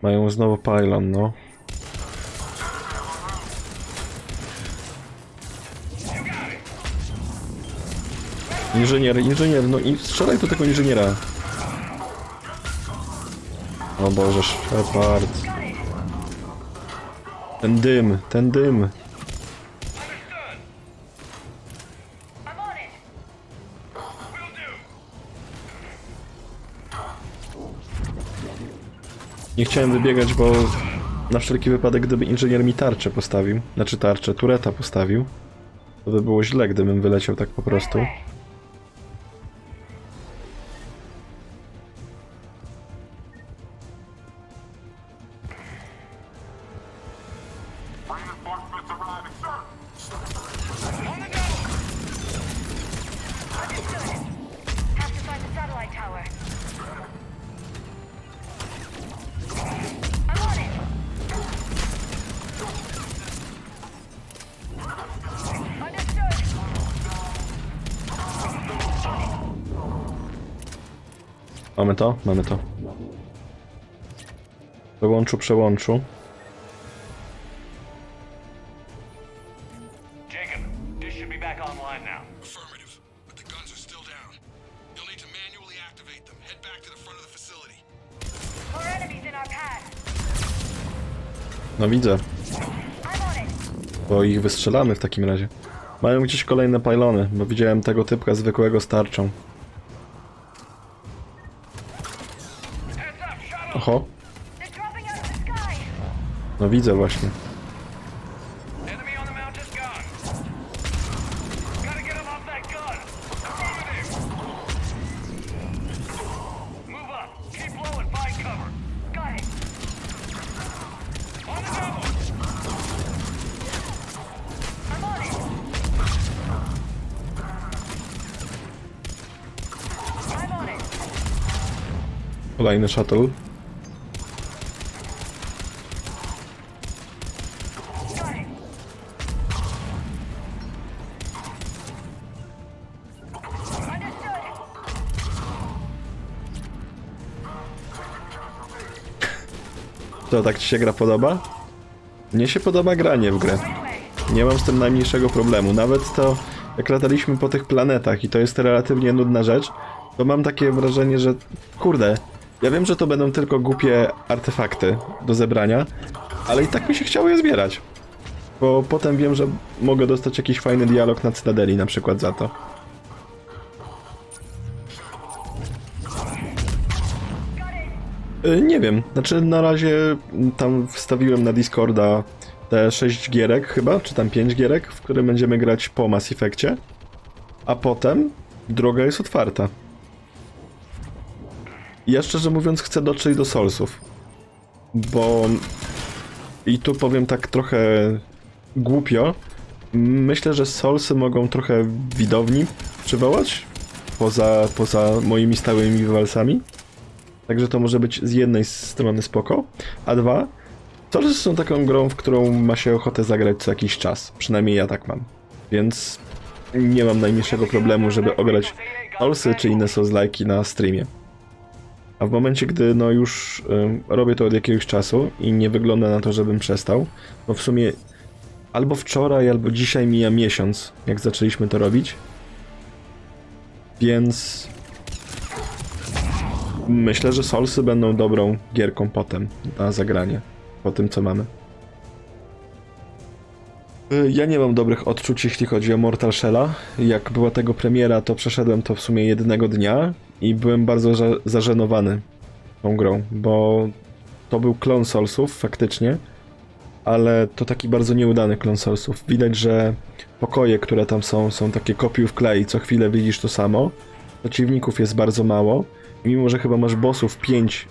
Mają znowu pylon, no. Inżynier, no i strzelaj do tego inżyniera. O Boże, Shepard. Ten dym. Nie chciałem wybiegać, bo na wszelki wypadek, gdyby inżynier mi tarczę postawił, znaczy tarczę, tureta postawił, to by było źle, gdybym wyleciał tak po prostu. Mamy to? Mamy to. Przełączu. Jacob, this should be back online now. Affirmative, but the guns are still down. You'll need to manually activate them. Head back to the front of the facility. More enemies in our path. No widzę. Bo ich wystrzelamy w takim razie. Mają gdzieś kolejne pylony, bo widziałem tego typka zwykłego z tarczą. Oho. No widzę właśnie. Kolejny shuttle. To tak ci się gra podoba? Mnie się podoba granie w grę. Nie mam z tym najmniejszego problemu. Nawet to, jak lataliśmy po tych planetach i to jest relatywnie nudna rzecz, to mam takie wrażenie, że kurde, ja wiem, że to będą tylko głupie artefakty do zebrania, ale i tak mi się chciało je zbierać. Bo potem wiem, że mogę dostać jakiś fajny dialog na Cytadeli na przykład za to. Nie wiem, znaczy na razie tam wstawiłem na Discorda te 6 gierek chyba, czy tam 5 gierek, w które będziemy grać po Mass Effectie, a potem droga jest otwarta. Ja szczerze mówiąc chcę dotrzeć do Soulsów, bo i tu powiem tak trochę głupio, myślę, że Soulsy mogą trochę widowni przywołać, poza moimi stałymi wywalsami. Także to może być z jednej strony spoko, a dwa, Soulsy są taką grą, w którą ma się ochotę zagrać co jakiś czas, przynajmniej ja tak mam, więc nie mam najmniejszego problemu, żeby ograć Soulsy czy inne Souls-like'i na streamie. A w momencie, gdy no już robię to od jakiegoś czasu i nie wygląda na to, żebym przestał, no w sumie albo wczoraj, albo dzisiaj mija miesiąc, jak zaczęliśmy to robić, więc myślę, że Soulsy będą dobrą gierką potem na zagranie, po tym co mamy. Ja nie mam dobrych odczuć, jeśli chodzi o Mortal Shell'a. Jak była tego premiera, to przeszedłem to w sumie jednego dnia i byłem bardzo zażenowany tą grą, bo to był klon Soulsów faktycznie, ale to taki bardzo nieudany klon Soulsów. Widać, że pokoje, które tam są takie kopiuj w klej, co chwilę widzisz to samo. Przeciwników jest bardzo mało. Mimo, że chyba masz bossów 5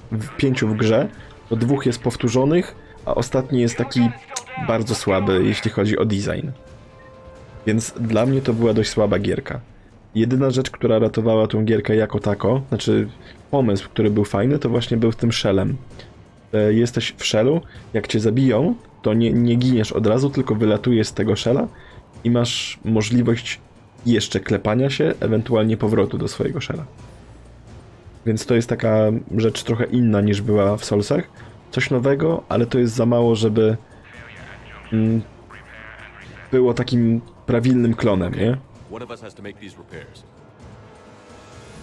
w grze, to 2 jest powtórzonych, a ostatni jest taki bardzo słaby, jeśli chodzi o design. Więc dla mnie to była dość słaba gierka. Jedyna rzecz, która ratowała tą gierkę jako tako, znaczy pomysł, który był fajny, to właśnie był tym shellem. Jesteś w shellu, jak cię zabiją, to nie giniesz od razu, tylko wylatujesz z tego shella i masz możliwość jeszcze klepania się, ewentualnie powrotu do swojego shella. Więc to jest taka rzecz trochę inna niż była w Soulsach. Coś nowego, ale to jest za mało, żeby było takim prawilnym klonem, nie?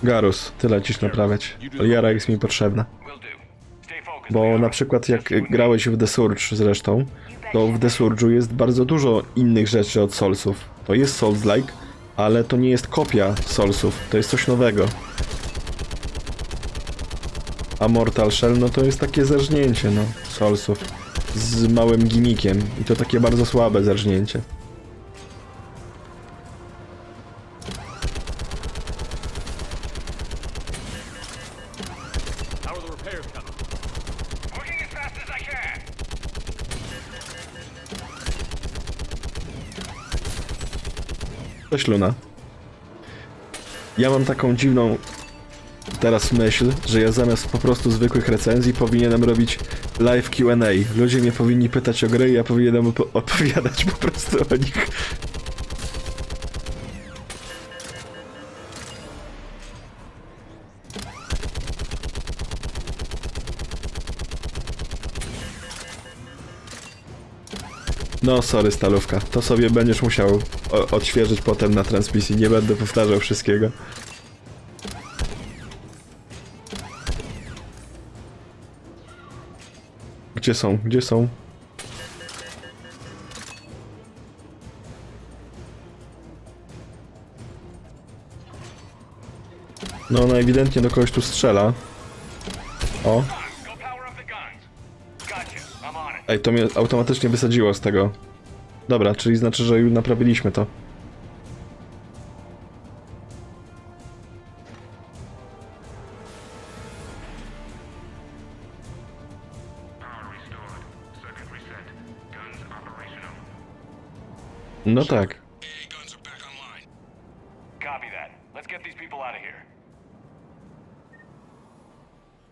Garus, ty lecisz naprawiać. Liara jest mi potrzebna. Bo na przykład jak grałeś w The Surge zresztą, to w The Surge'u jest bardzo dużo innych rzeczy od Soulsów. To jest Souls-like, ale to nie jest kopia Soulsów, to jest coś nowego. A Mortal Shell, no to jest takie zerżnięcie, no, Soulsów. Z małym gimmickiem. I to takie bardzo słabe zerżnięcie. Cześć Luna. Ja mam taką dziwną teraz myśl, że ja zamiast po prostu zwykłych recenzji powinienem robić live Q&A. Ludzie mnie powinni pytać o gry i ja powinienem opowiadać po prostu o nich. No sorry stalówka, to sobie będziesz musiał odświeżyć potem na transmisji, nie będę powtarzał wszystkiego. Gdzie są? Gdzie są? No ona ewidentnie do kogoś tu strzela. O. Ej, to mnie automatycznie wysadziło z tego. Dobra, czyli znaczy, że już naprawiliśmy to. No tak.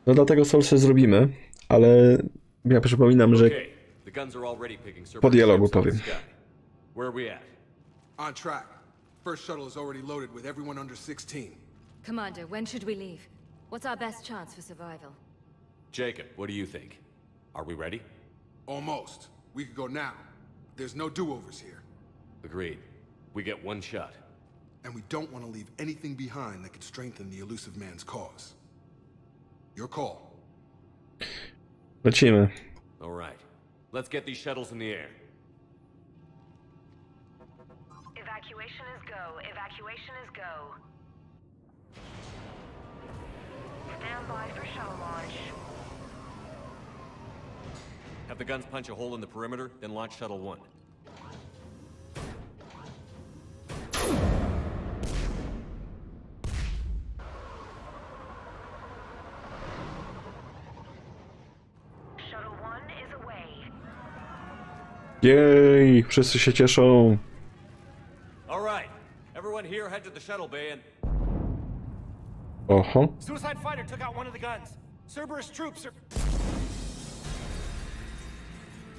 No dlatego Soulsy zrobimy, ale ja przypominam, że po dialogu powiem. On track. First shuttle is already loaded with everyone under 16. Commander, when should we leave? What's our best chance for survival? Jacob, what do you think? Are we ready? Almost. We could go now. There's no do-overs here. Agreed. We get one shot. And we don't want to leave anything behind that could strengthen the elusive man's cause. Your call. Lecimy. All right. Let's get these shuttles in the air. Evacuation is go. Evacuation is go. Stand by for shuttle launch. Have the guns punch a hole in the perimeter, then launch Shuttle 1. Shuttle 1 is away. Jej, wszyscy się cieszą. All right. Everyone here head to the shuttle bay and... Oho. Suicide fighter took out one of the guns. Cerberus troops are...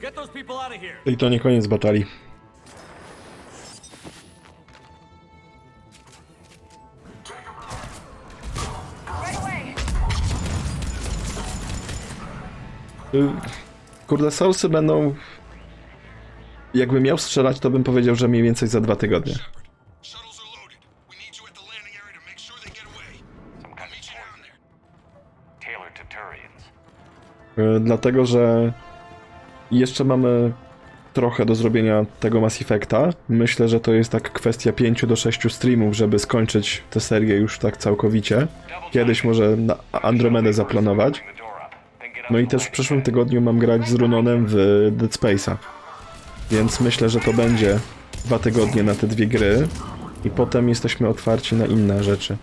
Get those people out of here. I to nie koniec batalii. Kurde, Soulsy będą... Jakbym miał strzelać, to bym powiedział, że mniej więcej za 2 tygodnie. Dlatego, że jeszcze mamy trochę do zrobienia tego Mass Effecta. Myślę, że to jest tak kwestia 5 do 6 streamów, żeby skończyć tę serię już tak całkowicie. Kiedyś może na Andromedę zaplanować. No i też w przyszłym tygodniu mam grać z Runonem w Dead Space'a. Więc myślę, że to będzie 2 tygodnie na te 2 gry. I potem jesteśmy otwarci na inne rzeczy.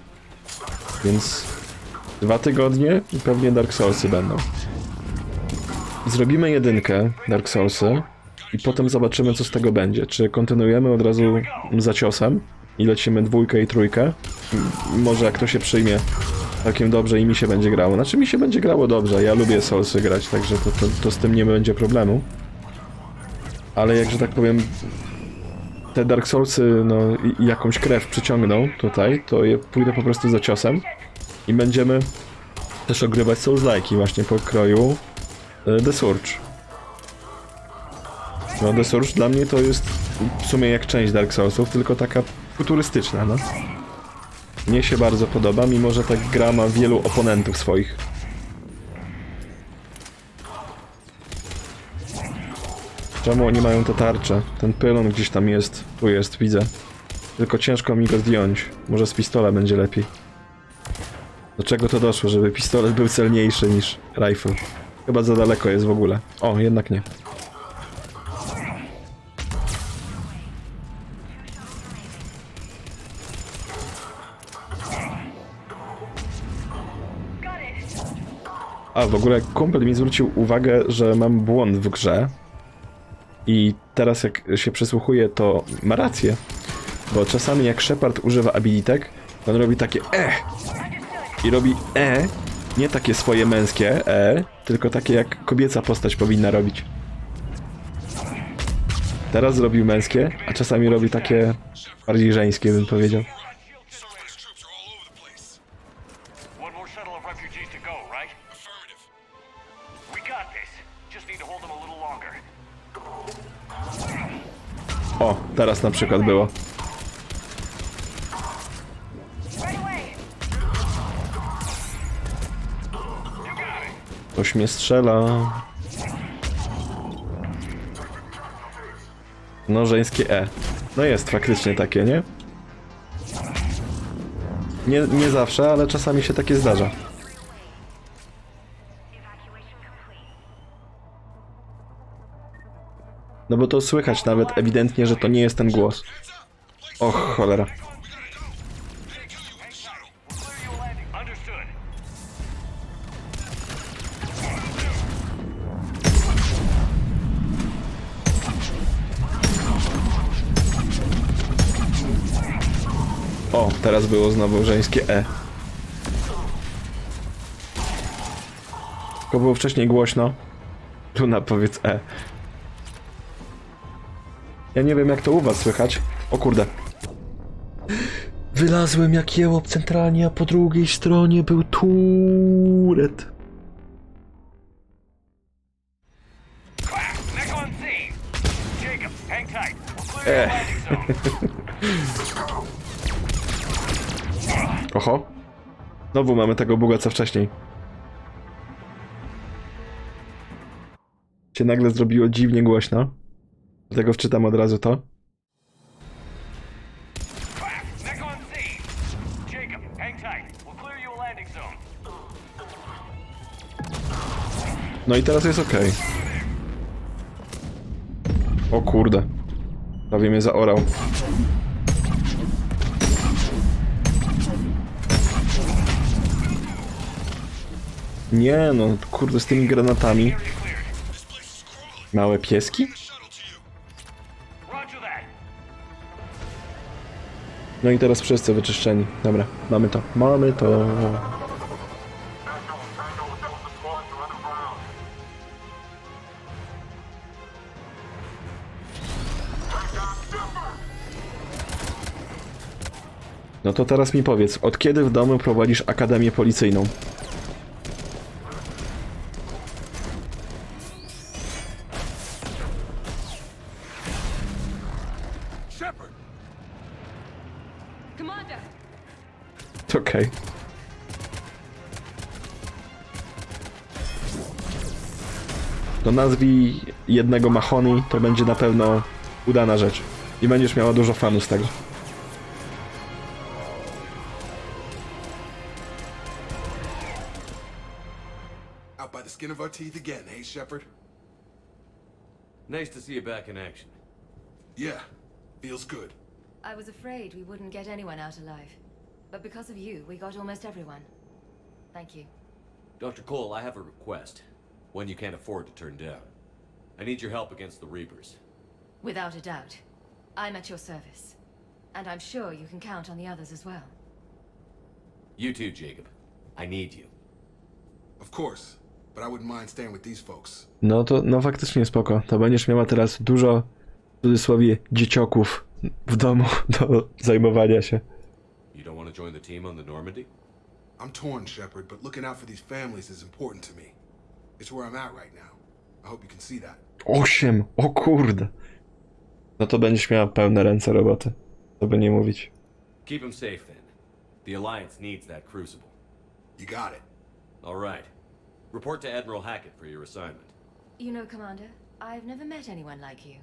Więc 2 tygodnie i pewnie Dark Soulsy będą. Zrobimy 1 Dark Soulsy i potem zobaczymy, co z tego będzie. Czy kontynuujemy od razu za ciosem i lecimy 2 i 3. Może jak to się przyjmie całkiem dobrze i mi się będzie grało. Znaczy mi się będzie grało dobrze, ja lubię Soulsy grać, także to z tym nie będzie problemu. Ale jak, że tak powiem, te Dark Soulsy no, jakąś krew przyciągną tutaj, to je pójdę po prostu za ciosem i będziemy też ogrywać Souls-like'i właśnie po kroju The Surge. No The Surge dla mnie to jest w sumie jak część Dark Soulsów, tylko taka futurystyczna, no. Mnie się bardzo podoba, mimo że ta gra ma wielu oponentów swoich. Czemu oni mają te tarcze? Ten pylon gdzieś tam jest. Tu jest, widzę. Tylko ciężko mi go zdjąć. Może z pistola będzie lepiej. Do czego to doszło, żeby pistolet był celniejszy niż rifle? Chyba za daleko jest w ogóle. O, jednak nie. A, w ogóle kumpel mi zwrócił uwagę, że mam błąd w grze. I teraz jak się przysłuchuję, to ma rację. Bo czasami jak Shepard używa abilitek, to on robi takie i robi nie takie swoje męskie tylko takie jak kobieca postać powinna robić. Teraz zrobił męskie, a czasami robi takie bardziej żeńskie, bym powiedział. O, teraz na przykład było. Ktoś mnie strzela. No, żeńskie No jest faktycznie takie, nie? Nie zawsze, ale czasami się takie zdarza. No bo to słychać nawet ewidentnie, że to nie jest ten głos. Och, cholera. O, teraz było znowu żeńskie Tylko było wcześniej głośno. Luna, powiedz Ja nie wiem, jak to u was słychać. O kurde. Wylazłem jak jełop centralnie, a po drugiej stronie był turet. Oho. Znowu mamy tego buga co wcześniej. Się nagle zrobiło dziwnie głośno. Dlatego wczytam od razu to. No i teraz jest ok. O kurde. Prawie mnie zaorał. Nie no, kurde, z tymi granatami. Małe pieski? No i teraz wszyscy wyczyszczeni. Dobra, mamy to. Mamy to. No to teraz mi powiedz, od kiedy w domu prowadzisz akademię policyjną? Okej. To nazwij jednego Mahoney, to będzie na pewno udana rzecz. I będziesz miała dużo fanów z tego. Out by the skin of our teeth again, hey, Shepard? Nice to see you back in action. Yeah, feels good. I was afraid we wouldn't get anyone out alive. But because of you, we got almost everyone. Thank you. Dr. Cole, I have a request. One you can't afford to turn down. I need your help against the Reapers. Without a doubt. I'm at your service. And I'm sure you can count on the others as well. You too, Jacob. I need you. Of course, but I wouldn't mind staying with these folks. No to, no faktycznie spoko. To będziesz miała teraz dużo, w cudzysłowie, dziecioków w domu do zajmowania się. You don't want to join the team on the Normandy? I'm torn, Shepard, but looking out for these families is important to me. It's where I'm at right now. I hope you can see that. 8! O kurde! No to będziesz miała pełne ręce roboty. To by nie mówić. Keep them safe then. The Alliance needs that crucible. You got it. All right. Report to Admiral Hackett for your assignment. You know, Commander, I've never met anyone like you.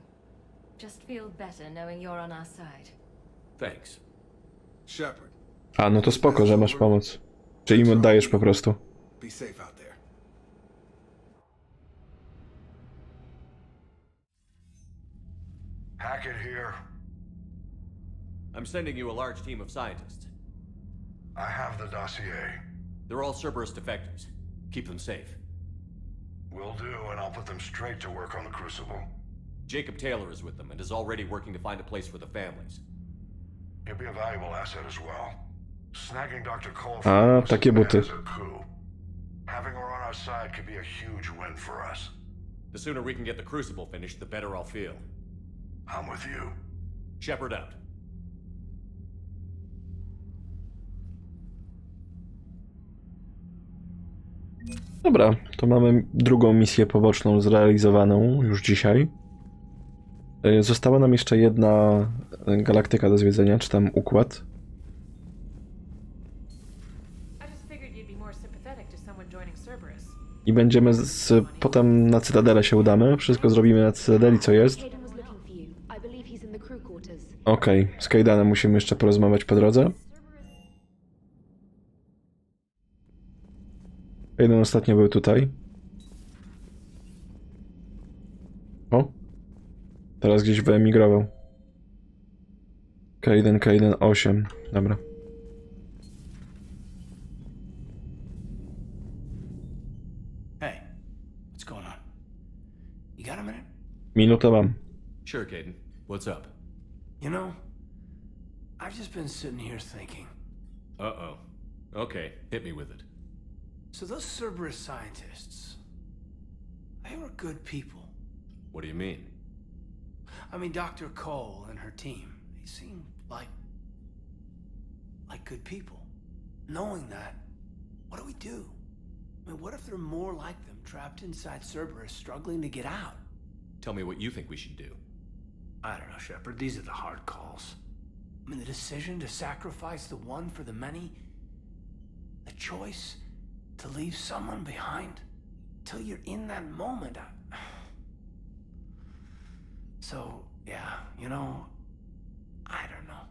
Just feel better knowing you're on our side. Thanks. Shepard. A, no to spoko, że masz pomoc. Czy im oddajesz po prostu. Be safe out there. Hackett here. I'm sending you a large team of scientists. I have the dossier. They're all Cerberus defectors. Keep them safe. Will do, and I'll put them straight to work on the Crucible. Jacob Taylor is with them and is already working to find a place for the families. He'll be a valuable asset as well. Snagging Dr. Cole A, from takie buty. is a coup. Having her on our side could be a huge win for us. The sooner we can get the Crucible finished, the better I'll feel. I'm with you. Shepard out. Dobra, to mamy drugą misję poboczną zrealizowaną już dzisiaj. Została nam jeszcze jedna galaktyka do zwiedzenia, czy tam układ. I będziemy potem na Cytadelę się udamy. Wszystko zrobimy na Cytadeli, co jest. Okej, z Kaidanem musimy jeszcze porozmawiać po drodze. Jeden ostatnio był tutaj. O! Teraz gdzieś wyemigrował. K1, 8. Dobra. Hey, what's going on? You got a minute? Minutę mam. Sure, Caden. What's up? You know, I've just been sitting here thinking. Uh-oh. Okay, hit me with it. So those Cerberus scientists, they were good people. What do you mean? I mean, Dr. Cole and her team, they seemed like good people. Knowing that, what do we do? I mean, what if there are more like them trapped inside Cerberus struggling to get out? Tell me what you think we should do. I don't know, Shepard. These are the hard calls. I mean, the decision to sacrifice the one for the many, the choice to leave someone behind till you're in that moment. So, yeah, you know, I don't know.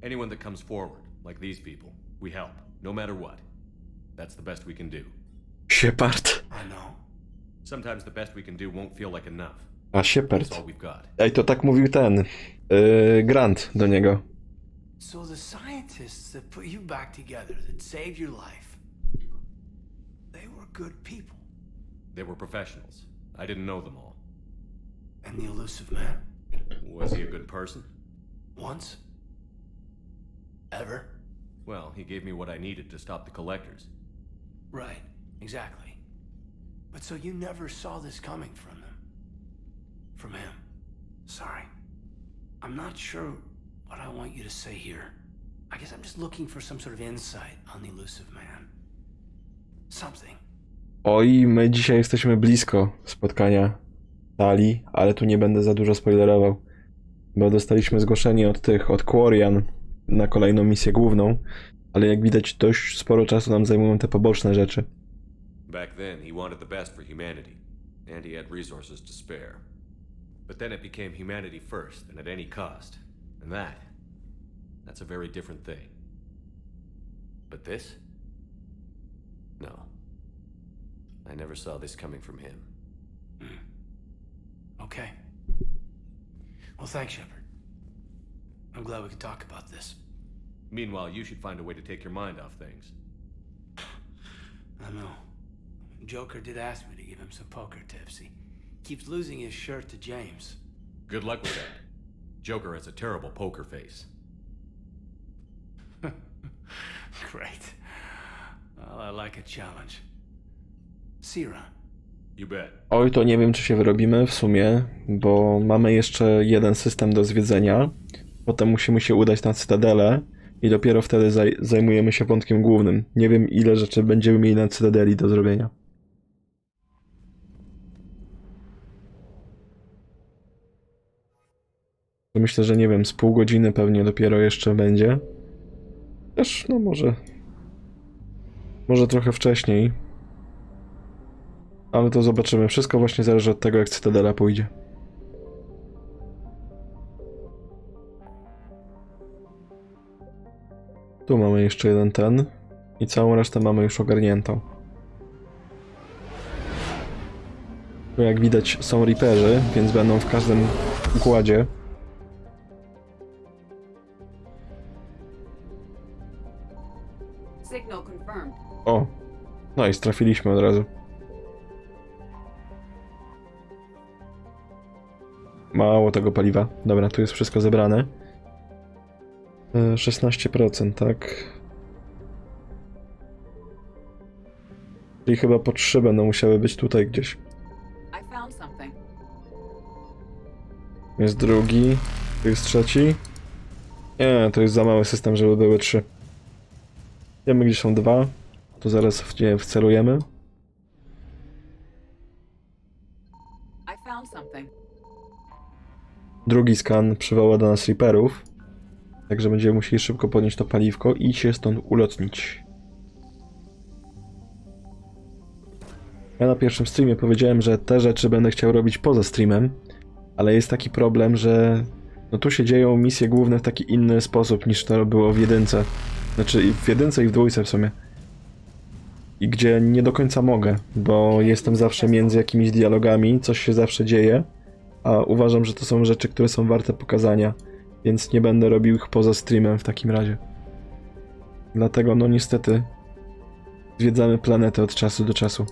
Anyone that comes forward, like these people, we help, no matter what. That's the best we can do. Shepard. I know. Sometimes the best we can do won't feel like enough. A Shepard. That's all we've got. Ej, to tak mówił ten Grant do niego. So the scientists that put you back together, that saved your life, they were good people. They were professionals. I didn't know them all. And the elusive man? Was he a good person? Once? Ever? Well, he gave me what I needed to stop the collectors. Right, exactly. But so you never saw this coming from them? From him? Sorry. I'm not sure what I want you to say here. I guess I'm just looking for some sort of insight on the elusive man. Something. Oj, my dzisiaj jesteśmy blisko spotkania Tali, ale tu nie będę za dużo spoilerował, bo dostaliśmy zgłoszenie od Quarian na kolejną misję główną, ale jak widać dość sporo czasu nam zajmują te poboczne rzeczy. Back then, he wanted the best for humanity, and he had resources to spare. But then it became humanity first, and at any cost. And that's a very different thing. But this? No. I never saw this coming from him. Okay. Well, thanks, Shepard. I'm glad we could talk about this. Meanwhile, you should find a way to take your mind off things. I know. Joker did ask me to give him some poker tips. He keeps losing his shirt to James. Good luck with that. Joker has a terrible poker face. Great. Well, I like a challenge. See you around. You bet. Oj, to nie wiem, czy się wyrobimy w sumie, bo mamy jeszcze jeden system do zwiedzenia. Potem musimy się udać na Cytadelę i dopiero wtedy zajmujemy się wątkiem głównym. Nie wiem, ile rzeczy będziemy mieli na Cytadeli do zrobienia. To myślę, że nie wiem, z pół godziny pewnie dopiero jeszcze będzie. Też, no może trochę wcześniej. Ale to zobaczymy. Wszystko właśnie zależy od tego, jak Cytadela pójdzie. Tu mamy jeszcze jeden ten. I całą resztę mamy już ogarniętą. Tu jak widać są Reaperzy, więc będą w każdym układzie. Signal confirmed. O! No i strafiliśmy od razu. Mało tego paliwa. Dobra, tu jest wszystko zebrane. 16%, tak? Czyli chyba po 3 będą musiały być tutaj gdzieś. I found something. Jest drugi. Tu jest trzeci. Nie, to jest za mały system, żeby były 3. Wiemy, gdzie są 2. To zaraz w nie wcelujemy. I found something. Drugi skan przywoła do nas Reaperów. Także będziemy musieli szybko podnieść to paliwko i się stąd ulotnić. Ja na pierwszym streamie powiedziałem, że te rzeczy będę chciał robić poza streamem, ale jest taki problem, że no tu się dzieją misje główne w taki inny sposób niż to było w jedynce. Znaczy i w jedynce i w dwójce w sumie. I gdzie nie do końca mogę, bo jestem zawsze między jakimiś dialogami, coś się zawsze dzieje, a uważam, że to są rzeczy, które są warte pokazania, więc nie będę robił ich poza streamem w takim razie. Dlatego no niestety zwiedzamy planetę od czasu do czasu.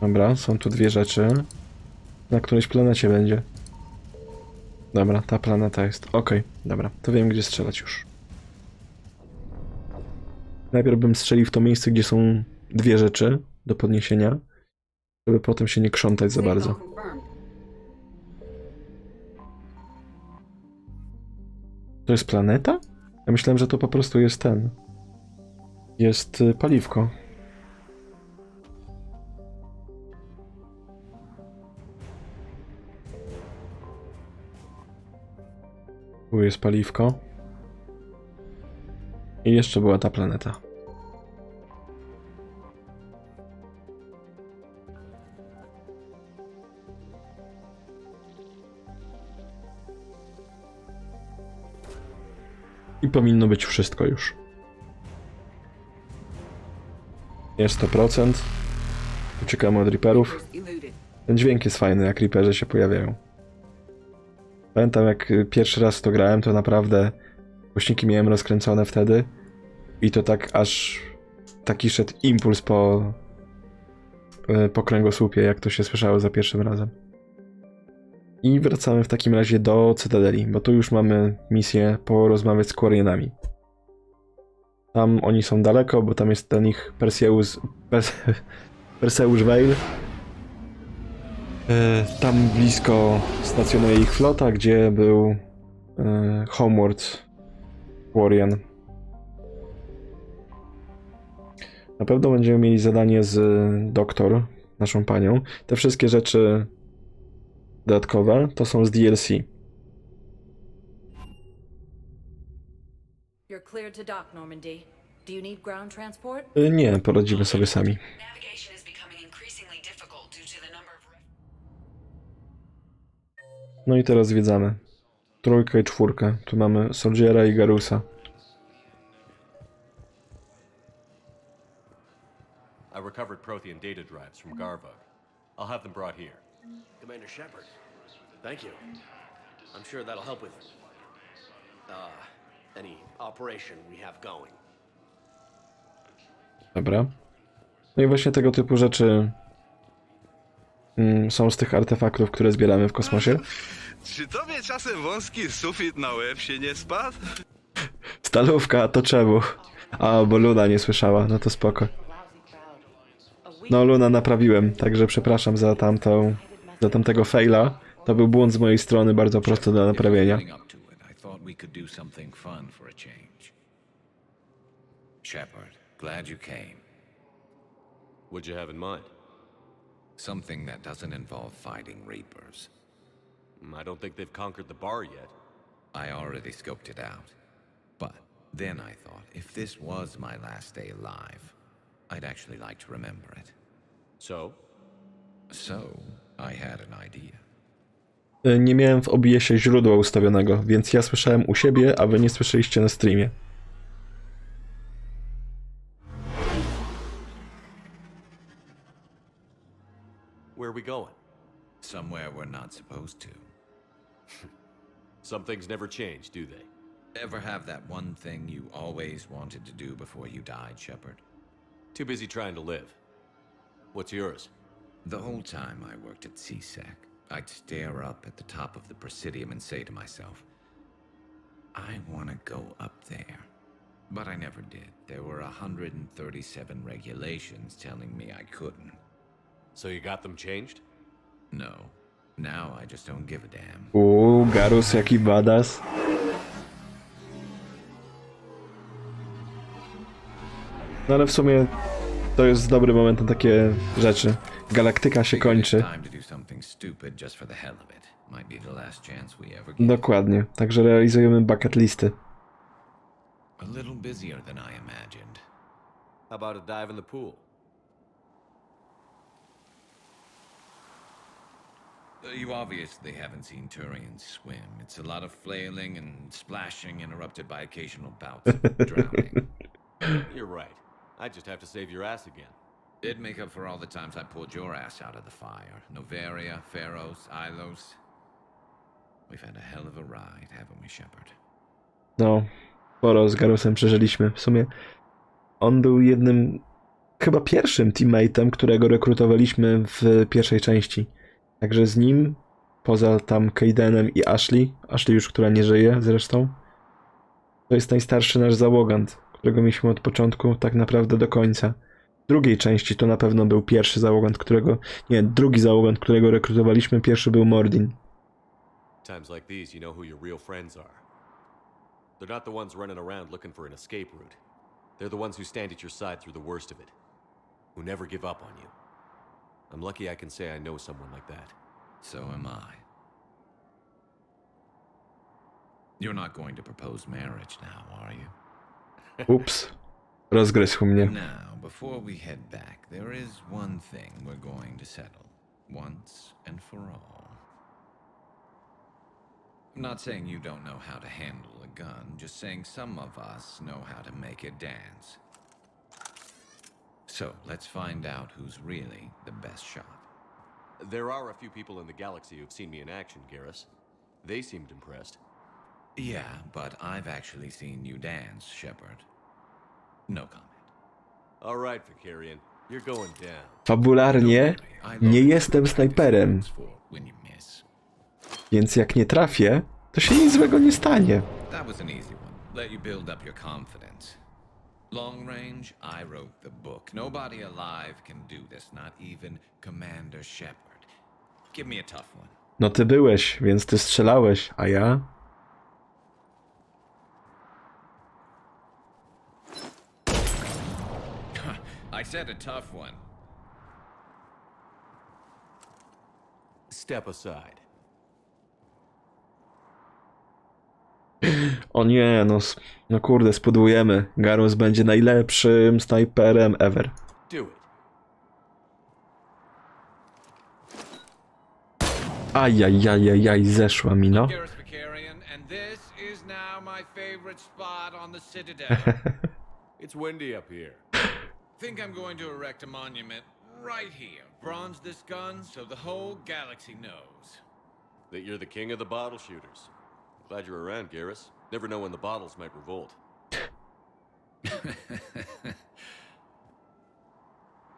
Dobra, są tu 2 rzeczy. Na którejś planecie będzie. Dobra, ta planeta jest. Okej, dobra, to wiem, gdzie strzelać już. Najpierw bym strzelił w to miejsce, gdzie są 2 rzeczy do podniesienia, żeby potem się nie krzątać za bardzo. To jest planeta? Ja myślałem, że to po prostu jest ten. Jest paliwko. Tu jest paliwko. I jeszcze była ta planeta. I powinno być wszystko już. Jest 100%. Uciekamy od Reaperów. Ten dźwięk jest fajny, jak Reaperzy się pojawiają. Pamiętam, jak pierwszy raz to grałem, to naprawdę głośniki miałem rozkręcone wtedy i to tak aż taki szedł impuls po kręgosłupie, jak to się słyszało za pierwszym razem. I wracamy w takim razie do Cytadeli, bo tu już mamy misję porozmawiać z Quarianami. Tam oni są daleko, bo tam jest ten ich Perseusz Vale. Tam blisko stacjonuje ich flota, gdzie był Homeward Quarian. Na pewno będziemy mieli zadanie z doktor, naszą panią. Te wszystkie rzeczy dodatkowe to są z DLC. You're cleared to dock, Normandy. Do you need ground transport? Nie, poradzimy sobie sami. No i teraz zwiedzamy 3 i 4. Tu mamy Soldiera i Garusa. I recovered Prothean data drives from Garvug. I'll have them brought here. Commander Shepard, thank you. I'm sure that'll help with any operation we have going. Dobra. No i właśnie tego typu rzeczy są z tych artefaktów, które zbieramy w kosmosie. Czy tobie czasem wąski sufit na łeb się nie spadł? Stalówka, to czemu? A, bo Luna nie słyszała, no to spoko. No Luna naprawiłem, także przepraszam za tamtego faila. To był błąd z mojej strony, bardzo prosty do naprawienia. Shepard, glad you came. What'd you have in mind? Something that doesn't involve fighting Reapers. I don't think they've conquered the bar yet. I already scoped it out. But then I thought, if this was my last day alive, I'd actually like to remember it. So? So, I had an idea. Nie miałem w OBS-ie źródła ustawionego, więc ja słyszałem u siebie, a wy nie słyszeliście na streamie. Where are we going? Somewhere we're not supposed to. Some things never change, do they? Ever have that one thing you always wanted to do before you died, Shepard? Too busy trying to live. What's yours? The whole time I worked at CSEC, I'd stare up at the top of the Presidium and say to myself, I want to go up there. But I never did. There were 137 regulations telling me I couldn't. So you got them changed? No. Now I just don't give a damn. Garus jaki badass. No ale w sumie to jest dobry moment na takie rzeczy. Galaktyka się kończy. Dokładnie, także realizujemy bucket listy. A little busier than I imagined. How about a dive in the pool? You obviously haven't seen Turians swim. It's a lot of flailing and splashing interrupted by occasional bouts of drowning. You're right. I just have to save your ass again. It'd make up for all the times I pulled your ass out of the fire. Noveria, Pharos, Ilos. We've had a hell of a ride, haven't we, Shepard? No, sporo z Garusem przeżyliśmy. W sumie on był jednym, chyba pierwszym teammate'em, którego rekrutowaliśmy w pierwszej części. Także z nim, poza tam Kaidenem i Ashley już, która nie żyje zresztą, to jest najstarszy nasz załogant, którego mieliśmy od początku tak naprawdę do końca. W drugiej części to na pewno był pierwszy załogant, drugi załogant, którego rekrutowaliśmy, pierwszy był Mordin. Times like these, you know who your real friends are. They're not the ones running around looking for an escape route. They're the ones who stand at your side through the worst of it. Who never give up on you. I'm lucky I can say I know someone like that. So am I. You're not going to propose marriage now, are you? Ups. Rozgryzł mnie. Now, before we head back, there is one thing we're going to settle. Once and for all. I'm not saying you don't know how to handle a gun, just saying some of us know how to make it dance. So, let's find out who's really the best shot. There are a few people in the galaxy who've seen me in action, Garrus. They seemed impressed. Yeah, but I've actually seen you dance, Shepard. No comment. All right, Vicarian. You're going down. Fabularnie nie jestem snajperem. Więc jak nie trafię, to się nic złego nie stanie. That was an easy one. Let you build up your confidence. Long range, I wrote the book. Nobody alive can do this, not even Commander Shepard. Give me a tough one. No ty byłeś, więc ty strzelałeś, a ja? I said a tough one. Step aside. O nie, no kurde, spudłujemy. Garus będzie najlepszym snajperem ever. Do it. Ajajajajaj, zeszła mi, no. It's windy up here. Think I'm going to erect a monument right here. Bronze this gun so the whole galaxy knows. That you're the king of the bottle shooters. Glad you're around, Garrus. Never know when the bottles might revolt.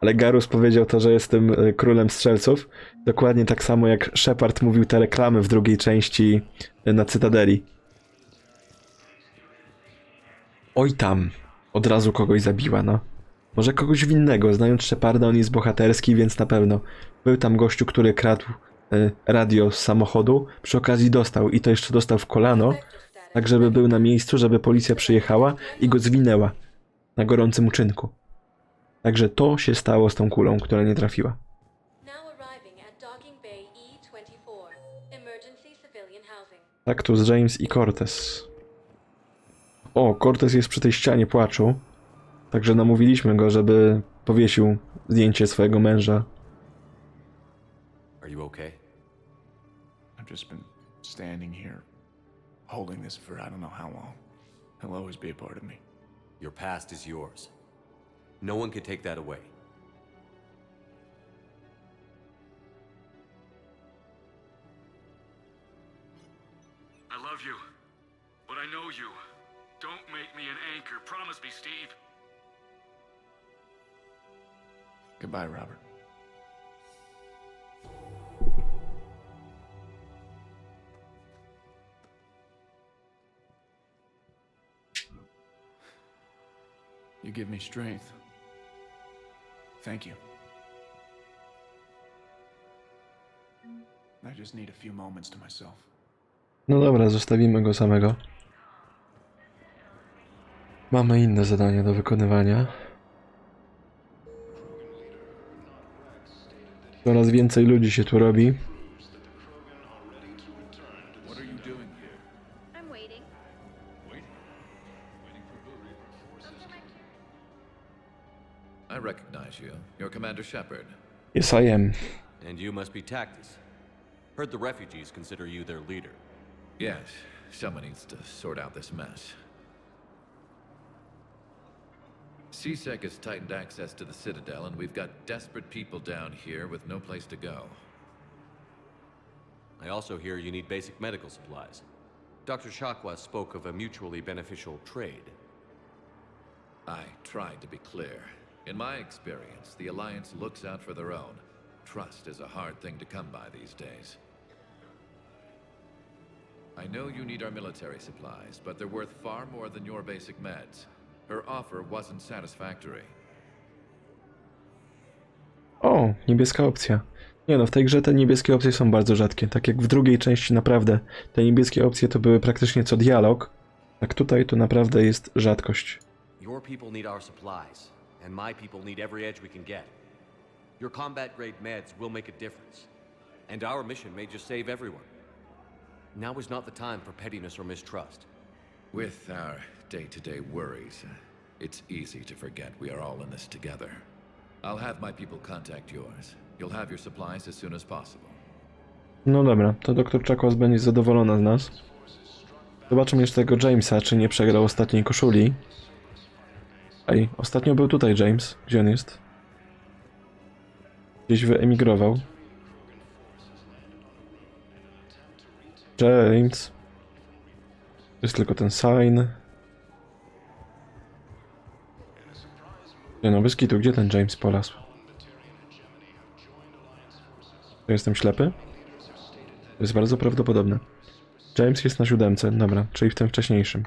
Ale Garus powiedział to, że jestem królem strzelców. Dokładnie tak samo jak Shepard mówił te reklamy w drugiej części na Cytadeli. Oj tam. Od razu kogoś zabiła, no. Może kogoś winnego. Znając Sheparda, on jest bohaterski, więc na pewno. Był tam gościu, który kradł radio z samochodu. Przy okazji dostał. I to jeszcze dostał w kolano. Tak, żeby był na miejscu, żeby policja przyjechała i go zwinęła. Na gorącym uczynku. Także to się stało z tą kulą, która nie trafiła. Now at Docking Bay E24. Emergency civilian housing. Cactus, James i Cortez. O, Cortez jest przy tej ścianie płaczu. Także namówiliśmy go, żeby powiesił zdjęcie swojego męża. Are you okay? I've just been standing here, holding this for I don't know how long. He'll always be a part of me. Your past is yours. No one can take that away. I love you, but I know you. Don't make me an anchor. Promise me, Steve. Goodbye, Robert. You give me strength. Thank you. I just need a few moments to myself. No dobra, zostawimy go samego. Mamy inne zadania do wykonywania. Coraz więcej ludzi się tu robi. I recognize you. You're Commander Shepard. Yes, I am. And you must be Tactus. Heard the refugees consider you their leader. Yes, someone needs to sort out this mess. CSEC has tightened access to the Citadel, and we've got desperate people down here with no place to go. I also hear you need basic medical supplies. Dr. Shakwa spoke of a mutually beneficial trade. I tried to be clear. In my experience, the Alliance looks out for their own. Trust is a hard thing to come by these days. I know you need our military supplies, but they're worth far more than your basic meds. Her offer wasn't satisfactory. O, niebieska opcja. Nie no, w tej grze te niebieskie opcje są bardzo rzadkie. Tak jak w drugiej części naprawdę te niebieskie opcje to były praktycznie co dialog. Tak tutaj to naprawdę jest rzadkość. Your people need our supplies, and my people need every edge we can get. Your combat-grade meds will make a difference, and our mission may just save everyone. Now is not the time for pettiness or mistrust. With our day-to-day worries, it's easy to forget we are all in this together. I'll have my people contact yours. You'll have your supplies as soon as possible. No dobra, to dr Czakos będzie zadowolona z nas. Zobaczymy jeszcze tego Jamesa, czy nie przegrał ostatniej koszuli. Ej, ostatnio był tutaj James. Gdzie on jest? Gdzieś wyemigrował. James. To jest tylko ten sign. Nie no, bez kitu, gdzie ten James polasł? To jestem ślepy? To jest bardzo prawdopodobne. James jest na 7, dobra, czyli w tym wcześniejszym.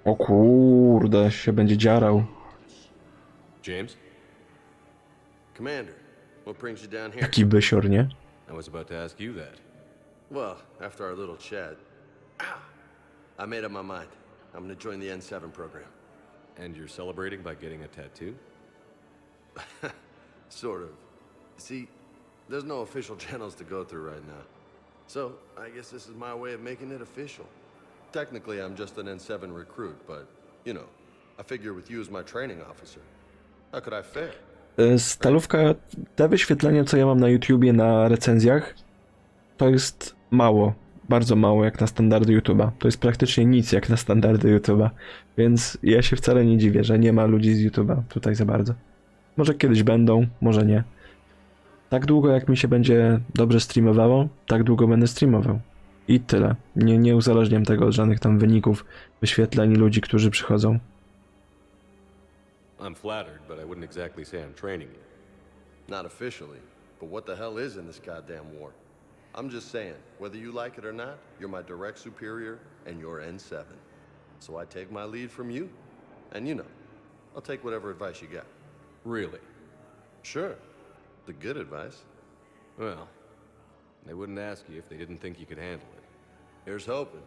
O kurde, się będzie dziarał. James? Commander, what brings you down here? Taki bysior, nie? I was about to ask you that. Well, after our little chat, I made up my mind. I'm gonna join the N7 program. And you're celebrating by getting a tattoo? Sort of. See, there's no official channels to go through right now. So, I guess this is my way of making it official. Technically, I'm just an N7 recruit, but, you know, I figure with you as my training officer, how could I fare? Stalówka, te wyświetlenia, co ja mam na YouTubie, na recenzjach, to jest mało, bardzo mało jak na standardy YouTube'a. To jest praktycznie nic jak na standardy YouTube'a, więc ja się wcale nie dziwię, że nie ma ludzi z YouTube'a tutaj za bardzo. Może kiedyś będą, może nie. Tak długo jak mi się będzie dobrze streamowało, tak długo będę streamował. I tyle. Nie uzależniam tego od żadnych tam wyników, wyświetleń ludzi, którzy przychodzą. I'm flattered, but I wouldn't exactly say I'm training you. Not officially, but what the hell is in this goddamn war? I'm just saying, whether you like it or not, you're my direct superior and you're N7. So I take my lead from you, and you know, I'll take whatever advice you got. Really? Sure. The good advice. Well, they wouldn't ask you if they didn't think you could handle it. Here's hoping.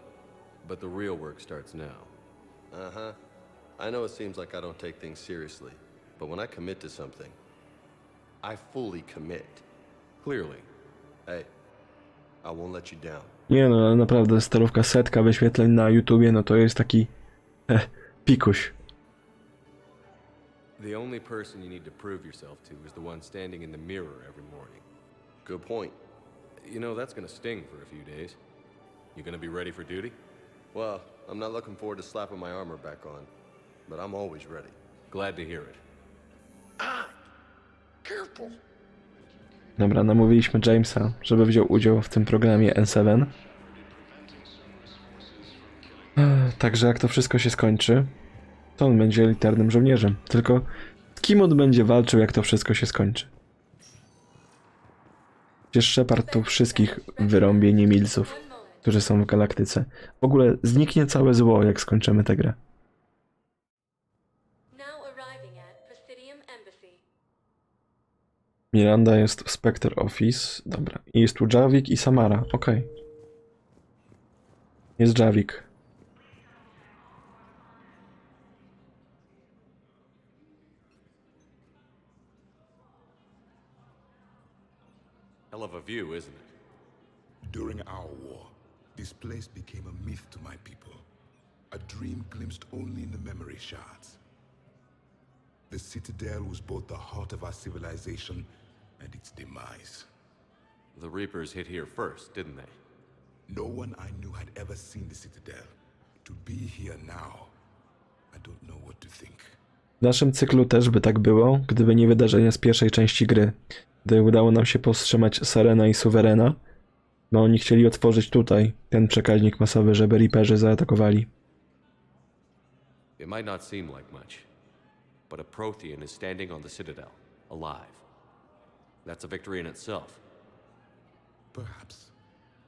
But the real work starts now. Uh-huh. I know it seems like I don't take things seriously, but when I commit to something, I fully commit. Clearly. Hey, I won't let you down. Nie no, ale naprawdę starówka 100 wyświetleń na YouTubie, no to jest taki pikuś. The only person you need to prove yourself to is the one standing in the mirror every morning. Good point. You know, that's gonna sting for a few days. You gonna be ready for duty? Well, I'm not looking forward to slapping my armor back on, but I'm always ready. Glad to hear it. Careful. Dobra, namówiliśmy Jamesa, żeby wziął udział w tym programie N7. Także jak to wszystko się skończy, to on będzie elitarnym żołnierzem. Tylko z kim on będzie walczył, jak to wszystko się skończy? Przecież Shepard tu wszystkich wyrąbie niemilców, którzy są w galaktyce. W ogóle zniknie całe zło, jak skończymy tę grę. Miranda jest w Spectre Office. Dobra. I jest tu Javik i Samara. Okej. Jest Javik. Hell of a view, isn't it? During our war, this place became a myth to my people. A dream glimpsed only in the memory shards. The Citadel was both the heart of our civilization and its demise. The Reapers hit here first, didn't they? No one I knew had ever seen the Citadel. To be here now, I don't know what to think. W naszym cyklu też by tak było, gdyby nie wydarzenia z pierwszej części gry. Gdy udało nam się powstrzymać Serena i Suwerena, no oni chcieli otworzyć tutaj ten przekaźnik masowy, żeby Reaperzy zaatakowali. It might not seem like much, but a Prothean is standing on the Citadel, alive. That's a victory in itself. Perhaps.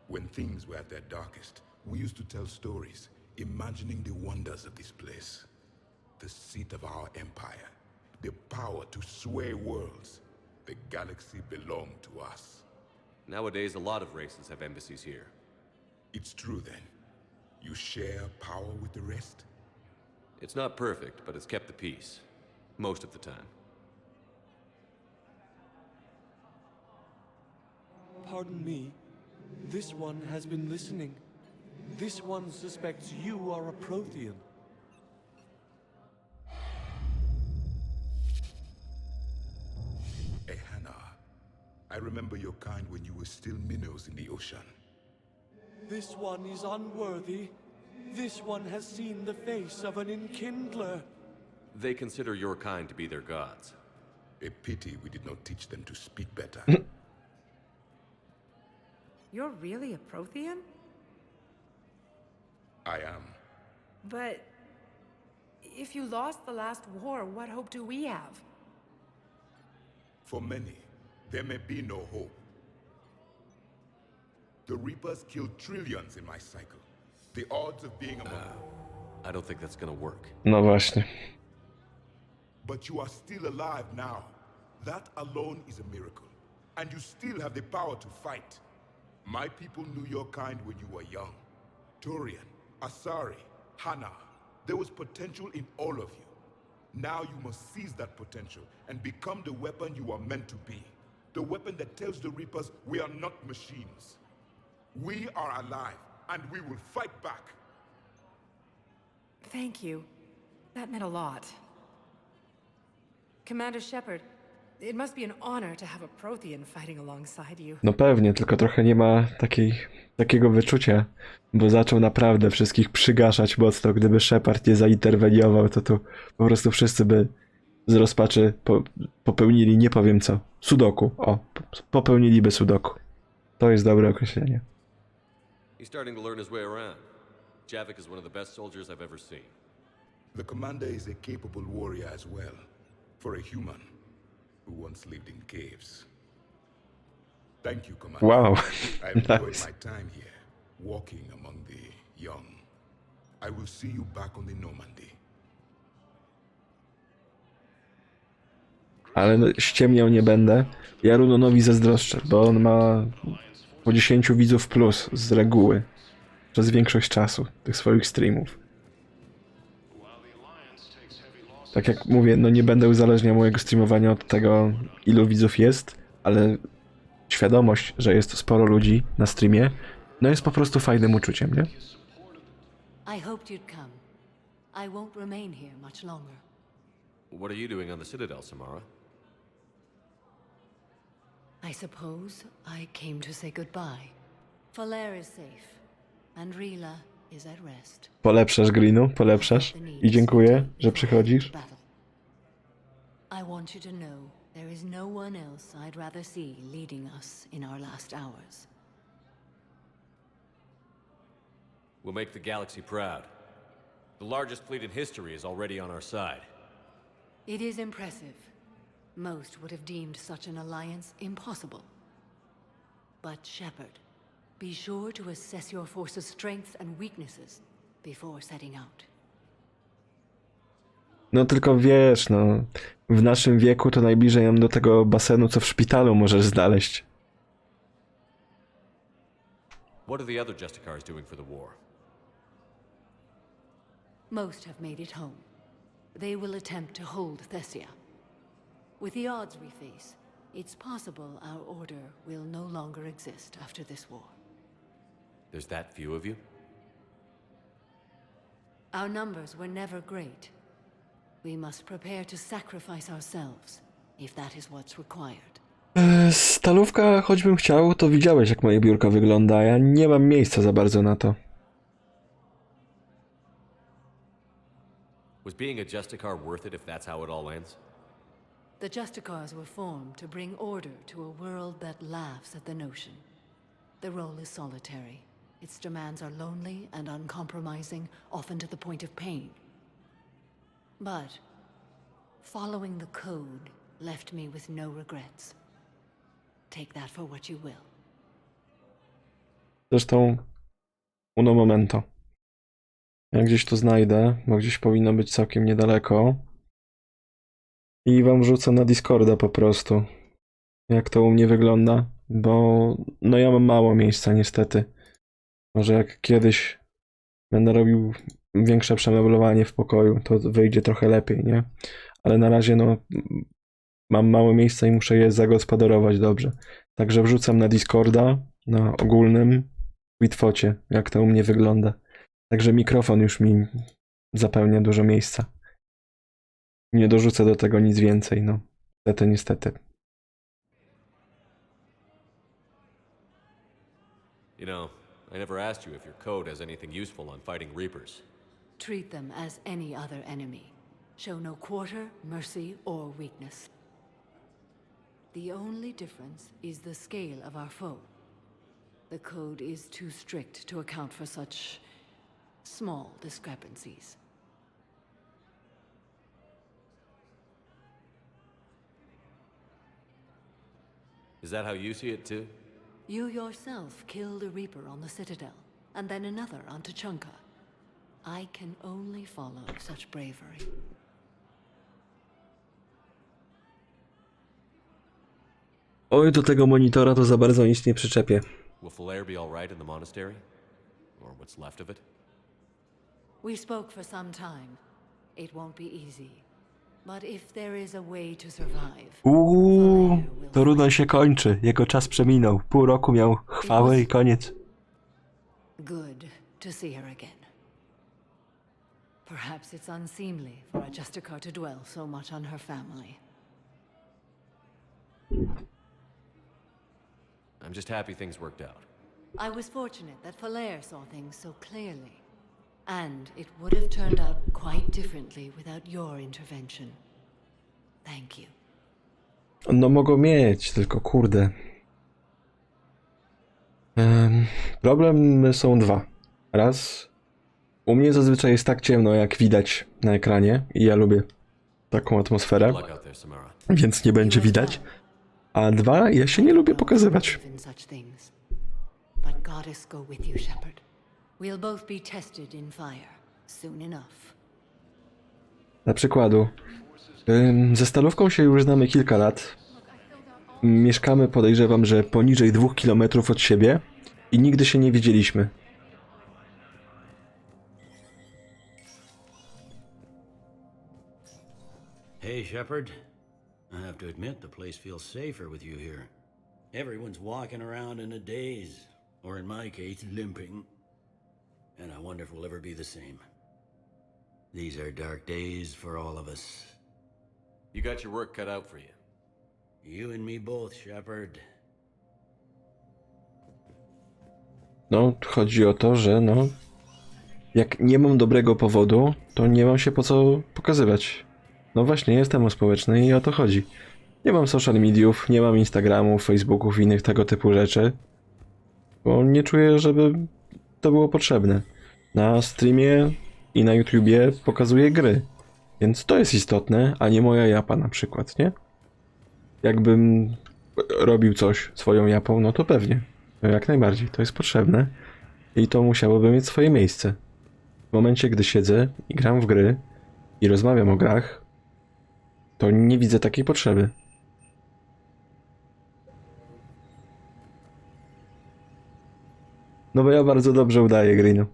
When things were at their darkest, we used to tell stories, imagining the wonders of this place. The seat of our empire, the power to sway worlds. The galaxy belonged to us. Nowadays, a lot of races have embassies here. It's true then. You share power with the rest? It's not perfect, but it's kept the peace. Most of the time. Pardon me. This one has been listening. This one suspects you are a Prothean. Hey, Hannah. I remember your kind when you were still minnows in the ocean. This one is unworthy. This one has seen the face of an enkindler. They consider your kind to be their gods. A pity we did not teach them to speak better. You're really a Prothean? I am. But if you lost the last war, what hope do we have? For many, there may be no hope. The Reapers killed trillions in my cycle. The odds of being among I don't think that's gonna work. No właśnie. But you are still alive now. That alone is a miracle. And you still have the power to fight. My people knew your kind when you were young. Turian, Asari, Hannah. There was potential in all of you. Now you must seize that potential and become the weapon you are meant to be. The weapon that tells the Reapers we are not machines. We are alive, and we will fight back. Thank you. That meant a lot. Commander Shepard, it must be an honor to have a Prothean fighting alongside you. No pewnie, tylko trochę nie ma takiego wyczucia, bo zaczął naprawdę wszystkich przygaszać mocno. Gdyby Shepard nie zainterweniował, to tu po prostu wszyscy by z rozpaczy popełnili nie powiem co. Sudoku. O, popełniliby sudoku. To jest dobre określenie. He's starting to learn his way around. Javik is one of the best soldiers I've ever seen. The commander is a capable warrior as well, for a human who once lived in caves. Thank you, Commander. Wow. I enjoyed Nice. my time here, walking among the young. I will see you back on the Normandy. Ale ściemniał nie będę. Ja Runonowi zazdroszczę, bo on ma po 10 widzów plus z reguły. Przez większość czasu tych swoich streamów. Tak jak mówię, no nie będę uzależniał mojego streamowania od tego, ilu widzów jest, ale świadomość, że jest sporo ludzi na streamie, no jest po prostu fajnym uczuciem, nie? I hoped you'd come. I won't remain here much longer. What are you doing on the Citadel, Samara? I suppose I came to say goodbye. Falair is safe, and Rila is at rest. Polepszasz, Greenu, polepszasz. I dziękuję, że przychodzisz. I want you to know there is no one else I'd rather see leading us in our last hours. We'll make the galaxy proud. The largest fleet in history is already on our side. It is impressive. Most would have deemed such an alliance impossible. But Shepard, be sure to assess your force's strengths and weaknesses before setting out. No tylko wiesz, no, w naszym wieku to najbliżej nam do tego basenu, co w szpitalu możesz znaleźć. What are the other Justicars doing for the war? Most have made it home. They will attempt to hold Thessia. With the odds we face, it's possible our order will no longer exist after this war. There's that few of you? Our numbers were never great. We must prepare to sacrifice ourselves, if that is what's required. Stalówka, choćbym chciał, to widziałeś, jak moje biurko wygląda, a ja nie mam miejsca za bardzo na to. Was being a Justicar worth it if that's how it all ends? The Justicars were formed to bring order to a world that laughs at the notion. The role is solitary. Its demands are lonely and uncompromising, often to the point of pain. But following the code left me with no regrets. Take that for what you will. Zresztą, uno momento. Ja gdzieś to znajdę, bo gdzieś powinno być całkiem niedaleko. I wam wrzucę na Discorda po prostu, jak to u mnie wygląda, bo no ja mam mało miejsca niestety. Może jak kiedyś będę robił większe przemeblowanie w pokoju, to wyjdzie trochę lepiej, nie? Ale na razie no mam mało miejsca i muszę je zagospodarować dobrze. Także wrzucam na Discorda, na ogólnym Witfocie, jak to u mnie wygląda. Także mikrofon już mi zapełnia dużo miejsca. Nie dorzucę do tego nic więcej, no. Niestety. You know, I never asked you if your code has anything useful on fighting Reapers. Treat them as any other enemy. Show no quarter, mercy, or weakness. The only difference is the scale of our foe. The code is too strict to account for such small discrepancies. Is that how you see it too? You yourself killed a Reaper on the Citadel, and then another on Tuchanka. I can only follow such bravery. Oj, do tego monitora to za bardzo nic nie przyczepię. Will Falair be all right in the monastery? Or what's left of it? We spoke for some time. It won't be easy. But if there is a way to survive... To Rudon się kończy. Jego czas przeminął. Pół roku miał chwałę i koniec. Good to see her again. Perhaps it's unseemly for a Justicar to dwell so much on her family. I'm just happy things worked out. I was fortunate that Falair saw things so clearly. And it would have turned out quite differently without your intervention. Thank you. No mogą mieć, tylko kurde. Problemy są dwa. Raz, u mnie zazwyczaj jest tak ciemno, jak widać na ekranie i ja lubię taką atmosferę, więc nie będzie widać. A dwa, ja się nie lubię pokazywać. But Goddess go with you, Shepard. We'll both be tested in fire soon enough. Dla przykładu, ze Stalówką się już znamy kilka lat. Mieszkamy, podejrzewam, że poniżej 2 km od siebie i nigdy się nie widzieliśmy. Hey, Shepard. I have to admit, the place feels safer with you here. Everyone's walking around in a daze, or in my case, limping. And I wonder if we'll ever be the same. These are dark days for all of us. You got your work cut out for you. You and me both, Shepard. No, chodzi o to, że no... Jak nie mam dobrego powodu, to nie mam się po co pokazywać. No właśnie, jestem społeczny i o to chodzi. Nie mam social mediów, nie mam Instagramów, Facebooków i innych tego typu rzeczy. Bo nie czuję, żeby to było potrzebne. Na streamie i na YouTubie pokazuję gry. Więc to jest istotne, a nie moja japa na przykład, nie? Jakbym robił coś swoją japą, no to pewnie. No jak najbardziej, to jest potrzebne. I to musiałoby mieć swoje miejsce. W momencie, gdy siedzę i gram w gry i rozmawiam o grach, to nie widzę takiej potrzeby. No bo ja bardzo dobrze udaję gry, no.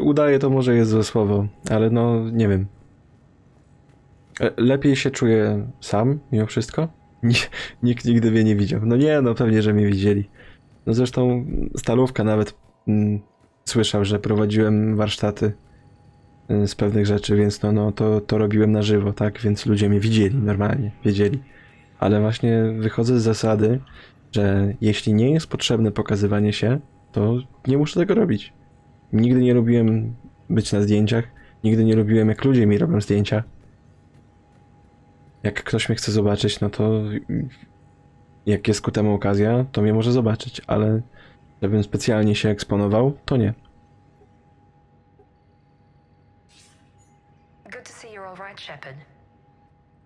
Udaję to może jest złe słowo, ale no nie wiem. Lepiej się czuję sam, mimo wszystko. Nikt nigdy mnie nie widział. No nie, no pewnie, że mnie widzieli. No zresztą Stalówka nawet słyszał, że prowadziłem warsztaty z pewnych rzeczy, więc to robiłem na żywo, tak? Więc ludzie mnie widzieli normalnie, wiedzieli. Ale właśnie wychodzę z zasady, że jeśli nie jest potrzebne pokazywanie się, to nie muszę tego robić. Nigdy nie lubiłem być na zdjęciach, nigdy nie lubiłem, jak ludzie mi robią zdjęcia. Jak ktoś mnie chce zobaczyć, no to jak jest ku temu okazja, to mnie może zobaczyć, ale żebym specjalnie się eksponował, to nie. Good to see you're all right, Shepard.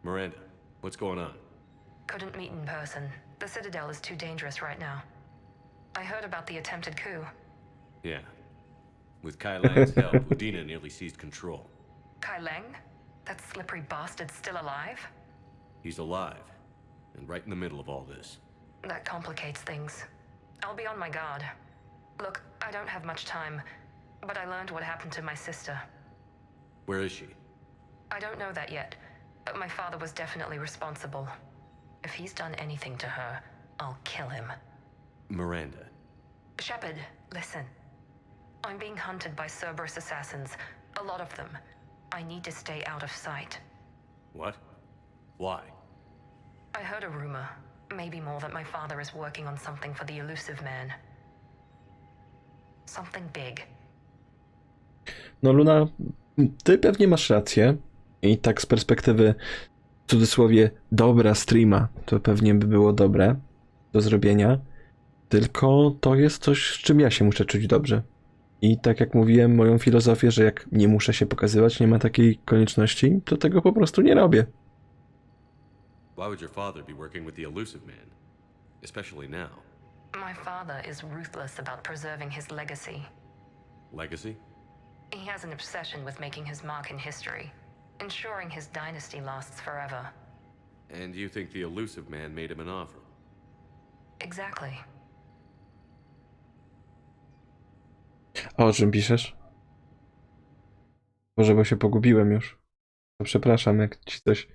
Miranda, what's going on? Couldn't meet in person. The Citadel is too dangerous right now. I heard about the attempted coup. Yeah. With Kai Lang's help, Udina nearly seized control. Kai Leng? That slippery bastard's still alive? He's alive, and right in the middle of all this. That complicates things. I'll be on my guard. Look, I don't have much time, but I learned what happened to my sister. Where is she? I don't know that yet, but my father was definitely responsible. If he's done anything to her, I'll kill him. Miranda. Shepard, listen. I'm being hunted by Cerberus assassins. A lot of them. I need to stay out of sight. What? Why? I heard a rumor, maybe more, that my father is working on something for the elusive man. Something big. No Luna, ty pewnie masz rację i tak z perspektywy, w cudzysłowie, dobra streama, to pewnie by było dobre do zrobienia, tylko to jest coś, z czym ja się muszę czuć dobrze. I tak jak mówiłem, moją filozofię, że jak nie muszę się pokazywać, nie ma takiej konieczności, to tego po prostu nie robię. Why would your father be working with the elusive man? Especially now. My father is ruthless about preserving his legacy. Legacy? He has an obsession with making his mark in history, ensuring his dynasty lasts forever. And you think the elusive man made him an offer? Exactly. A o czym piszesz? Może bo się pogubiłem już. To przepraszam, jak ci coś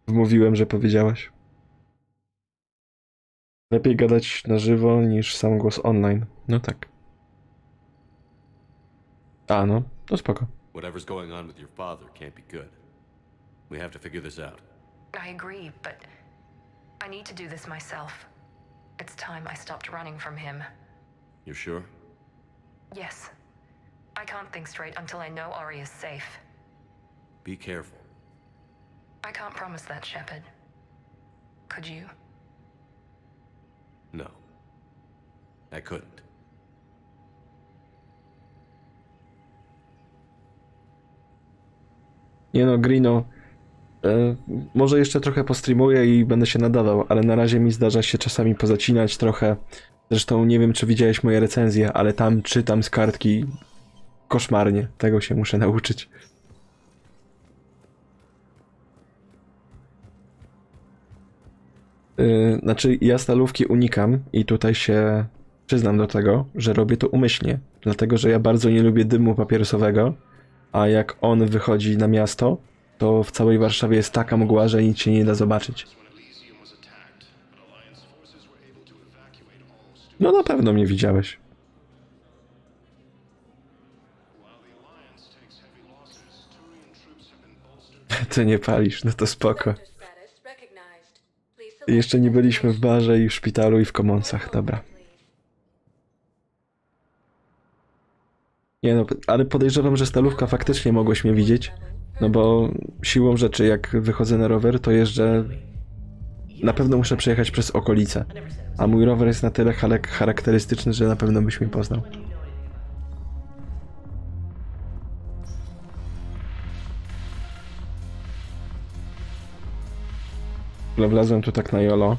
wmówiłem, że powiedziałaś. Lepiej gadać na żywo niż sam głos online. No tak. A no, to spoko. Whatever's going on with your father can't be good. We have to figure this out. I agree, but I need to do this myself. It's time I stopped running from him. You're sure? Yes. I can't think straight until I know Ori is safe. Be careful. I can't promise that, Shepard. Could you? No. I couldn't. Nie no, Grino, może jeszcze trochę postreamuję i będę się nadawał, ale na razie mi zdarza się czasami pozacinać trochę. Zresztą nie wiem, czy widziałeś moje recenzje, ale tam czytam z kartki koszmarnie. Tego się muszę nauczyć. Znaczy, ja stalówki unikam i tutaj się przyznam do tego, że robię to umyślnie, dlatego że ja bardzo nie lubię dymu papierosowego, a jak on wychodzi na miasto, to w całej Warszawie jest taka mgła, że nic się nie da zobaczyć. No na pewno mnie widziałeś. Ty nie palisz, no to spoko. Jeszcze nie byliśmy w barze i w szpitalu i w Commonsach, dobra. Nie no, ale podejrzewam, że stalówka faktycznie mogłeś mnie widzieć, no bo siłą rzeczy jak wychodzę na rower, to jeżdżę... Na pewno muszę przejechać przez okolice, a mój rower jest na tyle charakterystyczny, że na pewno byś mnie poznał. Wlazłem tu tak na jolo.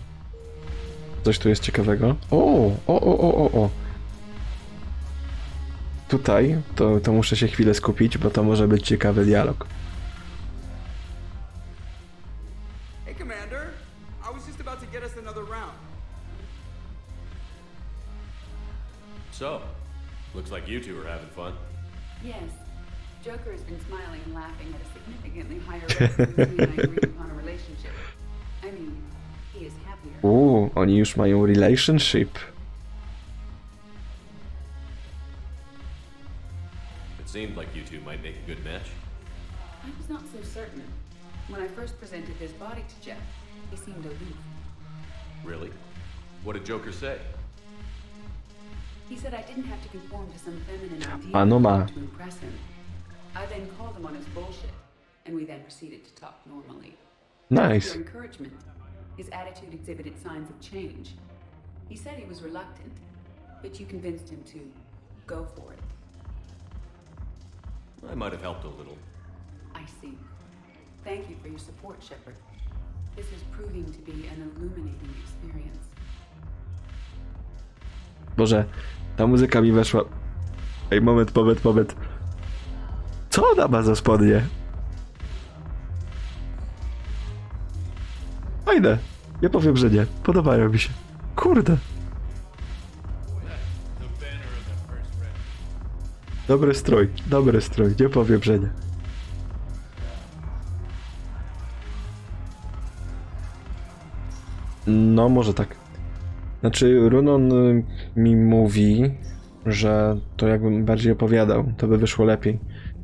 Coś tu jest ciekawego. O. Tutaj to muszę się chwilę skupić, bo to może być ciekawy dialog. Hey, Commander. I was just about to get us another round. So, looks like you two are having fun. Yes. Joker has been smiling and laughing at a significantly higher rate than we agreed upon a relationship. I mean, he is happier. Oni już mają relationship. It seemed like you two might make a good match. I was not so certain. When I first presented this body to Jeff, he seemed aloof. Really? What did Joker say? He said I didn't have to conform to some feminine Ano ma. ideal to impress him. I then called him on his bullshit, and we then proceeded to talk normally. Nice. After encouragement, his attitude exhibited signs of change. He said he was reluctant, but you convinced him to go for it. I might have helped a little. I see. Thank you for your support, Shepard. This is proving to be an illuminating experience. Boże, ta muzyka mi weszła. Ej, moment. Co ona ma za spodnie? Fajne. Nie powiem, że nie. Podobają mi się. Kurde. Dobry strój. Nie powiem, że nie. No, może tak. Znaczy, Runon mi mówi, że to jakbym bardziej opowiadał, to by wyszło lepiej.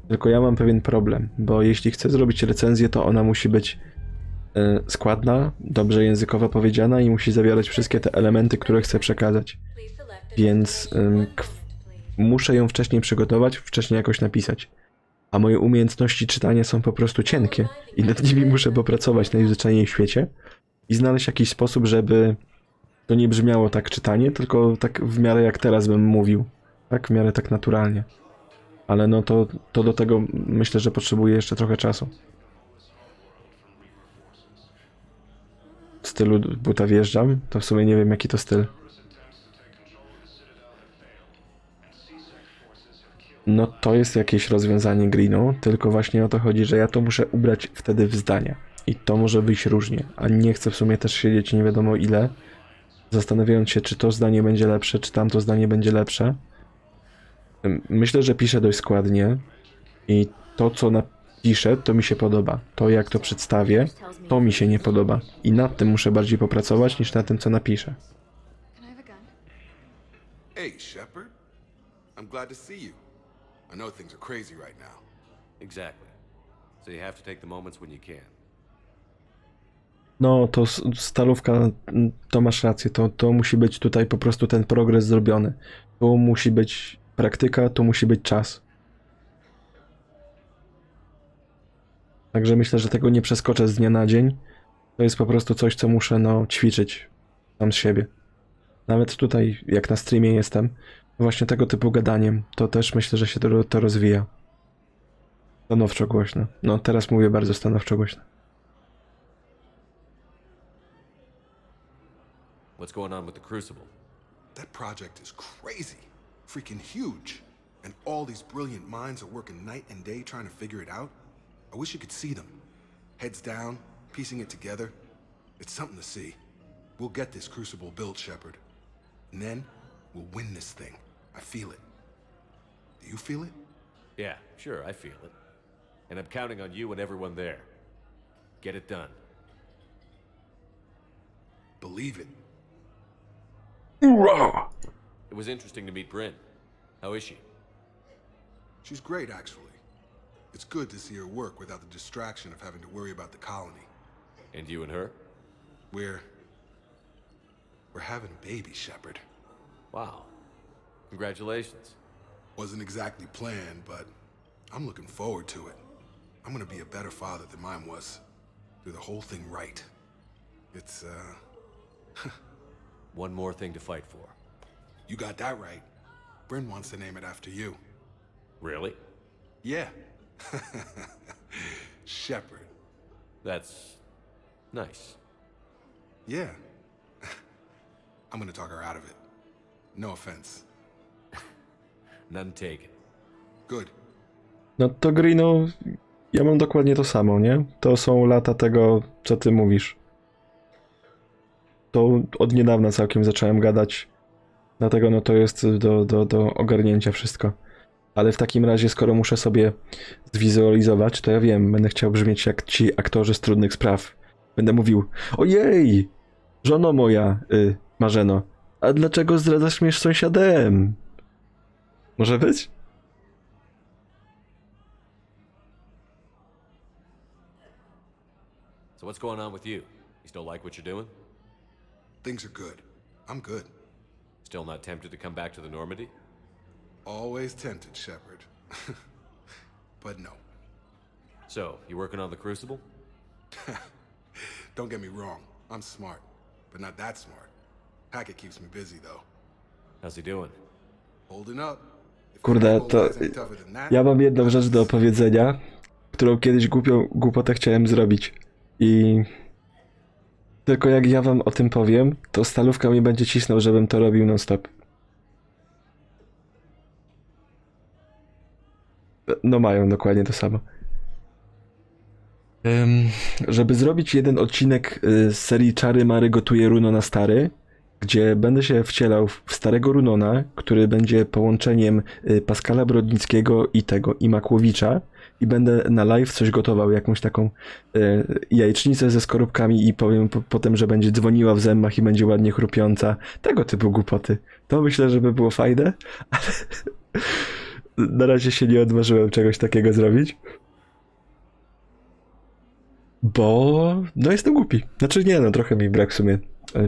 Tylko ja mam pewien problem, bo jeśli chcę zrobić recenzję, to ona musi być składna, dobrze językowo powiedziana i musi zawierać wszystkie te elementy, które chcę przekazać. Więc muszę ją wcześniej przygotować, wcześniej jakoś napisać. A moje umiejętności czytania są po prostu cienkie i nad nimi muszę popracować najzwyczajniej w świecie i znaleźć jakiś sposób, żeby to nie brzmiało tak czytanie, tylko tak w miarę jak teraz bym mówił. Tak, w miarę tak naturalnie. Ale no to do tego myślę, że potrzebuję jeszcze trochę czasu. W stylu buta wjeżdżam, to w sumie nie wiem jaki to styl. No to jest jakieś rozwiązanie Greenu, tylko właśnie o to chodzi, że ja to muszę ubrać wtedy w zdania. I to może wyjść różnie, a nie chcę w sumie też siedzieć nie wiadomo ile, zastanawiając się, czy to zdanie będzie lepsze, czy tamto zdanie będzie lepsze. Myślę, że piszę dość składnie i to, co napiszę, to mi się podoba. To, jak to przedstawię, to mi się nie podoba. I nad tym muszę bardziej popracować, niż nad tym, co napiszę. Hey, Shepard. I'm glad to see you. I know things are crazy right now. Exactly. So you have to take the moments when you can. No, to stalówka, to masz rację, to musi być tutaj po prostu ten progres zrobiony. Tu musi być praktyka, tu musi być czas. Także myślę, że tego nie przeskoczę z dnia na dzień. To jest po prostu coś, co muszę, ćwiczyć sam z siebie. Nawet tutaj, jak na streamie jestem, właśnie tego typu gadaniem, to też myślę, że się to rozwija. Stanowczo głośno. No, teraz mówię bardzo stanowczo głośno. What's going on with the Crucible? That project is crazy. Freaking huge. And all these brilliant minds are working night and day trying to figure it out. I wish you could see them. Heads down, piecing it together. It's something to see. We'll get this Crucible built, Shepard. And then, We'll win this thing. I feel it. Do you feel it? Yeah, sure, I feel it. And I'm counting on you and everyone there. Get it done. Believe it. Hoorah! It was interesting to meet Bryn. How is she? She's great, actually. It's good to see her work without the distraction of having to worry about the colony. And you and her? We're having a baby, Shepard. Wow. Congratulations. Wasn't exactly planned, but I'm looking forward to it. I'm gonna be a better father than mine was. Do the whole thing right. It's, One more thing to fight for. You got that right. Bryn wants to name it after you. Really? Yeah. Shepard. That's nice. Yeah. I'm gonna talk her out of it. No offense. None taken. Good. No to Greeno, ja mam dokładnie to samo, nie? To są lata tego, co ty mówisz. To od niedawna całkiem zacząłem gadać. Dlatego no to jest do ogarnięcia wszystko. Ale w takim razie, skoro muszę sobie zwizualizować, to ja wiem, będę chciał brzmieć jak ci aktorzy z Trudnych Spraw. Będę mówił: ojej, żono moja, Marzeno, a dlaczego zdradzasz mnie z sąsiadem? Może być? So what's going on with you? You still like what you're doing? Things are good. I'm good. Still not tempted to come back to the Normandy? Always tempted, Shepard. But no. So, you working on the Crucible? Don't get me wrong. I'm smart, but not that smart. Hackett keeps me busy, though. How's he doing? Holding up. Kurde, to ja mam jedną rzecz do opowiedzenia, którą kiedyś głupotę chciałem zrobić. I tylko jak ja wam o tym powiem, to Stalówka mi będzie cisnął, żebym to robił non-stop. No mają dokładnie to samo. Żeby zrobić jeden odcinek z serii Czary Mary gotuje Runo na stary, gdzie będę się wcielał w starego Runona, który będzie połączeniem Pascala Brodnickiego i Makłowicza, i będę na live coś gotował, jakąś taką jajecznicę ze skorupkami i powiem potem, że będzie dzwoniła w zębach i będzie ładnie chrupiąca. Tego typu głupoty. To myślę, że by było fajne, ale na razie się nie odważyłem czegoś takiego zrobić. Bo no jestem głupi. Znaczy nie, no trochę mi brak w sumie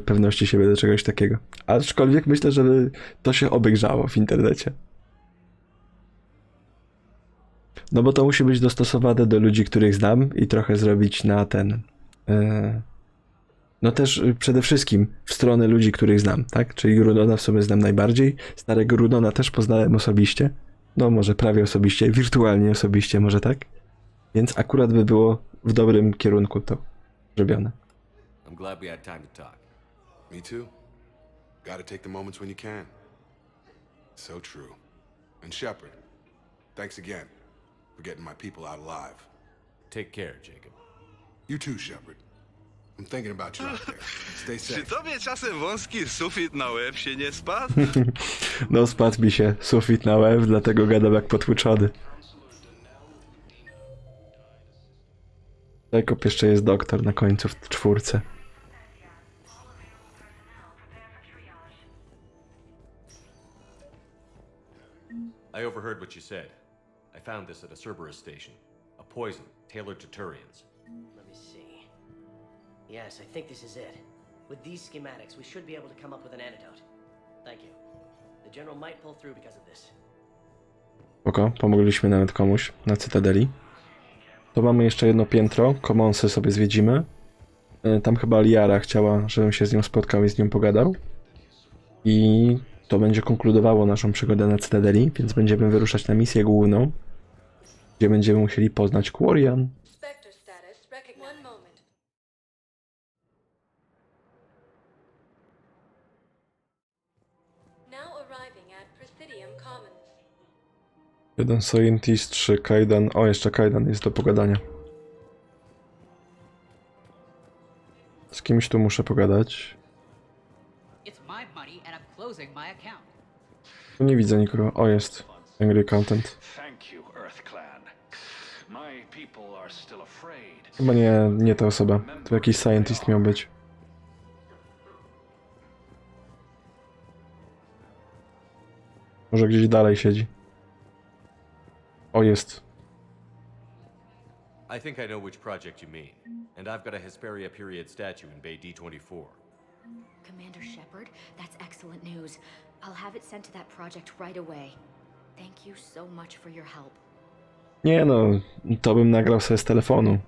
pewności siebie do czegoś takiego. Aczkolwiek myślę, że to się obejrzało w internecie. No bo to musi być dostosowane do ludzi, których znam i trochę zrobić na ten... No też przede wszystkim w stronę ludzi, których znam, tak? Czyli Runona w sumie znam najbardziej. Starego Runona też poznałem osobiście. No może prawie osobiście, wirtualnie osobiście, może tak? Więc akurat by było w dobrym kierunku to zrobione. I'm glad we had time to talk. Me too. Gotta take the moments when you can. So true. And Shepard, thanks again for getting my people out alive. Take care, Jacob. You too, Shepard. I'm thinking about you out there. Stay safe. Czy tobie czasem wąski sufit na łeb się nie spadł? No spadł mi się sufit na łeb, dlatego gadam jak potłuczony. Jacob jeszcze jest doktor na końcu w 4. I overheard what you said. I found this at a Cerberus station. A poison tailored to Turians. Let me see. Yes, I think this is it. With these schematics, we should be able to come up with an antidote. Thank you. The general might pull through because of this. Spoko, pomogliśmy nawet komuś na Cytadeli. To mamy jeszcze jedno piętro, Commonsy sobie zwiedzimy. Tam chyba Liara chciała, żebym się z nią spotkał i z nią pogadał. I to będzie konkludowało naszą przygodę na Cytadeli, więc będziemy wyruszać na misję główną, gdzie będziemy musieli poznać Quarian. Jeden Scientist, 3 Kaidan. O, jeszcze Kaidan jest do pogadania. Z kimś tu muszę pogadać. It's my money and I'm closing my account. Tu nie widzę nikogo. O, jest. Angry Content. Chyba nie ta osoba. To jakiś scientist miał być. Może gdzieś dalej siedzi. O, jest. I think I know which project you mean. And I've got a Hesperia period statue in Bay D24. Commander Shepard, that's excellent news. I'll have it sent to that project right away. Thank you so much for your help. Nie no, to bym nagrał sobie z telefonu.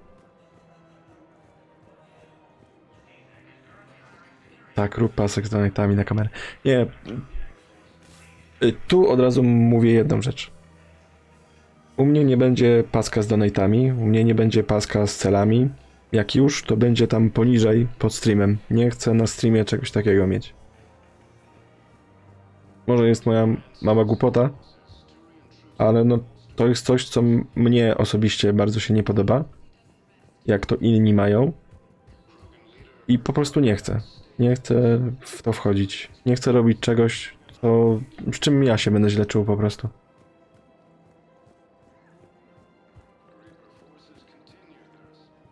Tak, rób pasek z donatami na kamerę. Nie. Tu od razu mówię jedną rzecz. U mnie nie będzie paska z donatami, u mnie nie będzie paska z celami. Jak już, to będzie tam poniżej, pod streamem. Nie chcę na streamie czegoś takiego mieć. Może jest moja mała głupota, ale no to jest coś, co mnie osobiście bardzo się nie podoba. Jak to inni mają. I po prostu nie chcę. Nie chcę w to wchodzić. Nie chcę robić czegoś, z czym ja się będę źle czuł po prostu.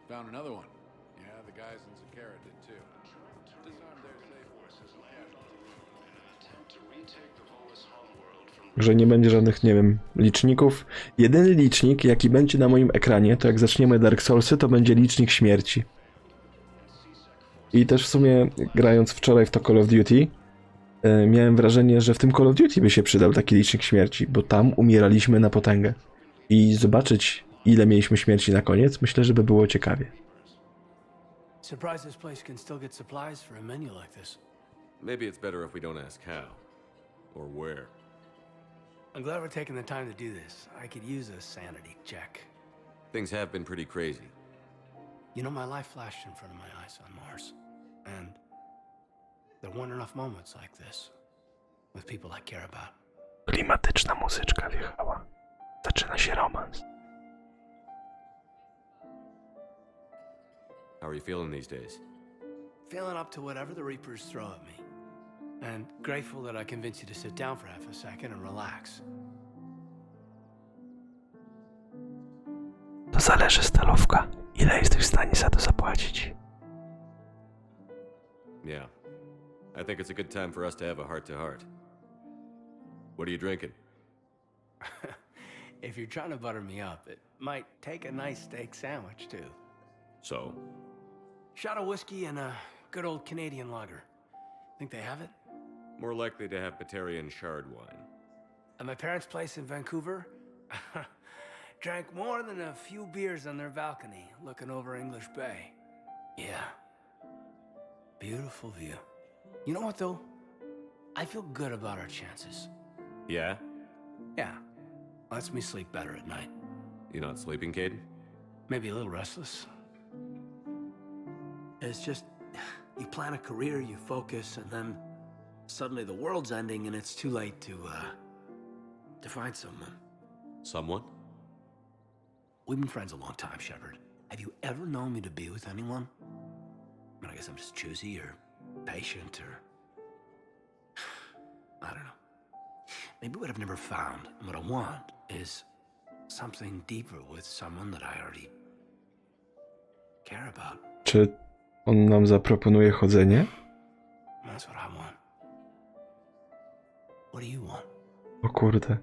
Found another one. Yeah, the guys in Zakara did too. Disarmed their safe forces and Że nie będzie żadnych, nie wiem, liczników. Jedyny licznik, jaki będzie na moim ekranie, to jak zaczniemy Dark Soulsy, to będzie licznik śmierci. I też w sumie, grając wczoraj w to Call of Duty, miałem wrażenie, że w tym Call of Duty by się przydał taki licznik śmierci, bo tam umieraliśmy na potęgę. I zobaczyć, ile mieliśmy śmierci na koniec, myślę, że by było ciekawie. Surprised this place can still get supplies for a menu like this. Maybe it's better if we don't ask how. Or where. I'm glad we're taking the time to do this. I could use a sanity check. Things have been pretty crazy. You know, my life flashed in front of my eyes on Mars. And there weren't enough moments like this. With people I care about. Klimatyczna muzyczka wjechała. Zaczyna się romans. How are you feeling these days? Feeling up to whatever the Reapers throw at me. And grateful that I convinced you to sit down for half a second and relax. To zależy stalówka. Ile jesteś w stanie za to zapłacić? Yeah. I think it's a good time for us to have a heart-to-heart. What are you drinking? If you're trying to butter me up, it might take a nice steak sandwich, too. So? Shot of whiskey and a good old Canadian lager. Think they have it? More likely to have Material and shard wine. At my parents' place in Vancouver, drank more than a few beers on their balcony, looking over English Bay. Yeah. Beautiful view. You know what, though? I feel good about our chances. Yeah? Yeah. Lets me sleep better at night. You not sleeping, Caden? Maybe a little restless. It's just, you plan a career, you focus, and then suddenly the world's ending and it's too late to find someone. Someone? We've been friends a long time, Shepard. Have you ever known me to be with anyone? I mean, I guess I'm just choosy or patient or... I don't know. Maybe what I've never found and what I want is something deeper with someone that I already care about. Czy on nam zaproponuje chodzenie? That's what I want. What do you want? O kurde.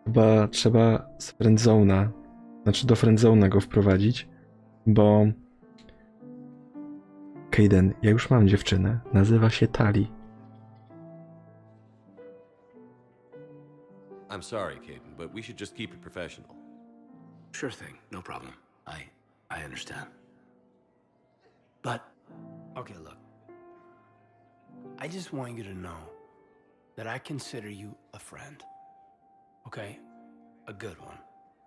Chyba trzeba z friendzona, znaczy do friendzona go wprowadzić, bo Caden, ja już mam dziewczynę, nazywa się Tali. I'm sorry, Caden, but we should just keep it professional. Sure thing, no problem. I understand. But, okay, look. I just want you to know that I consider you a friend. Okay? A good one.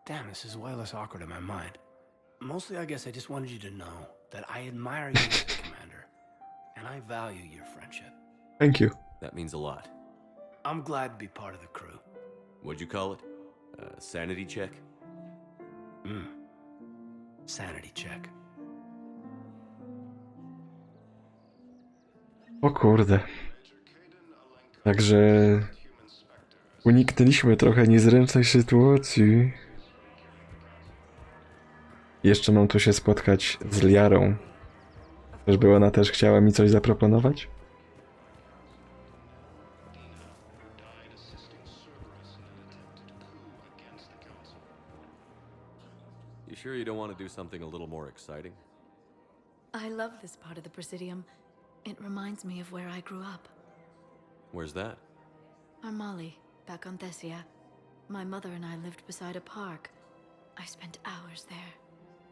Damn, this is way less awkward in my mind. Mostly, I guess I just wanted you to know that I admire you as a commander, and I value your friendship. Thank you. That means a lot. I'm glad to be part of the crew. What'd you call it? Sanity check? Sanity check. O kurde. Także uniknęliśmy trochę niezręcznej sytuacji. Jeszcze mam tu się spotkać z Liarą. Czyżby ona też chciała mi coś zaproponować? You sure you don't want to do something a little more exciting? I love this part of the Presidium. It reminds me of where I grew up. Where's that? Armali, back on Thessia. My mother and I lived beside a park. I spent hours there.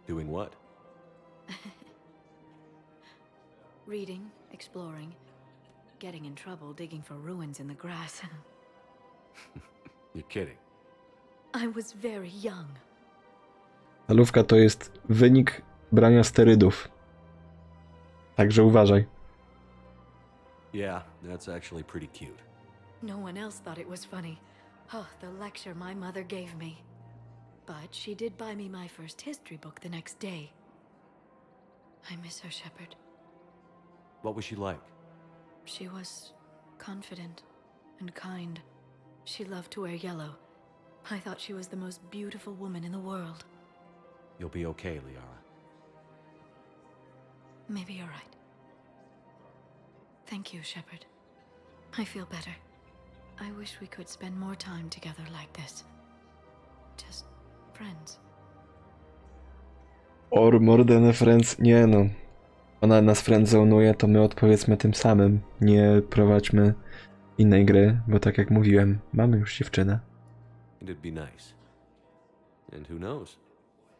Doing what? Reading, exploring, getting in trouble digging for ruins in the grass. You're kidding. I was very young. Stalówka to jest wynik brania sterydów. Także uważaj. Yeah, that's actually pretty cute. No one else thought it was funny. Oh, the lecture my mother gave me. But she did buy me my first history book the next day. I miss her, Shepard. What was she like? She was confident and kind. She loved to wear yellow. I thought she was the most beautiful woman in the world. You'll be okay, Liara. Maybe you're right. Thank you, Shepard. I feel better. I wish we could spend more time together like this. Just friends. Or more than a friends? Nie no. Ona nas friendzonuje, to my odpowiedzmy tym samym. Nie prowadźmy innej gry, bo tak jak mówiłem, mamy już dziewczynę. It'd be nice. And who knows?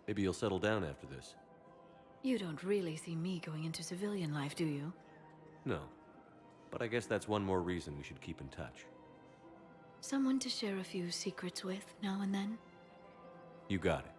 Maybe you'll settle down after this. You don't really see me going into civilian life, do you? No. But I guess that's one more reason we should keep in touch. Someone to share a few secrets with now and then? You got it.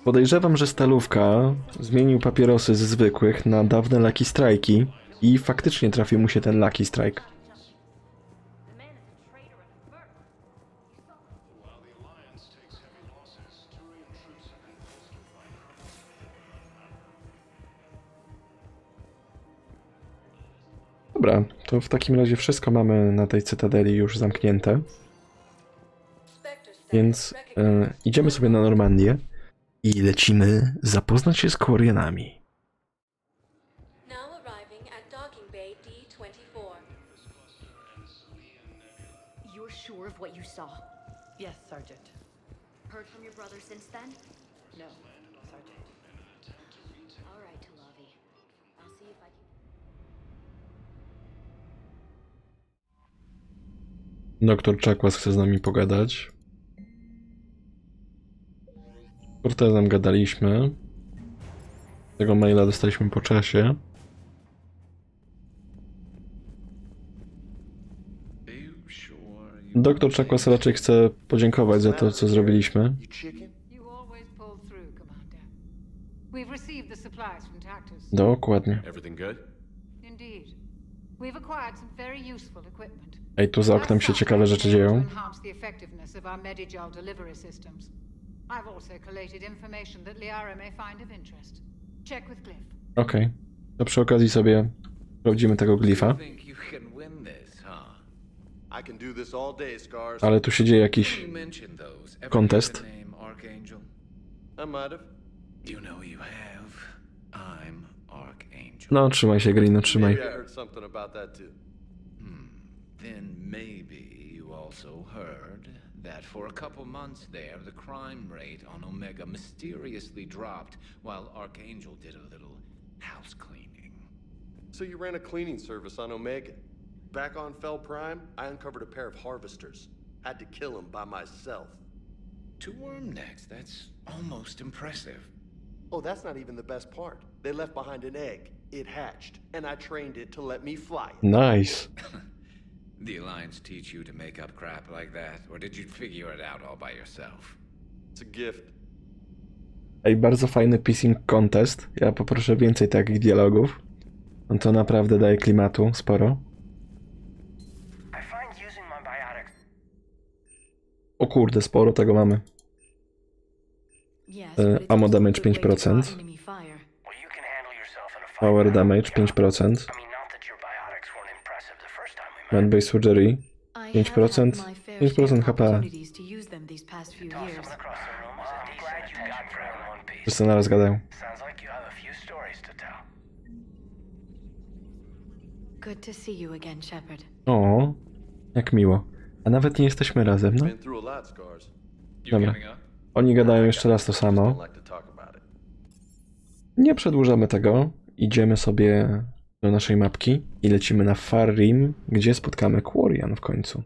Podejrzewam, że Stalówka zmienił papierosy z zwykłych na dawne Lucky Strike'i i faktycznie trafił mu się ten Lucky Strike. Dobra, to w takim razie wszystko mamy na tej cytadeli już zamknięte. Więc idziemy sobie na Normandię i lecimy zapoznać się z Quarianami. Now arriving at docking bay D-24. You're sure of what you saw? Yes, Sergeant. Heard from your brother since then? No, Sergeant. All right, Tulavi. I'll see if I can... Doktor Czakwas chce z nami pogadać. Z Cortezem gadaliśmy. Tego maila dostaliśmy po czasie. Doktor Czakwas raczej chce podziękować za to, co zrobiliśmy. We've received the supplies from Tactus. Dokładnie. Everything good? Indeed. We've acquired some very useful equipment. Ej, tu za oknem się ciekawe rzeczy dzieją. Enhance the effectiveness of our Materiał delivery systems. I've also collated information that Liara may find of interest. Check with Glyph. Okej. To przy okazji sobie sprawdzimy tego glifa. I can do this all day, Scars. Ale tu się dzieje jakiś kontest. I might have. You know you have. I'm Archangel. No, trzymaj się, Green, no trzymaj. Maybe I heard something about that too. Then maybe you also heard that for a couple months there, the crime rate on Omega mysteriously dropped while Archangel did a little house cleaning. So you ran a cleaning service on Omega. Back on Fel Prime, I uncovered a pair of harvesters. Had to kill them by myself. 2 worm necks, that's almost impressive. Oh, that's not even the best part. They left behind an egg. It hatched, and I trained it to let me fly it. Nice. The Alliance teach you to make up crap like that, or did you figure it out all by yourself? It's a gift. Ej, bardzo fajny pissing contest. Ja poproszę więcej takich dialogów. On to naprawdę daje klimatu sporo. O kurde, sporo tego mamy. Ammo damage 5%. Power damage 5%. Man-based surgery 5%. 5% HP. Wszyscy naraz gadają. Good to see you again, Shepard. O, jak miło. A nawet nie jesteśmy razem, no. Dobra. Oni gadają jeszcze raz to samo. Nie przedłużamy tego. Idziemy sobie do naszej mapki i lecimy na Far Rim, gdzie spotkamy Quarian w końcu.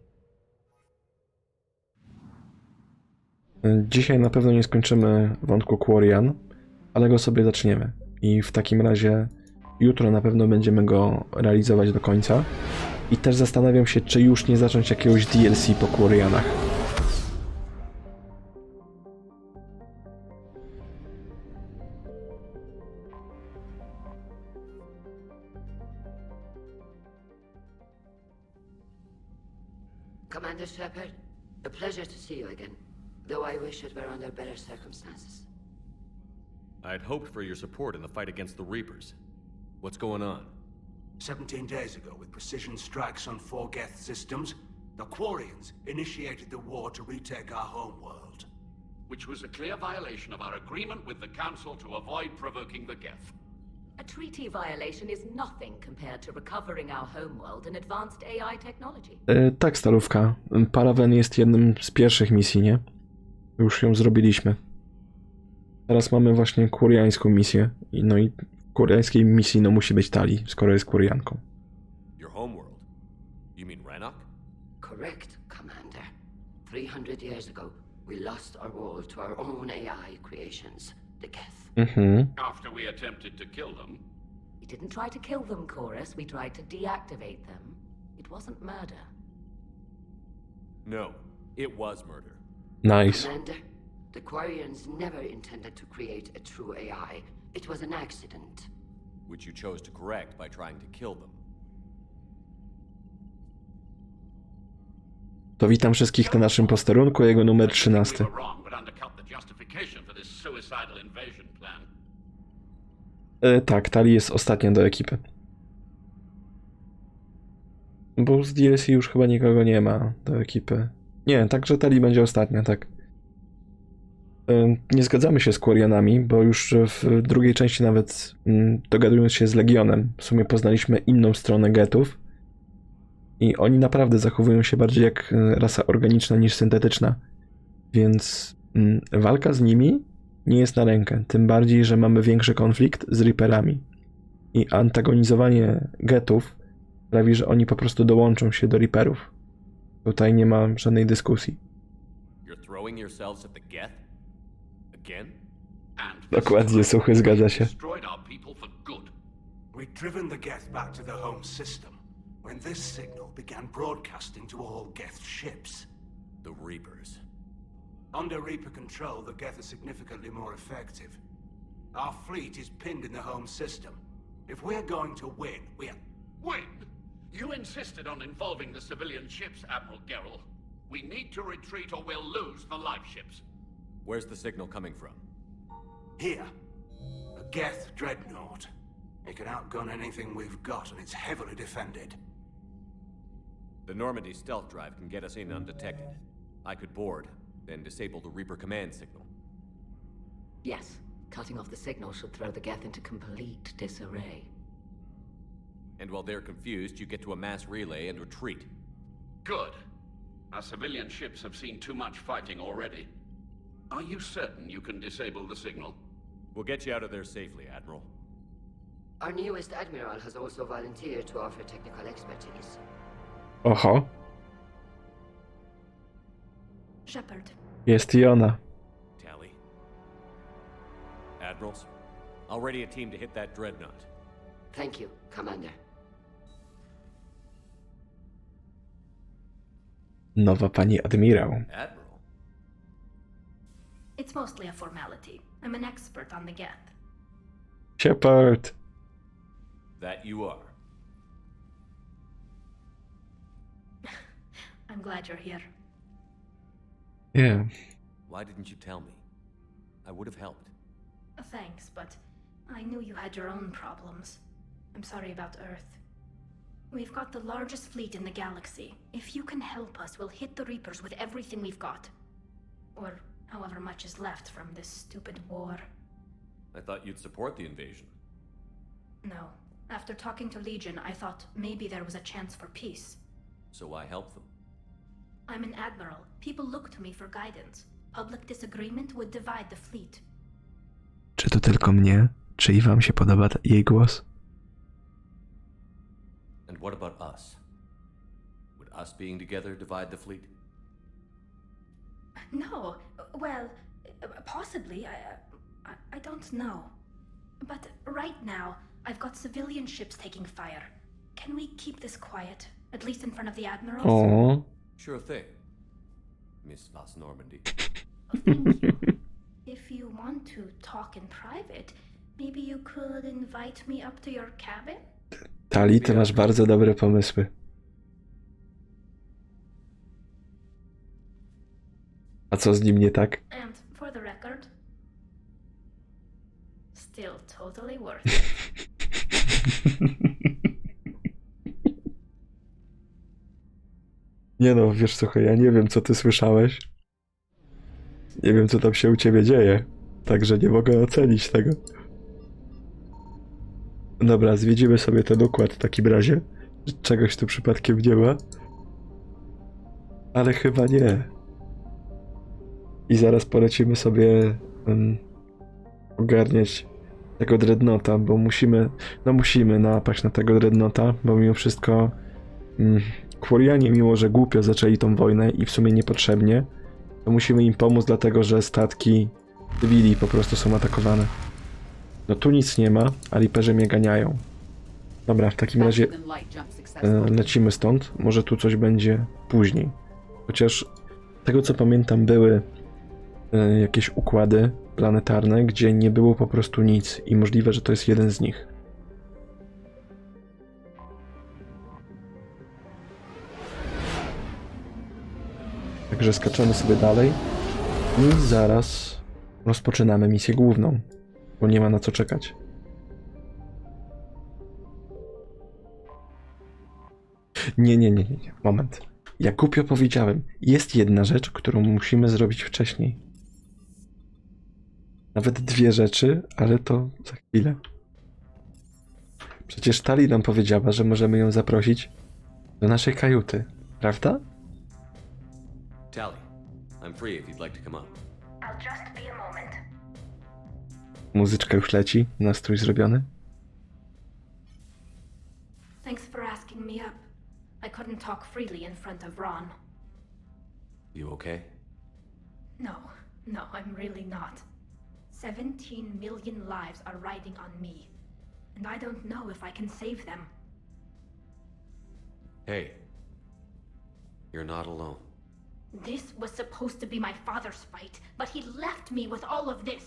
Dzisiaj na pewno nie skończymy wątku Quarian, ale go sobie zaczniemy. I w takim razie jutro na pewno będziemy go realizować do końca. I też zastanawiam się, czy już nie zacząć jakiegoś DLC po Quarianach. Commander Shepard, a pleasure to see you again, though I wish it were under better circumstances. I'd hoped for your support in the fight against the Reapers. What's going on? 17 days ago, with precision strikes on 4 Geth systems, the Quarians initiated the war to retake our homeworld. Which was a clear violation of our agreement with the Council to avoid provoking the Geth. A treaty violation is nothing compared to recovering our homeworld and advanced AI technology. Tak, Stalówka. Paraven jest jednym z pierwszych misji, nie? Już ją zrobiliśmy. Teraz mamy właśnie kuriańską misję. No i w kuriańskiej misji no musi być Tali, skoro jest kurianką. Your homeworld? You mean Rannoch? Correct, Commander. 300 years ago, we lost our world to our own AI creations, the Geth. After we attempted to kill them. We didn't try to kill them, Chorus. We tried to deactivate them. It wasn't murder. No, it was murder. Nice. Commander, the Quarians never intended to create a true AI. It was an accident. Which you chose to correct by trying to kill them. To witam wszystkich na naszym posterunku, jego numer 13. Tak, Tali jest ostatnia do ekipy. Bo z DLC już chyba nikogo nie ma do ekipy. Nie, także Tali będzie ostatnia, tak. Nie zgadzamy się z Quarianami, bo już w drugiej części nawet dogadując się z Legionem, w sumie poznaliśmy inną stronę Gethów. I oni naprawdę zachowują się bardziej jak rasa organiczna niż syntetyczna. Więc walka z nimi nie jest na rękę. Tym bardziej, że mamy większy konflikt z Reaperami. I antagonizowanie Gethów sprawi, że oni po prostu dołączą się do Reaperów. Tutaj nie ma żadnej dyskusji. Dokładnie, Suchy, zgadza się. When this signal began broadcasting to all Geth ships. The Reapers. Under Reaper control, the Geth are significantly more effective. Our fleet is pinned in the home system. If we're going to win, Win? You insisted on involving the civilian ships, Admiral Gerrel. We need to retreat or we'll lose the live ships. Where's the signal coming from? Here. A Geth dreadnought. It can outgun anything we've got, and it's heavily defended. The Normandy stealth drive can get us in undetected. I could board, then disable the Reaper command signal. Yes, cutting off the signal should throw the Geth into complete disarray. And while they're confused, you get to a mass relay and retreat. Good. Our civilian ships have seen too much fighting already. Are you certain you can disable the signal? We'll get you out of there safely, Admiral. Our newest Admiral has also volunteered to offer technical expertise. Oho. Shepard. Jest i ona. Tally. Admirals, I'll ready a team to hit that dreadnought. Thank you, Commander. Nowa pani admirał. Admiral? It's mostly a formality. I'm an expert on the Geth. Shepard. That you are. I'm glad you're here. Yeah. Why didn't you tell me? I would have helped. Thanks, but I knew you had your own problems. I'm sorry about Earth. We've got the largest fleet in the galaxy. If you can help us, we'll hit the Reapers with everything we've got. Or however much is left from this stupid war. I thought you'd support the invasion. No. After talking to Legion, I thought maybe there was a chance for peace. So why help them? I'm an admiral. People look to me for guidance. Public disagreement would divide the fleet. Czy to tylko mnie? Czy i wam się podoba jej głos? And what about us? Would us being together divide the fleet? No. Well, possibly. I don't know. But right now, I've got civilian ships taking fire. Can we keep this quiet? At least in front of the admirals? O. Sure thing, Miss Vas Normandy. Thank you. If you want to talk in private, maybe you could invite me up to your cabin? Tali, ty masz bardzo dobre pomysły. A co z nim nie tak? And for the record, still totally worth it. Nie no, wiesz słuchaj, ja nie wiem co ty słyszałeś. Nie wiem co tam się u ciebie dzieje. Także nie mogę ocenić tego. Dobra, zwiedzimy sobie ten układ w takim razie. Czegoś tu przypadkiem nie ma. Ale chyba nie. I zaraz polecimy sobie ogarniać tego dreadnoughta, bo musimy napaść na tego dreadnoughta, bo mimo wszystko Kworianie, mimo że głupio zaczęli tą wojnę i w sumie niepotrzebnie, to musimy im pomóc, dlatego że statki cywili po prostu są atakowane. No tu nic nie ma, a Reaperzy mnie ganiają. Dobra, w takim razie lecimy stąd. Może tu coś będzie później. Chociaż z tego co pamiętam były jakieś układy planetarne, gdzie nie było po prostu nic i możliwe, że to jest jeden z nich. Także skaczemy sobie dalej i zaraz rozpoczynamy misję główną, bo nie ma na co czekać. Nie, moment. Ja głupio powiedziałem. Jest jedna rzecz, którą musimy zrobić wcześniej. Nawet dwie rzeczy, ale to za chwilę. Przecież Tali nam powiedziała, że możemy ją zaprosić do naszej kajuty, prawda? Tally, I'm free if you'd like to come up. I'll just be a moment. Muzyczka już leci, nastrój zrobiony. Thanks for asking me up. I couldn't talk freely in front of Ron. You okay? No, I'm really not. 17 million lives are riding on me, and I don't know if I can save them. Hey, you're not alone. This was supposed to be my father's fight, but he left me with all of this.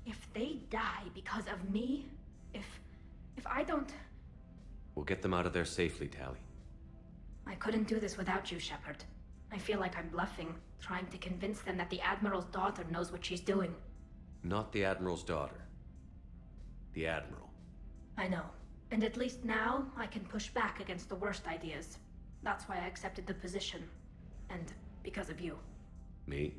If they die because of me, if I don't... We'll get them out of there safely, Tally. I couldn't do this without you, Shepard. I feel like I'm bluffing, trying to convince them that the Admiral's daughter knows what she's doing. Not the Admiral's daughter. The Admiral. I know. And at least now, I can push back against the worst ideas. That's why I accepted the position. And because of you. Me?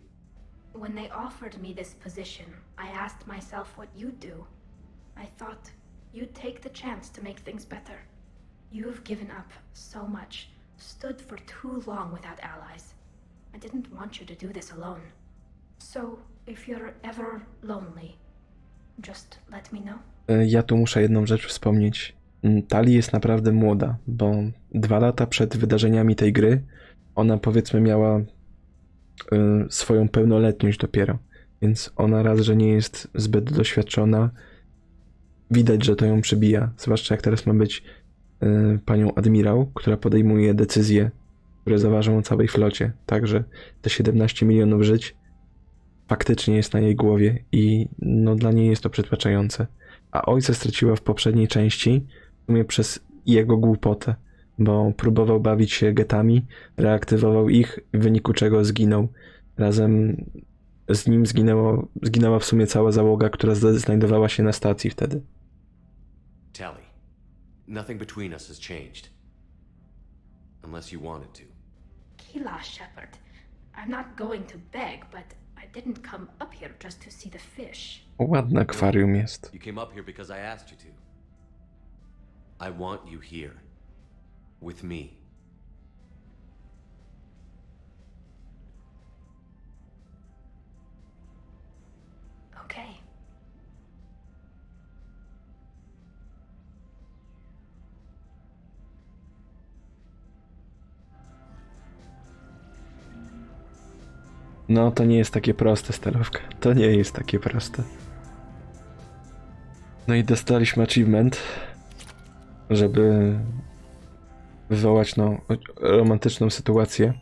When they offered me this position, I asked myself what you'd do. I thought you'd take the chance to make things better. You've given up so much, stood for too long without allies. I didn't want you to do this alone. So, if you're ever lonely, just let me know. Ja tu muszę jedną rzecz wspomnieć. Tali jest naprawdę młoda, bo 2 lata przed wydarzeniami tej gry ona powiedzmy miała swoją pełnoletność dopiero, więc ona raz, że nie jest zbyt doświadczona, widać, że to ją przybija, zwłaszcza jak teraz ma być panią admirał, która podejmuje decyzje, które zaważą o całej flocie, także te 17 milionów żyć faktycznie jest na jej głowie i no dla niej jest to przytłaczające. A ojca straciła w poprzedniej części w sumie przez jego głupotę, bo próbował bawić się getami, reaktywował ich, w wyniku czego zginął. Razem z nim zginęła w sumie cała załoga, która znajdowała się na stacji wtedy. Tally, nothing between us has changed. Unless you wanted to. Kila, Shepard. I'm not going to beg, but I didn't come up here just to see the fish. Ładne akwarium jest. You came up here because I asked you to. I want you here. With me. Okay. No, to nie jest takie proste, sterowka. To nie jest takie proste. No i dostaliśmy achievement, żeby wywołać, no, romantyczną sytuację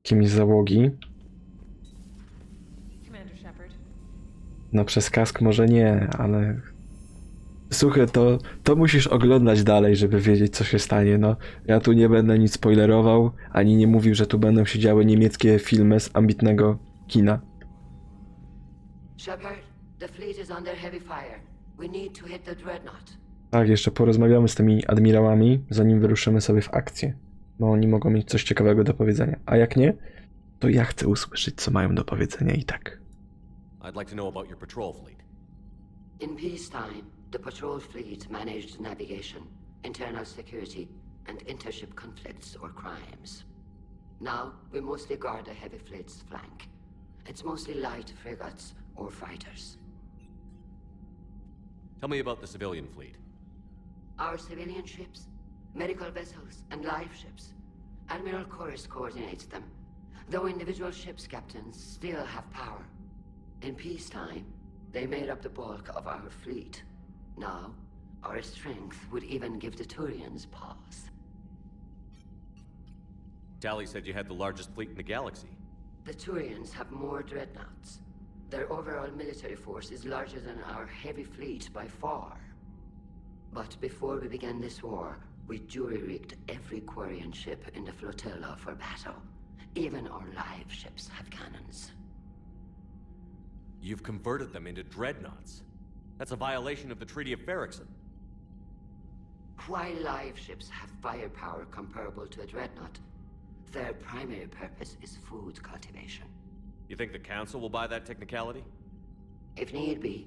kimś z załogi. No, przez kask może nie, ale... Słuchaj, to musisz oglądać dalej, żeby wiedzieć, co się stanie. No, ja tu nie będę nic spoilerował, ani nie mówił, że tu będą się działy niemieckie filmy z ambitnego kina. Shepard, the fleet is under heavy fire. We need to hit the dreadnought. Tak, jeszcze porozmawiamy z tymi admirałami, zanim wyruszymy sobie w akcję. Bo oni mogą mieć coś ciekawego do powiedzenia. A jak nie, to ja chcę usłyszeć, co mają do powiedzenia i tak. I'd like to know about your patrol fleet. In peacetime, the patrol fleet managed navigation, internal security, and intership conflicts or crimes. Now, we mostly guard the heavy fleet's flank. It's mostly light frigates or fighters. Tell me about the civilian fleet. Our civilian ships, medical vessels, and life ships. Admiral Corus coordinates them, though individual ships' captains still have power. In peacetime, they made up the bulk of our fleet. Now, our strength would even give the Turians pause. Tally said you had the largest fleet in the galaxy. The Turians have more dreadnoughts. Their overall military force is larger than our heavy fleet by far. But before we began this war, we jury-rigged every Quarian ship in the flotilla for battle. Even our live ships have cannons. You've converted them into dreadnoughts. That's a violation of the Treaty of Ferrixon. While live ships have firepower comparable to a dreadnought, their primary purpose is food cultivation. You think the Council will buy that technicality? If need be,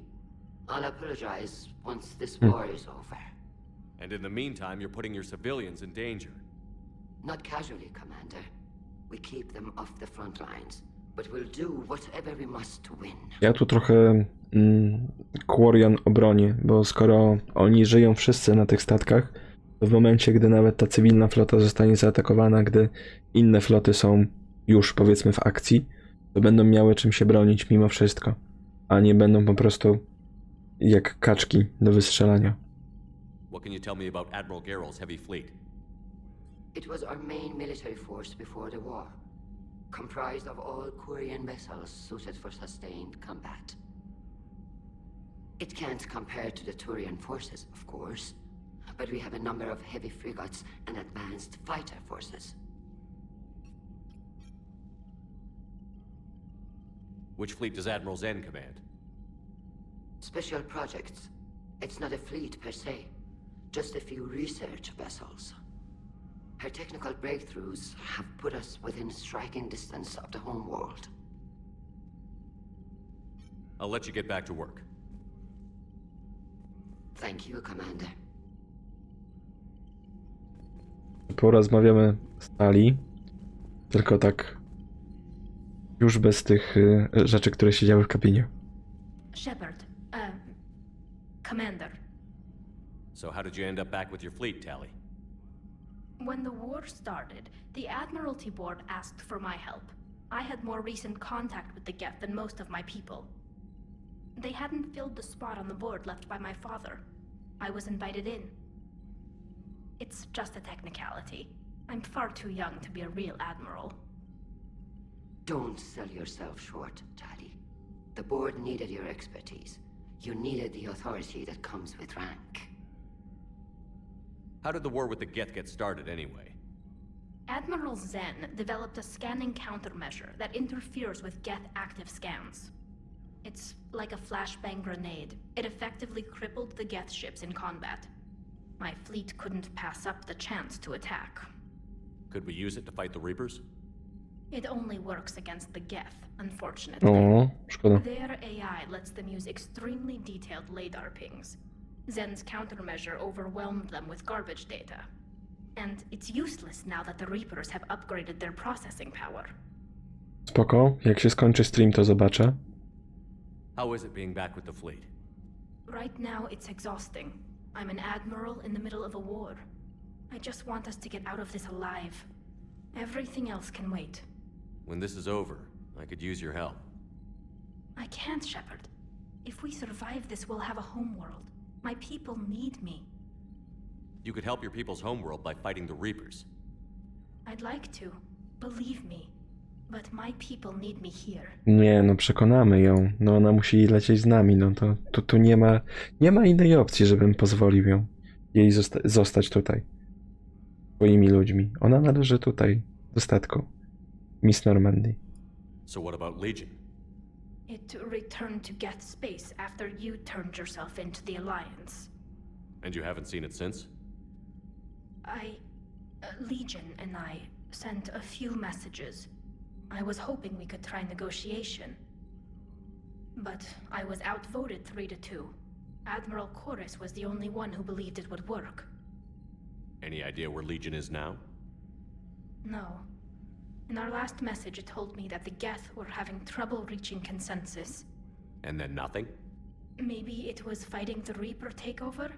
I'll apologize once this war is over. And in the meantime, you're putting your civilians in danger. Not casually, Commander. We keep them off the front lines, but we'll do whatever we must to win. Ja tu trochę Quarian obronię, bo skoro oni żyją wszyscy na tych statkach, to w momencie, gdy nawet ta cywilna flota zostanie zaatakowana, gdy inne floty są już, powiedzmy, w akcji, to będą miały czym się bronić mimo wszystko, a nie będą po prostu jak kaczki do wystrzelania. What can you tell me about Admiral Geralt's heavy fleet? It was our main military force before the war, comprised of all Quarian vessels suited for sustained combat. It can't compare to the Turian forces, of course, but we have a number of heavy frigates and advanced fighter forces. Which fleet does Admiral Zen command? Special projects. It's not a fleet per se, just a few research vessels. Her technical breakthroughs have put us within striking distance of the home world. I'll let you get back to work. Thank you, Commander. Porozmawiamy z Tali, tylko tak już bez tych rzeczy, które się działy w kabinie. Shepard, Commander. So how did you end up back with your fleet, Tally? When the war started, the Admiralty Board asked for my help. I had more recent contact with the Geth than most of my people. They hadn't filled the spot on the board left by my father. I was invited in. It's just a technicality. I'm far too young to be a real admiral. Don't sell yourself short, Tally. The board needed your expertise. You needed the authority that comes with rank. How did the war with the Geth get started anyway? Admiral Zen developed a scanning countermeasure that interferes with Geth active scans. It's like a flashbang grenade. It effectively crippled the Geth ships in combat. My fleet couldn't pass up the chance to attack. Could we use it to fight the Reapers? It only works against the Geth, unfortunately. O, szkoda. Their AI lets them use extremely detailed LADAR pings. Zen's countermeasure overwhelmed them with garbage data. And it's useless now that the Reapers have upgraded their processing power. Spoko, jak się skończy stream, to zobaczę. How is it being back with the fleet? Right now, it's exhausting. I'm an admiral in the middle of a war. I just want us to get out of this alive. Everything else can wait. When this is over, I could use your help. I can't, Shepard. If we survive this, we'll have a homeworld. My people need me. You could help your people's homeworld by fighting the Reapers. I'd like to. Believe me. But my people need me here. Nie, no przekonamy ją. No ona musi lecieć z nami, no to tu nie ma innej opcji, żebym pozwolił jej zostać tutaj. Swoimi ludźmi. Ona należy tutaj, do statku. Miss Normandy. So what about Legion? It returned to Geth space after you turned yourself into the Alliance. And you haven't seen it since? Legion and I sent a few messages. I was hoping we could try negotiation. But I was outvoted 3-2. Admiral Chorus was the only one who believed it would work. Any idea where Legion is now? No. In our last message, it told me that the Geth were having trouble reaching consensus. And then nothing? Maybe it was fighting the Reaper takeover?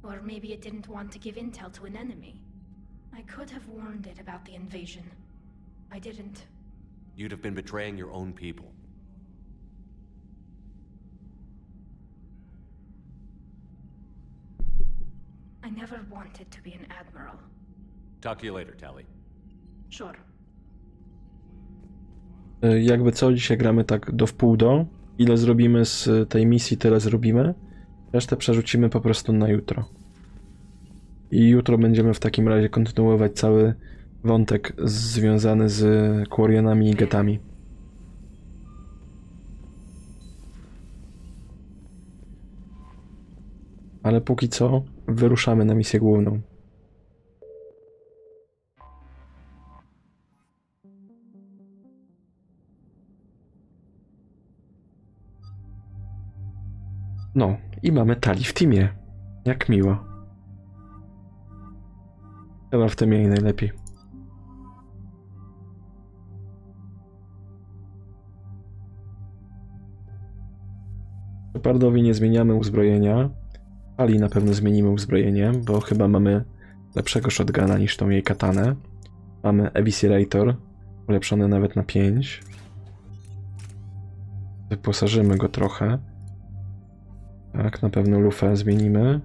Or maybe it didn't want to give intel to an enemy. I could have warned it about the invasion. I didn't. You'd have been betraying your own people. I never wanted to be an admiral. Talk to you later, Tali. Sure. Jakby co, dzisiaj gramy tak do wpół do. Ile zrobimy z tej misji, tyle zrobimy. Resztę przerzucimy po prostu na jutro. I jutro będziemy w takim razie kontynuować cały wątek związany z Quarianami i Gethami. Ale póki co wyruszamy na misję główną. No, i mamy Tali w teamie. Jak miło. Chyba w tym jej najlepiej. Shepardowi nie zmieniamy uzbrojenia. Tali na pewno zmienimy uzbrojenie, bo chyba mamy lepszego shotguna niż tą jej katanę. Mamy Eviscerator, ulepszony nawet na 5. Wyposażymy go trochę. Tak, na pewno lufę zmienimy.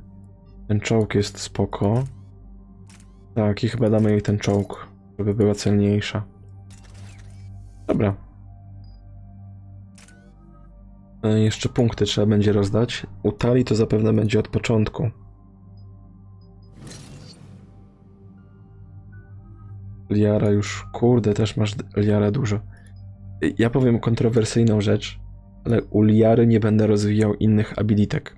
Ten czołg jest spoko. Tak, i chyba damy jej ten czołg, żeby była celniejsza. Dobra. Jeszcze punkty trzeba będzie rozdać. U Tali to zapewne będzie od początku. Liara już, kurde, też masz Liara dużo. Ja powiem kontrowersyjną rzecz, ale u Liary nie będę rozwijał innych abilitek.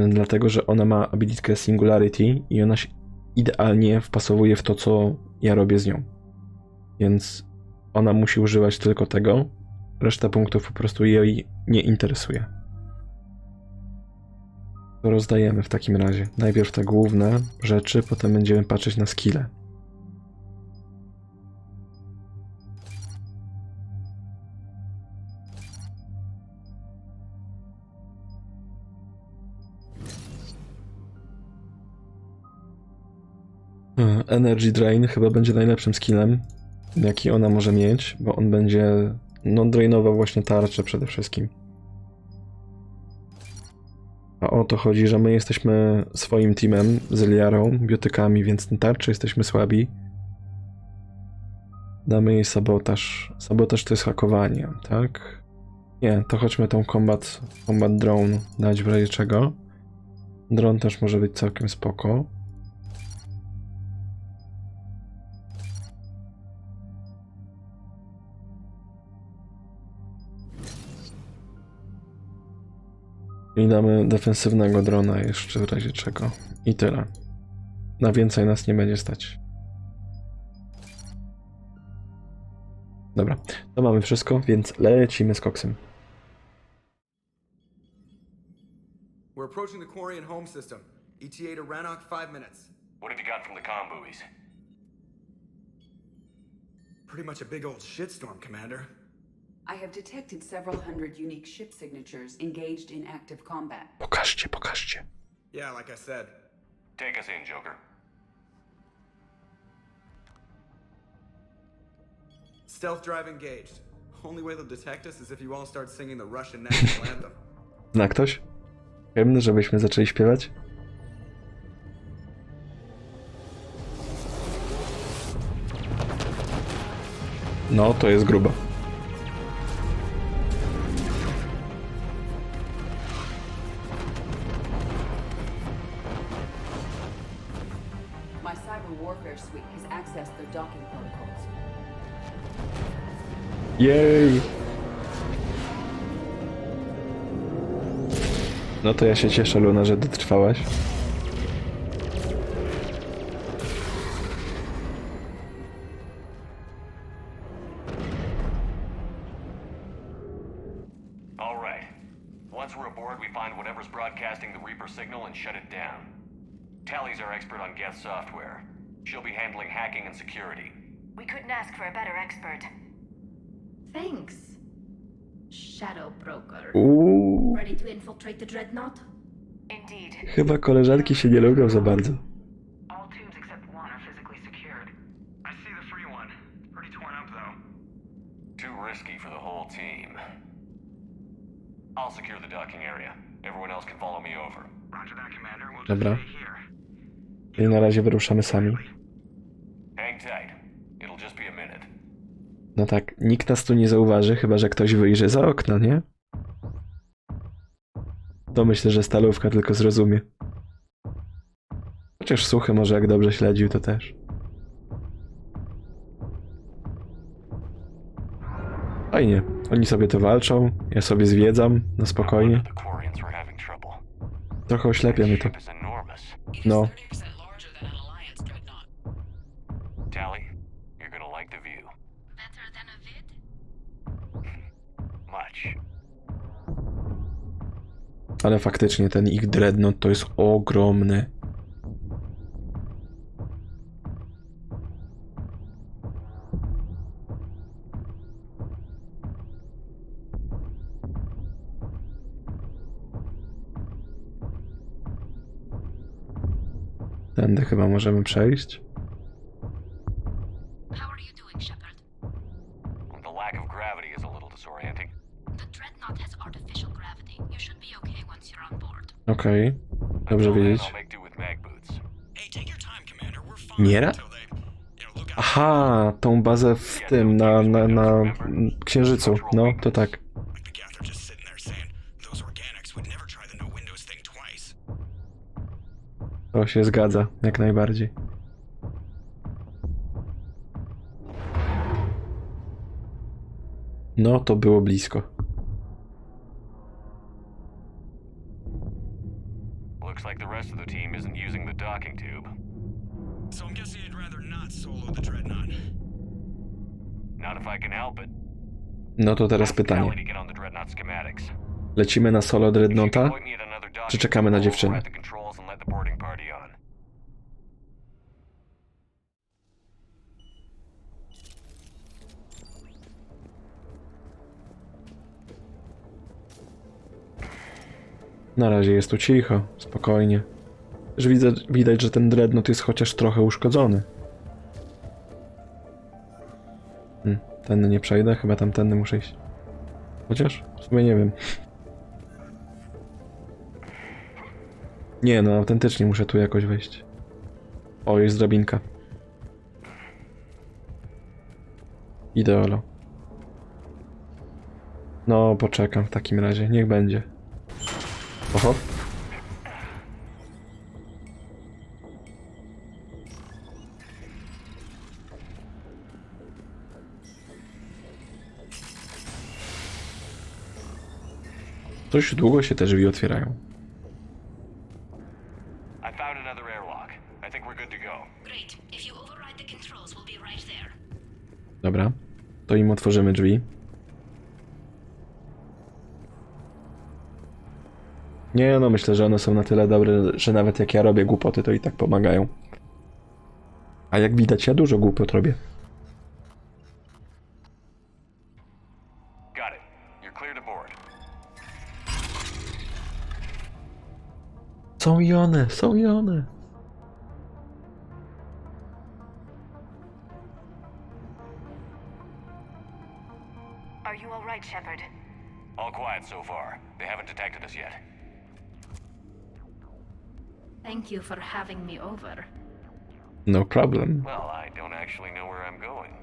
Dlatego, że ona ma abilitkę Singularity i ona się idealnie wpasowuje w to, co ja robię z nią. Więc ona musi używać tylko tego, reszta punktów po prostu jej nie interesuje. To rozdajemy w takim razie. Najpierw te główne rzeczy, potem będziemy patrzeć na skille. Energy Drain chyba będzie najlepszym skillem, jaki ona może mieć, bo on będzie drainował właśnie tarczę przede wszystkim. A o to chodzi, że my jesteśmy swoim teamem z Liarą, biotykami, więc na tarczy jesteśmy słabi. Damy jej sabotaż. Sabotaż to jest hakowanie, tak? Nie, to chodźmy tą combat drone dać w razie czego. Dron też może być całkiem spoko. I damy defensywnego drona jeszcze w razie czego. I tyle. Na więcej nas nie będzie stać. Dobra, to mamy wszystko, więc lecimy z koksem. We're approaching the Quarian home system. ETA to Rannoch, 5 minutes. What have you got from the comm buoys? Pretty much a big old shitstorm, Commander. I have detected several hundred unique ship signatures engaged in active combat. Pokażcie. Yeah, like I said. Take us in, Joker. Stealth drive engaged. Only way they'll detect us is if you all start singing the Russian national anthem. Zna ktoś? Wiem, żebyśmy zaczęli śpiewać. No, to jest grubo. My cyber warfare suite has accessed their docking protocols. Jej! No to ja się cieszę, Luna, że dotrwałaś. All right. Once we're aboard, we find whatever's broadcasting the Reaper signal and shut it down. Tally's our expert on Geth software. She'll be handling hacking and security. We couldn't ask for a better expert. Thanks, Shadow Broker. Uuu. Ready to infiltrate the Dreadnought? Indeed. Chyba koleżanki się nie lubią za bardzo. All tubes except one are physically secured. I see the free one. It's pretty torn up though. Too risky for the whole team. I'll secure the docking area. Everyone else can follow me over. Roger that, Commander. We'll just Dobra. stay here. I na razie wyruszamy sami. Hang tight. It'll just be a minute. No tak, nikt nas tu nie zauważy, chyba że ktoś wyjrzy za okno, nie? To myślę, że stalówka tylko zrozumie. Chociaż Suchy może jak dobrze śledził, to też. Fajnie, oni sobie to walczą, ja sobie zwiedzam, na spokojnie. Trochę oślepia mnie to. No. Tally, you're gonna like the view. Better than a vid? Much. Ale faktycznie ten ich dreadnought to jest ogromny. Tędy chyba możemy przejść. How are you doing, Shepard? The lack of gravity is a little disorienting. The Dreadnought has artificial gravity. You should be okay once you're on board. Okej, dobrze wiedzieć. I'll make do with mag boots. Miera? Aha, tą bazę w tym, na Księżycu. No, to tak. To się zgadza, jak najbardziej. No, to było blisko. Looks like the rest of the team isn't using the docking tube. So I'm guessing you'd rather not solo the Dreadnought. Not if I can help it. No to teraz pytanie. Lecimy na solo Dreadnoughta, czy czekamy na dziewczynę? Na razie jest tu cicho, spokojnie. Już widać, że ten Dreadnought jest chociaż trochę uszkodzony. Tędy nie przejdę, chyba tamtędy muszę iść. Chociaż w sumie nie wiem. Nie no, autentycznie muszę tu jakoś wejść. O, jest drabinka. Ideolo. No, poczekam w takim razie. Niech będzie. Oho. Dość długo się te drzwi otwierają. I found another airlock. I think we're good to go. Great. If you override the controls, we'll be right there. Dobra. To im otworzymy drzwi. Nie no, myślę, że one są na tyle dobre, że nawet jak ja robię głupoty, to i tak pomagają. A jak widać, ja dużo głupot robię. Got it. You're clear to board. Są i one, są i one. Are you all right, Shepard? All quiet so far. They haven't detected us yet. Thank you for having me over. No problem. Well, I don't actually know where I'm going.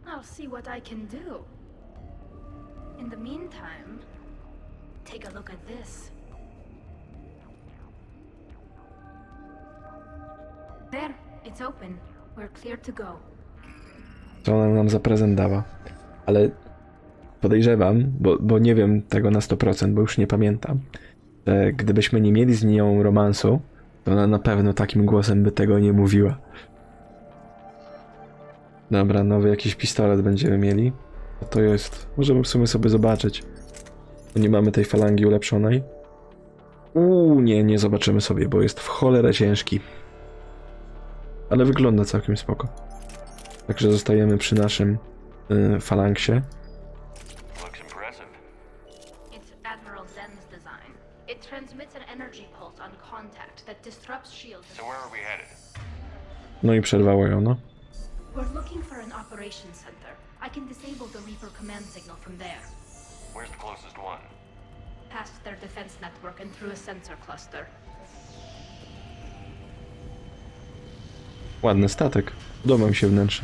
I'll see what I can do. In the meantime, take a look at this. There, it's open. We're clear to go. Co ona nam za prezent dała. Ale podejrzewam, bo nie wiem tego na 100%, bo już nie pamiętam, że gdybyśmy nie mieli z nią romansu, to ona na pewno takim głosem by tego nie mówiła. Dobra, nowy jakiś pistolet będziemy mieli. Co to jest? Możemy w sumie sobie zobaczyć. Nie mamy tej falangi ulepszonej. Nie zobaczymy sobie, bo jest w cholerę ciężki. Ale wygląda całkiem spoko. Także zostajemy przy naszym falangsie. Looks impressive. It's Admiral Zen's design. It transmits an energy pulse on contact that disrupts shields. So where are we headed? No i przerwało ją, no. We're looking for an operations center. I can disable the Reaper command signal from there. Where's the closest one? Past their defense network and through a sensor cluster. Ładny statek. Podoba mi się wnętrze.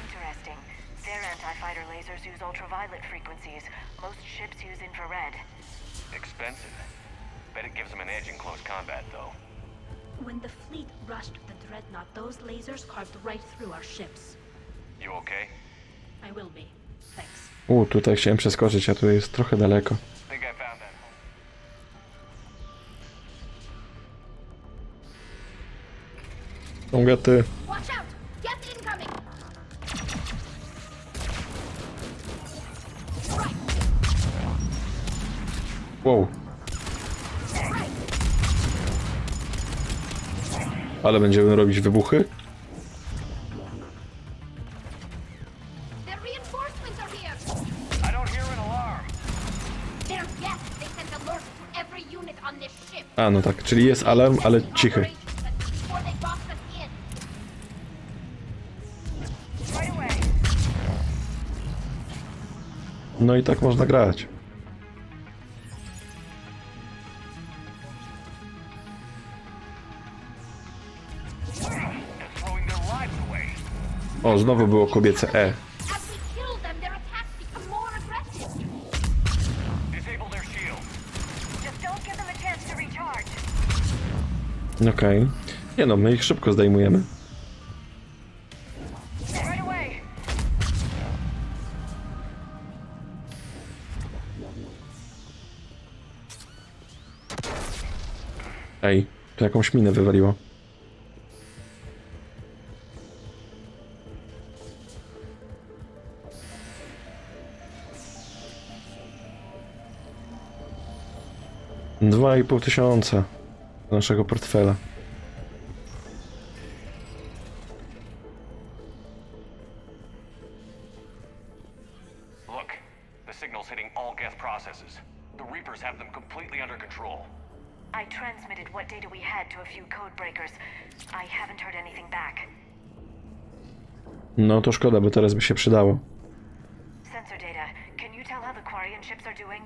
Interesting. Their anti-fighter lasers use ultraviolet frequencies. Most ships use infrared. Expensive. Bet it gives them an edge in close combat, though. When the fleet rushed the dreadnought, those lasers carved right through our ships. You okay? I will be. Thanks. Tutaj chciałem przeskoczyć, a tu jest trochę daleko. Think I found that. Ty. Watch out! Gas incoming! Wow. Ale będziemy robić wybuchy? Their reinforcements are here! I don't hear an alarm. They're yes! They sent alerts to every unit on this ship. A, no tak, czyli jest alarm, ale cichy. Before they box us in. Right away. No i tak można grać. O, znowu było kobiece E. As we kill them, their attacks become more aggressive. Disable their shield. Just don't give them a chance to recharge. Okej. Nie no, my ich szybko zdejmujemy. Right away. Ej, tu jakąś minę wywaliło. $2500 do naszego portfela. Look, the signal's hitting all gas processes. The Reapers have them completely under control. I transmitted what data we had to a few code breakers. I haven't heard anything back. No to szkoda, bo teraz by się przydało. Sensor data. Can you tell how the Quarian ships are doing?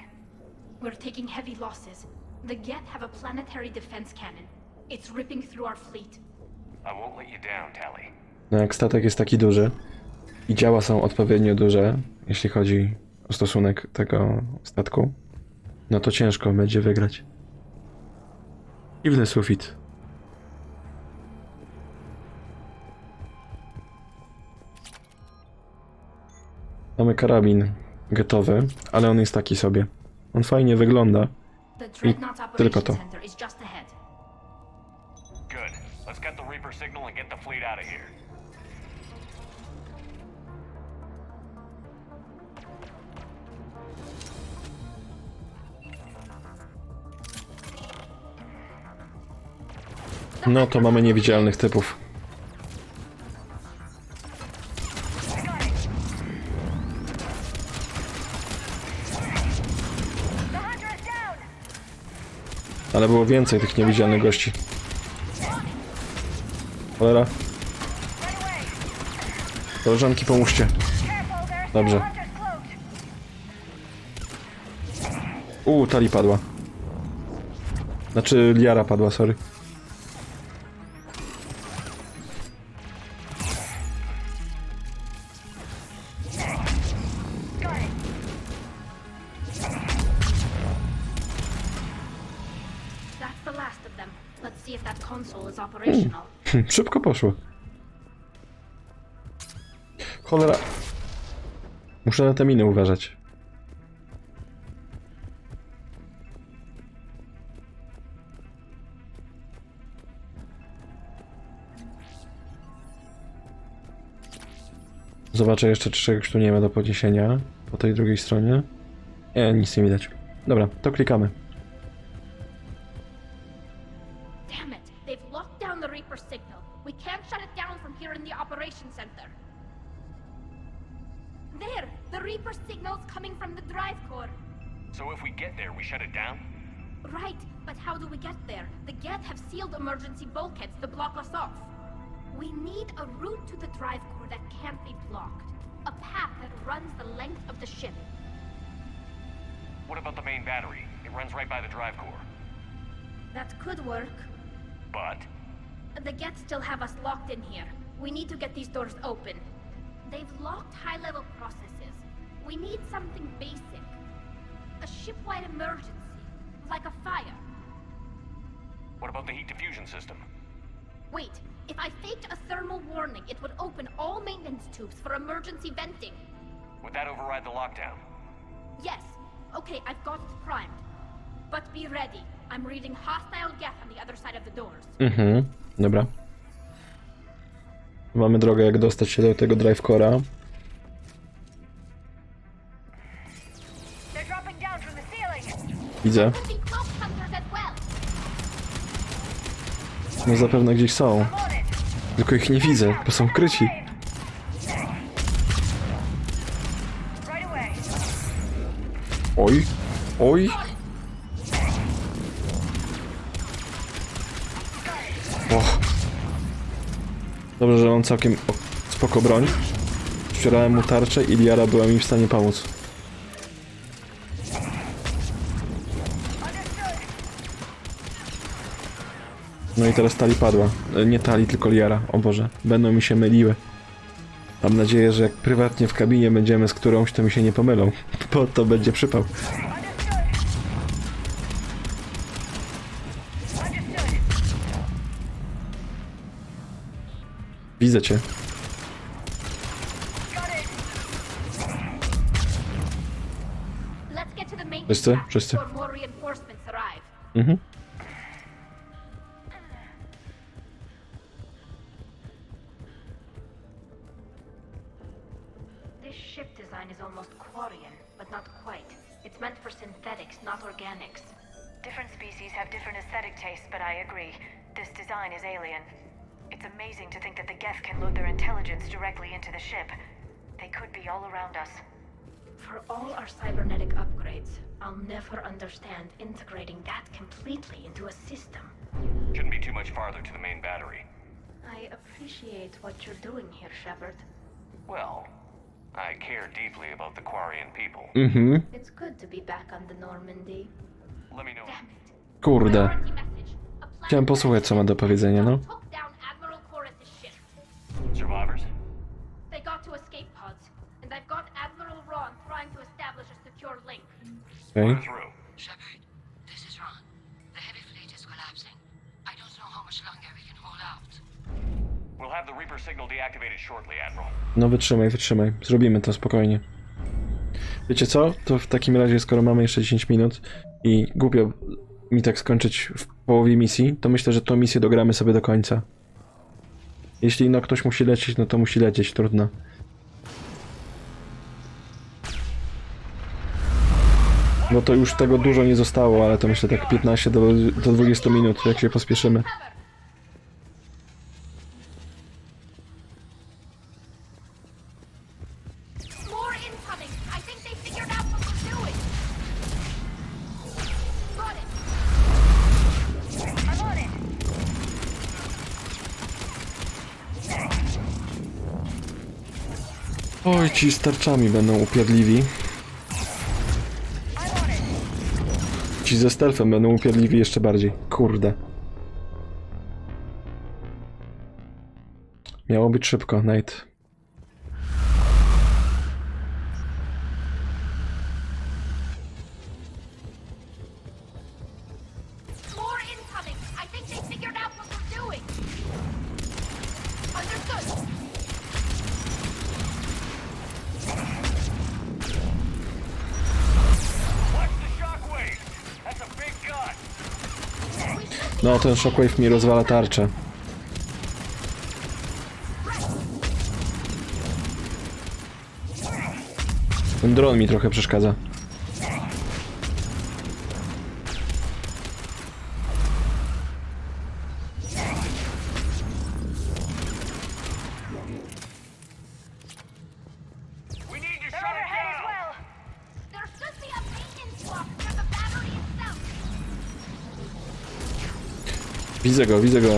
We're taking heavy losses. The Geth have a planetary defense cannon. It's ripping through our fleet. I won't let you down, Tally. No jak statek jest taki duży i działa są odpowiednio duże, jeśli chodzi o stosunek tego statku, no to ciężko będzie wygrać. Dziwny sufit. Mamy karabin gotowy, ale on jest taki sobie. On fajnie wygląda. I tylko to. Good. Let's get the Reaper signal and get the fleet out of here. No to mamy niewidzialnych typów. Ale było więcej tych niewidzialnych gości. Cholera. Koleżanki, pomóżcie. Dobrze. Tali padła. Znaczy, Liara padła, sorry. Szybko poszło. Cholera. Muszę na te miny uważać. Zobaczę jeszcze, czy czegoś tu nie ma do podniesienia. Po tej drugiej stronie. Nic nie widać. Dobra, to klikamy. We can't shut it down from here in the operations center. There! The Reaper signal's coming from the drive core. So if we get there, we shut it down? Right, but how do we get there? The Geth have sealed emergency bulkheads to block us off. We need a route to the drive core that can't be blocked. A path that runs the length of the ship. What about the main battery? It runs right by the drive core. That could work. But? The Geth still have us locked in here. We need to get these doors open. They've locked high-level processes. We need something basic. A ship-wide emergency, like a fire. What about the heat diffusion system? Wait, if I faked a thermal warning, it would open all maintenance tubes for emergency venting. Would that override the lockdown? Yes. Okay, I've got it primed. But be ready. I'm reading hostile Geth on the other side of the doors. Dobra. Mamy drogę, jak dostać się do tego drive core'a. Widzę. No zapewne gdzieś są. Tylko ich nie widzę, bo są kryci. Oj, oj. Dobrze, że mam całkiem spoko broń. Ścierałem mu tarczę i Liara była mi w stanie pomóc. No i teraz Tali padła. Nie Tali, tylko Liara. O Boże, będą mi się myliły. Mam nadzieję, że jak prywatnie w kabinie będziemy z którąś, to mi się nie pomylą, bo to będzie przypał. Widzę cię. Wszyscy? Wszyscy. This ship design is almost Quarian, but not quite. It's meant for synthetics, not organics. Different species have different aesthetic tastes, but I agree. This design is alien. It's amazing to think that the Geth can load their intelligence directly into the ship. They could be all around us. For all our cybernetic upgrades, I'll never understand integrating that completely into a system. Shouldn't be too much farther to the main battery. I appreciate what you're doing here, Shepard. Well, I care deeply about the Quarian people. It's good to be back on the Normandy. Let me know. Kurde. Chciałem posłuchać, co ma do powiedzenia, no. Survivors and I've got Admiral Ron trying to establish a secure link. Okay. Shepard, this is Ron. The heavy fleet is collapsing. I don't know how much longer we can hold out. We'll have the Reaper signal deactivated shortly, Admiral. No wytrzymaj, wytrzymaj. Zrobimy to spokojnie. Wiecie co? To w takim razie, skoro mamy jeszcze 10 minut i głupio mi tak skończyć w połowie misji, to myślę, że tą misję dogramy sobie do końca. Jeśli no ktoś musi lecieć, no to musi lecieć, trudno. No to już tego dużo nie zostało, ale to myślę tak 15 do 20 minut, jak się pospieszymy. More incoming! I think they figured out what we're doing! Got it! I'm on it! Oj, ci z tarczami będą upierdliwi. Ci ze stealthem będą upierdliwi jeszcze bardziej. Kurde. Miało być szybko, Nate. More incoming! I think they figured out what we're doing! Understood! No, ten shockwave mi rozwala tarczę. Ten dron mi trochę przeszkadza. Widzę go, widzę go.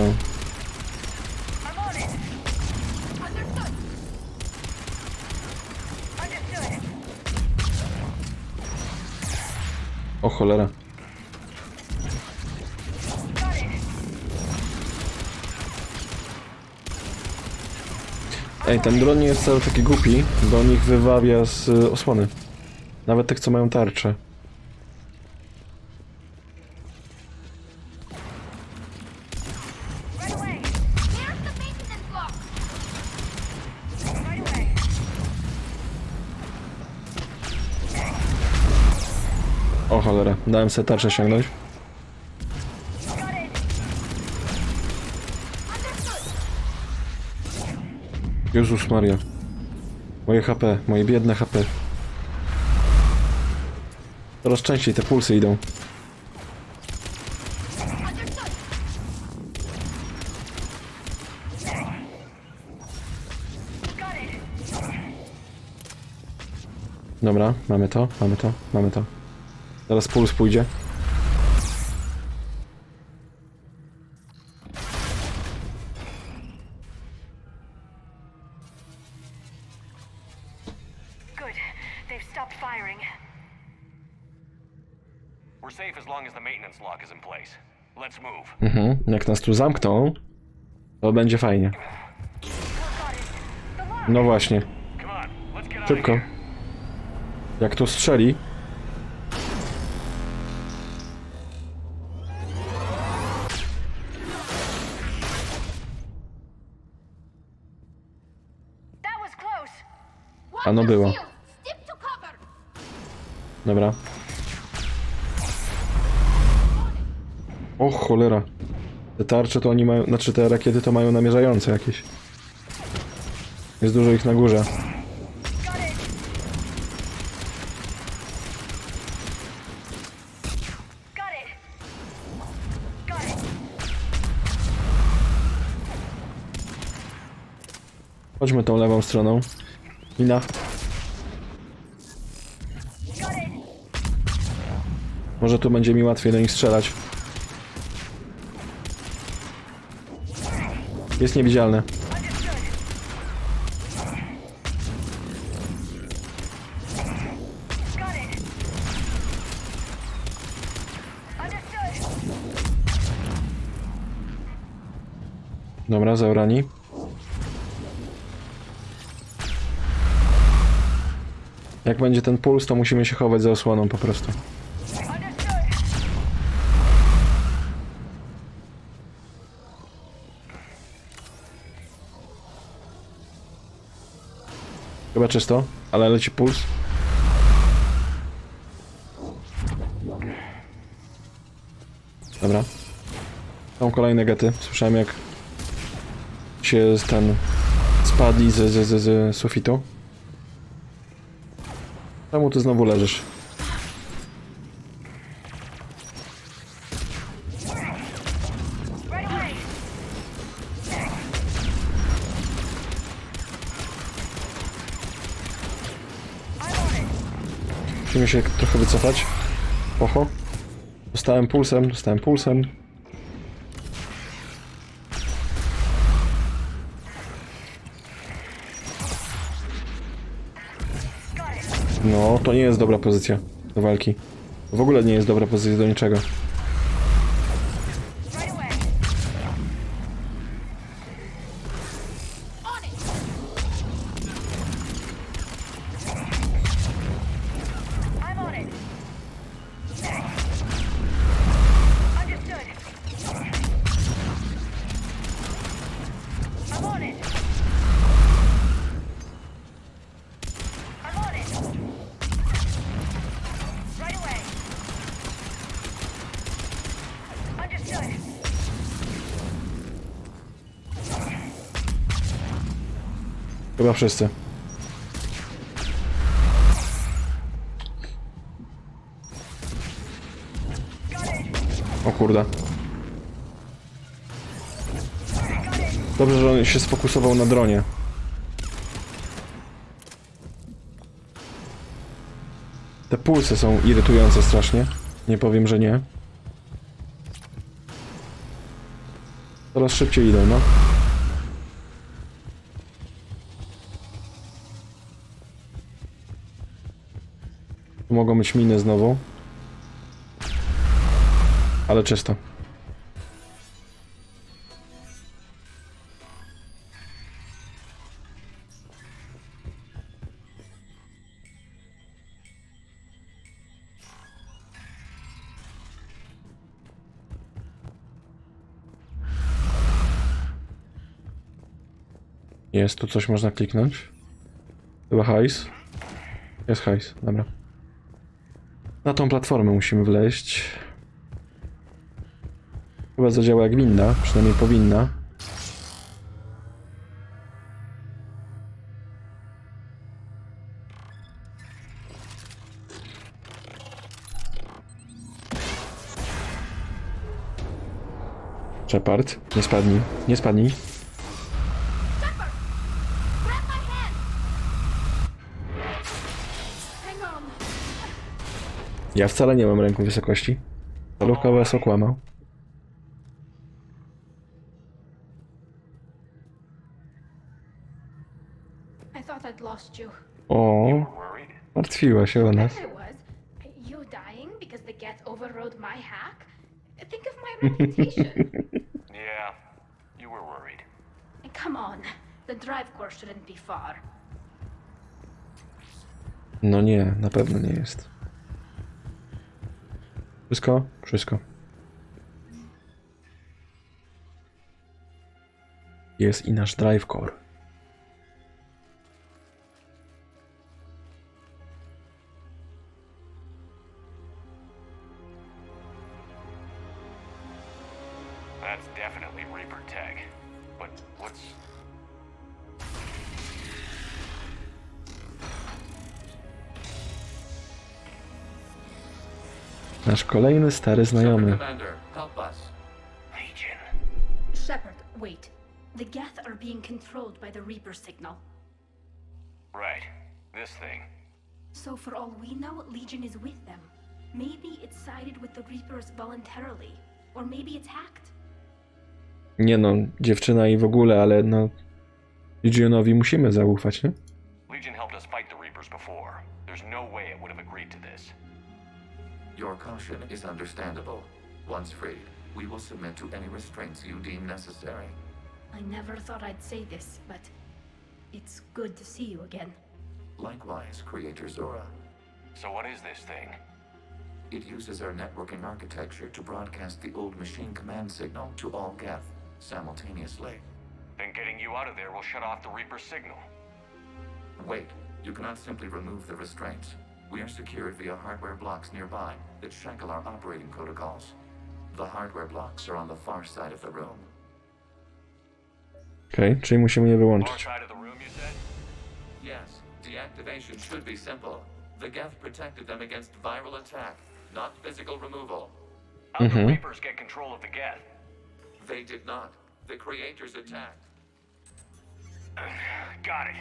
O cholera. Ej, ten dron nie jest wcale taki głupi, bo on ich wywawia z osłony. Nawet tych, co mają tarczę. O cholera, dałem sobie tarczę sięgnąć. Jezus Maria. Moje HP, moje biedne HP. Coraz częściej te pulsy idą. Dobra, mamy to, mamy to, mamy to. Zaraz puls pójdzie. Good. They've stopped firing. We're safe as long as the maintenance lock is in place. Let's move. Jak nas tu zamkną, to będzie fajnie. No właśnie. Szybko. Jak tu strzeli. A no było. Dobra. O cholera. Te tarcze to oni mają, znaczy te rakiety to mają namierzające jakieś. Jest dużo ich na górze. Chodźmy tą lewą stroną. Mina. Może tu będzie mi łatwiej do nich strzelać. Jest niewidzialne. Dobra, zaorani. Jak będzie ten puls, to musimy się chować za osłoną po prostu. Chyba czysto, ale leci puls. Dobra. Są kolejne gety. Słyszałem, jak się ten spadli z sufitu. Czemu ty znowu leżysz? Musimy się trochę wycofać. Oho. Dostałem pulsem, dostałem pulsem. No, to nie jest dobra pozycja do walki. W ogóle nie jest dobra pozycja do niczego. Chyba wszyscy. O kurde. Dobrze, że on się sfokusował na dronie. Te pulsy są irytujące strasznie. Nie powiem, że nie. Coraz szybciej idą, no. Tu mogą być miny znowu. Ale czysto. Jest tu coś, można kliknąć. Chyba hajs. Jest hajs, dobra. Na tą platformę musimy wleźć. Chyba zadziała jak winda, przynajmniej powinna. Shepard, nie spadnij, nie spadnij. Ja wcale nie mam ręku wysokości. Stalówka was okłamał. I thought I'd lost you. O, martwiła się o nas. I was. You dying because the Geth overrode my hack? Think of my reputation. Yeah, you were worried. Come on. The drive core shouldn't be far. No nie, na pewno nie jest. Wszystko? Wszystko. Jest i nasz drive core. That's definitely Reaper tech. But what's... Nasz kolejny stary znajomy. Shepard, wait. The Geth are being controlled by the Reaper signal. Right. This thing. So for all we know, Legion is with them. Maybe it sided with the Reapers voluntarily. Or maybe it's hacked. Nie no, dziewczyna i w ogóle, ale no... Legionowi musimy zaufać, nie? Legion helped us fight the Reapers before. There's no way it would have agreed to this. Your caution is understandable. Once freed, we will submit to any restraints you deem necessary. I never thought I'd say this, but it's good to see you again. Likewise, Creator Zora. So what is this thing? It uses our networking architecture to broadcast the old machine command signal to all Geth simultaneously. Then getting you out of there will shut off the Reaper signal. Wait, you cannot simply remove the restraints. We are secured via hardware blocks nearby that shackle our operating protocols. The hardware blocks are on the far side of the room. Okej, czyli musimy je wyłączyć. Side of the room, you said? Yes, deactivation should be simple. The Geth protected them against viral attack, not physical removal. How the Reapers get control of the Geth? They did not. The Creators attacked. Got it.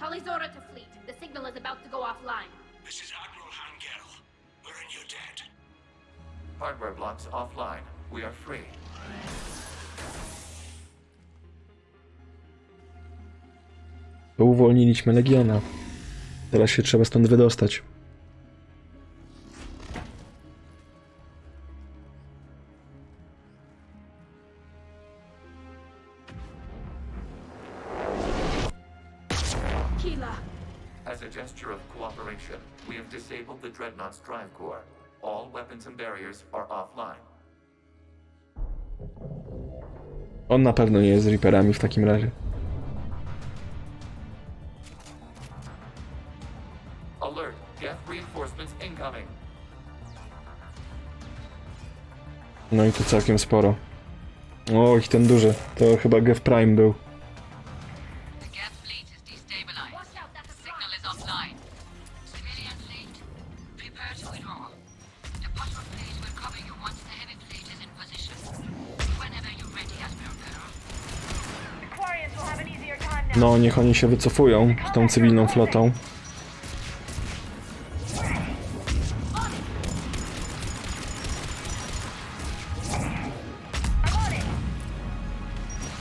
Tali Zora to fleet. The signal is about to go offline. This is Admiral Hangel. We're in your debt. Hardware blocks offline. We are free. Uwolniliśmy Legiona. Teraz się trzeba stąd wydostać. As a gesture of cooperation, we have disabled the Dreadnought's drive core. All weapons and barriers are offline. On na pewno nie jest z Reaperami w takim razie. Alert! Geth reinforcements incoming. No i tu całkiem sporo. O, ich ten duży. To chyba Geth Prime był. No, niech oni się wycofują z tą cywilną flotą.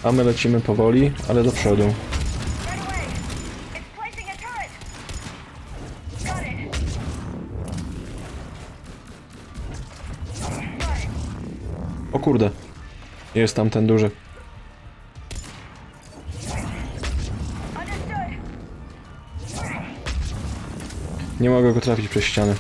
A my lecimy powoli, ale do przodu. O kurde. Jest tam ten duży. Nie mogę go trafić przez ścianę.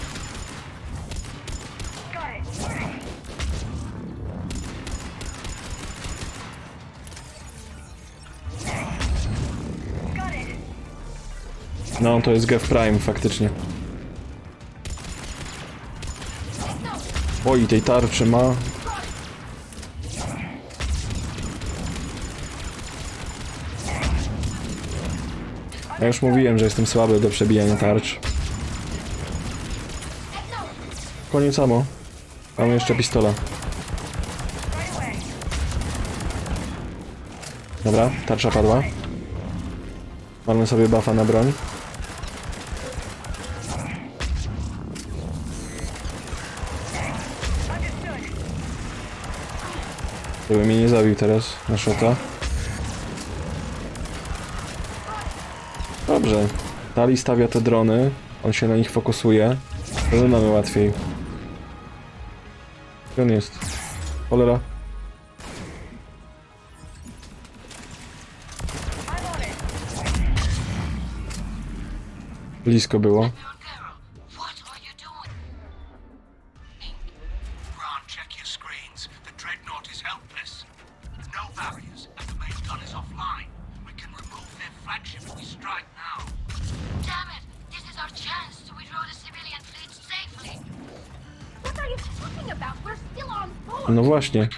No, to jest Geth Prime faktycznie. Oj, tej tarczy ma. Ja już mówiłem, że jestem słaby do przebijania tarcz. Koniec ammo. Mamy jeszcze pistola. Dobra, tarcza padła. Mamy sobie buffa na broń. Żeby mnie nie zabił teraz na shota. Dobrze. Tali stawia te drony. On się na nich fokusuje. Wtedy mamy łatwiej. Gdzie on jest? Cholera. Blisko było. No właśnie.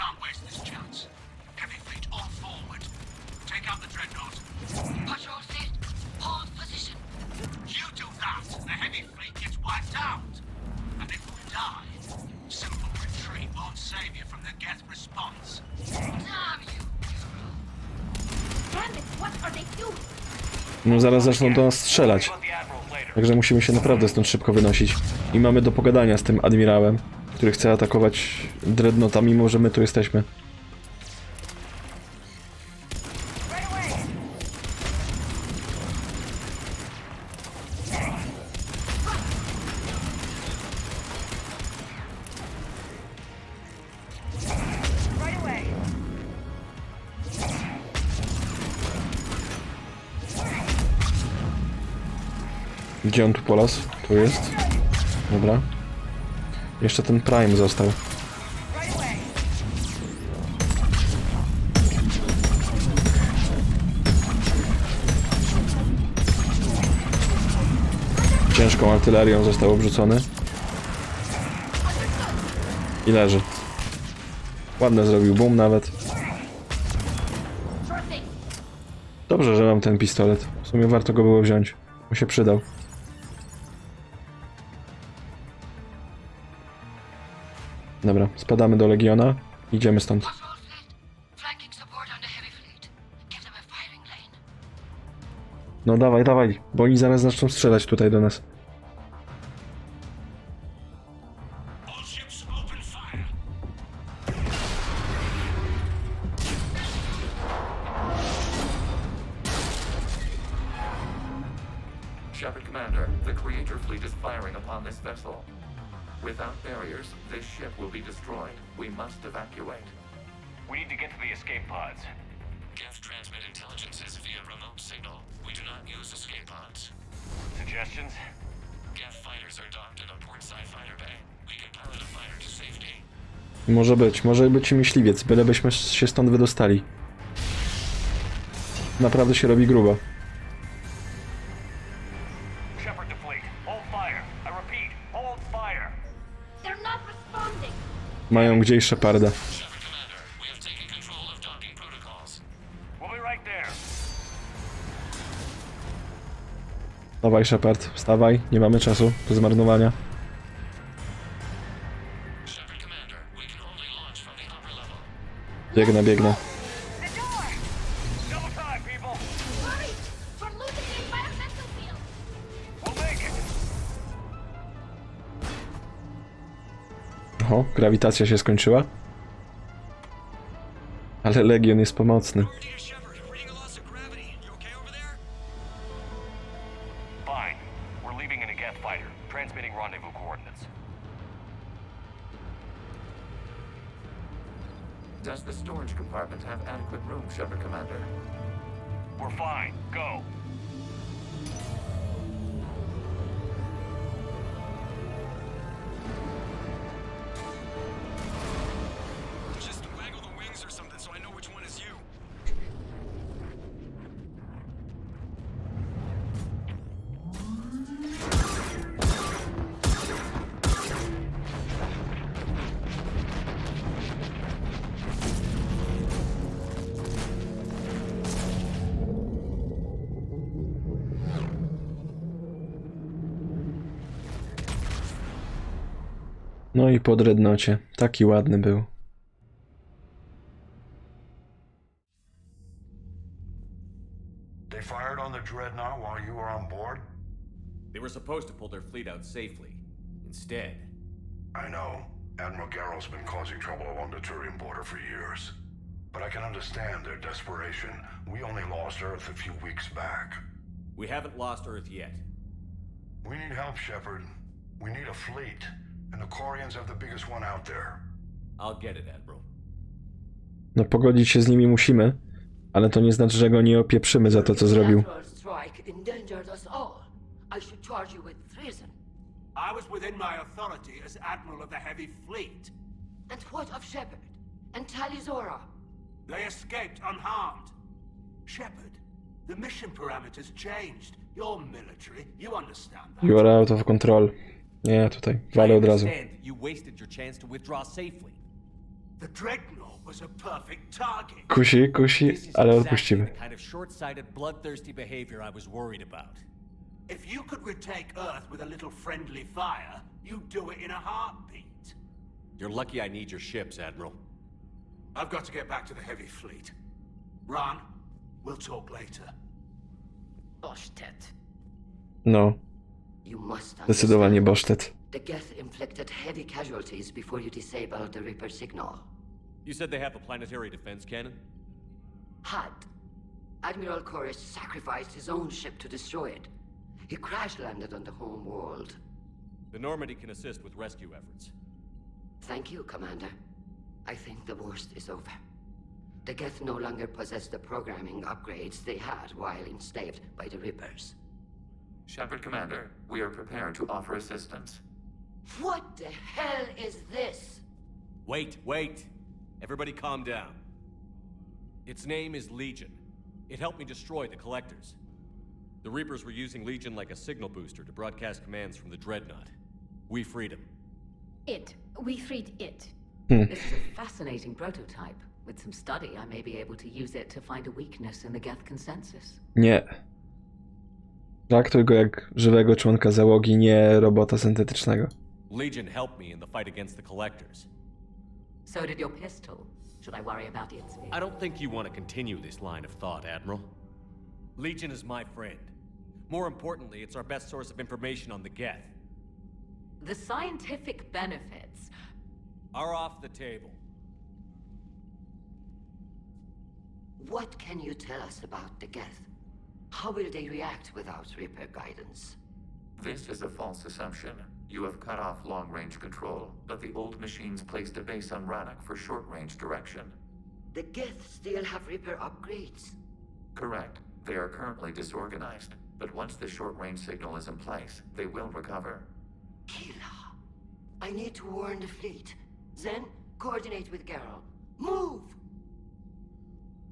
No zaraz zaczną do nas strzelać. Także musimy się naprawdę stąd szybko wynosić. I mamy do pogadania z tym admirałem, który chce atakować Dreadnoughta, mimo że my tu jesteśmy. Gdzie on tu polas? Tu jest. Dobra. Jeszcze ten Prime został. Ciężką artylerią został obrzucony. I leży. Ładne zrobił boom nawet. Dobrze, że mam ten pistolet. W sumie warto go było wziąć. Mu się przydał. Dobra, spadamy do Legiona. Idziemy stąd. No dawaj, dawaj, bo oni zaraz zaczną strzelać tutaj do nas. Shepard Commander, the Creator fleet is firing upon this vessel. Without barriers, this ship will be destroyed. We must evacuate. We need to get to the escape pods. Geth transmit intelligences via remote signal. We do not use escape pods. Suggestions? Geth fighters are docked in a portside fighter bay. We can pilot a fighter to safety. Może być i myśliwiec, bylebyśmy się stąd wydostali. Naprawdę się robi grubo. Shepard to fleet. Hold fire. I repeat, hold fire. They're not responding. Mają gdzieś Sheparda. Shepard Commander, we have taken control of docking protocols. We'll be right there. Dawaj Shepard, wstawaj, nie mamy czasu do zmarnowania. Shepard Commander, we can only launch from the upper level. Biegnę. Double time, people. Hurry! We're losing the environmental field. We'll make it. Oho, grawitacja się skończyła. Ale Legion jest pomocny. Fine. We're leaving in a Geth fighter. Transmitting rendezvous coordinates. Does the storage compartment have adequate room, Shepard Commander? We're fine. Go. Just waggle the wings or something so I know which one is you. No i po dreadnocie. Taki ładny był. They fired on the dreadnought while you were on board? They were supposed to pull their fleet out safely. Instead. I know. Admiral Garrow's been causing trouble along the Turian border for years. But I can understand their desperation. We only lost Earth a few weeks back. We haven't lost Earth yet. We need help, Shepard. We need a fleet. And the Corians have the biggest one out there. I'll get it, Admiral. No pogodzić się z nimi musimy, ale to nie znaczy, że go nie opieprzymy za to, co zrobił. Strike endangered us all. I should charge you with treason. I was within my authority as Admiral of the Heavy Fleet. And what of Shepard? And Talizora? They escaped unharmed. Shepard, the mission parameters changed. You're military, you understand that. You are out of control. Nie, tutaj, walę od razu. You wasted your chance to withdraw safely. The Dreadnought was a perfect target. Kusi, ale odpuścimy. The kind of short-sighted, bloodthirsty behavior I was worried about. If you could retake Earth with a little friendly fire, you'd do it in a heartbeat. You're lucky I need your ships, Admiral. I've got to get back to the Heavy Fleet. Ron, we'll talk later. Boshtet. No. You must Zdecydowanie Bosztet. The Geth inflicted heavy casualties before you disabled the Reaper signal. You said they have a planetary defense cannon? Had. Admiral Chorus sacrificed his own ship to destroy it. He crash-landed on the home world. The Normandy can assist with rescue efforts. Thank you, Commander. I think the worst is over. The Geth no longer possess the programming upgrades they had while enslaved by the Reapers. Shepard Commander, we are prepared to offer assistance. What the hell is this? Wait. Everybody calm down. Its name is Legion. It helped me destroy the Collectors. The Reapers were using Legion like a signal booster to broadcast commands from the Dreadnought. We freed him. We freed it. This is a fascinating prototype. With some study, I may be able to use it to find a weakness in the Geth consensus. Nie. Traktuj go jak żywego członka załogi, nie robota syntetycznego. Legion helped me in the fight against the Collectors. So did your pistol. Should I worry about its... I don't think you want to continue this line of thought, Admiral. Legion is my friend. More importantly, it's our best source of information on the Geth. The scientific benefits are off the table. What can you tell us about the Geth? How will they react without Reaper guidance? This is a false assumption. You have cut off long-range control, but the old machines placed a base on Rannoch for short-range direction. The Geth still have Reaper upgrades? Correct. They are currently disorganized, but once the short-range signal is in place, they will recover. Kila, I need to warn the fleet. Then, coordinate with Geralt. Move!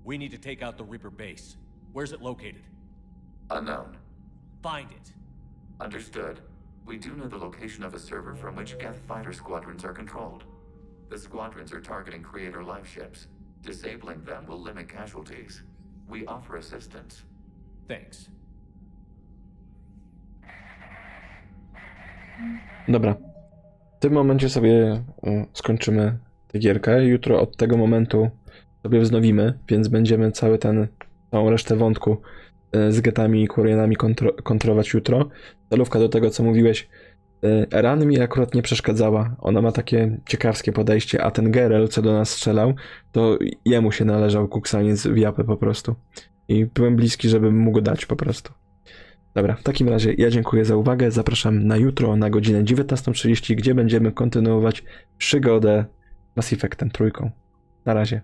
We need to take out the Reaper base. Where's it located? Unknown. Find it. Understood. We do know the location of a server from which Geth fighter squadrons are controlled. The squadrons are targeting Creator life ships. Disabling them will limit casualties. We offer assistance. Thanks. Dobra. W tym momencie sobie skończymy tę gierkę. Jutro od tego momentu sobie wznowimy, więc będziemy całą resztę wątku z getami i Quarianami kontrolować jutro. Celówka do tego, co mówiłeś, Eran mi akurat nie przeszkadzała. Ona ma takie ciekawskie podejście, a ten Geralt, co do nas strzelał, to jemu się należał kuksaniec w japę po prostu. I byłem bliski, żebym mógł dać po prostu. Dobra, w takim razie ja dziękuję za uwagę. Zapraszam na jutro na godzinę 19:30, gdzie będziemy kontynuować przygodę Mass Effectem 3. Na razie.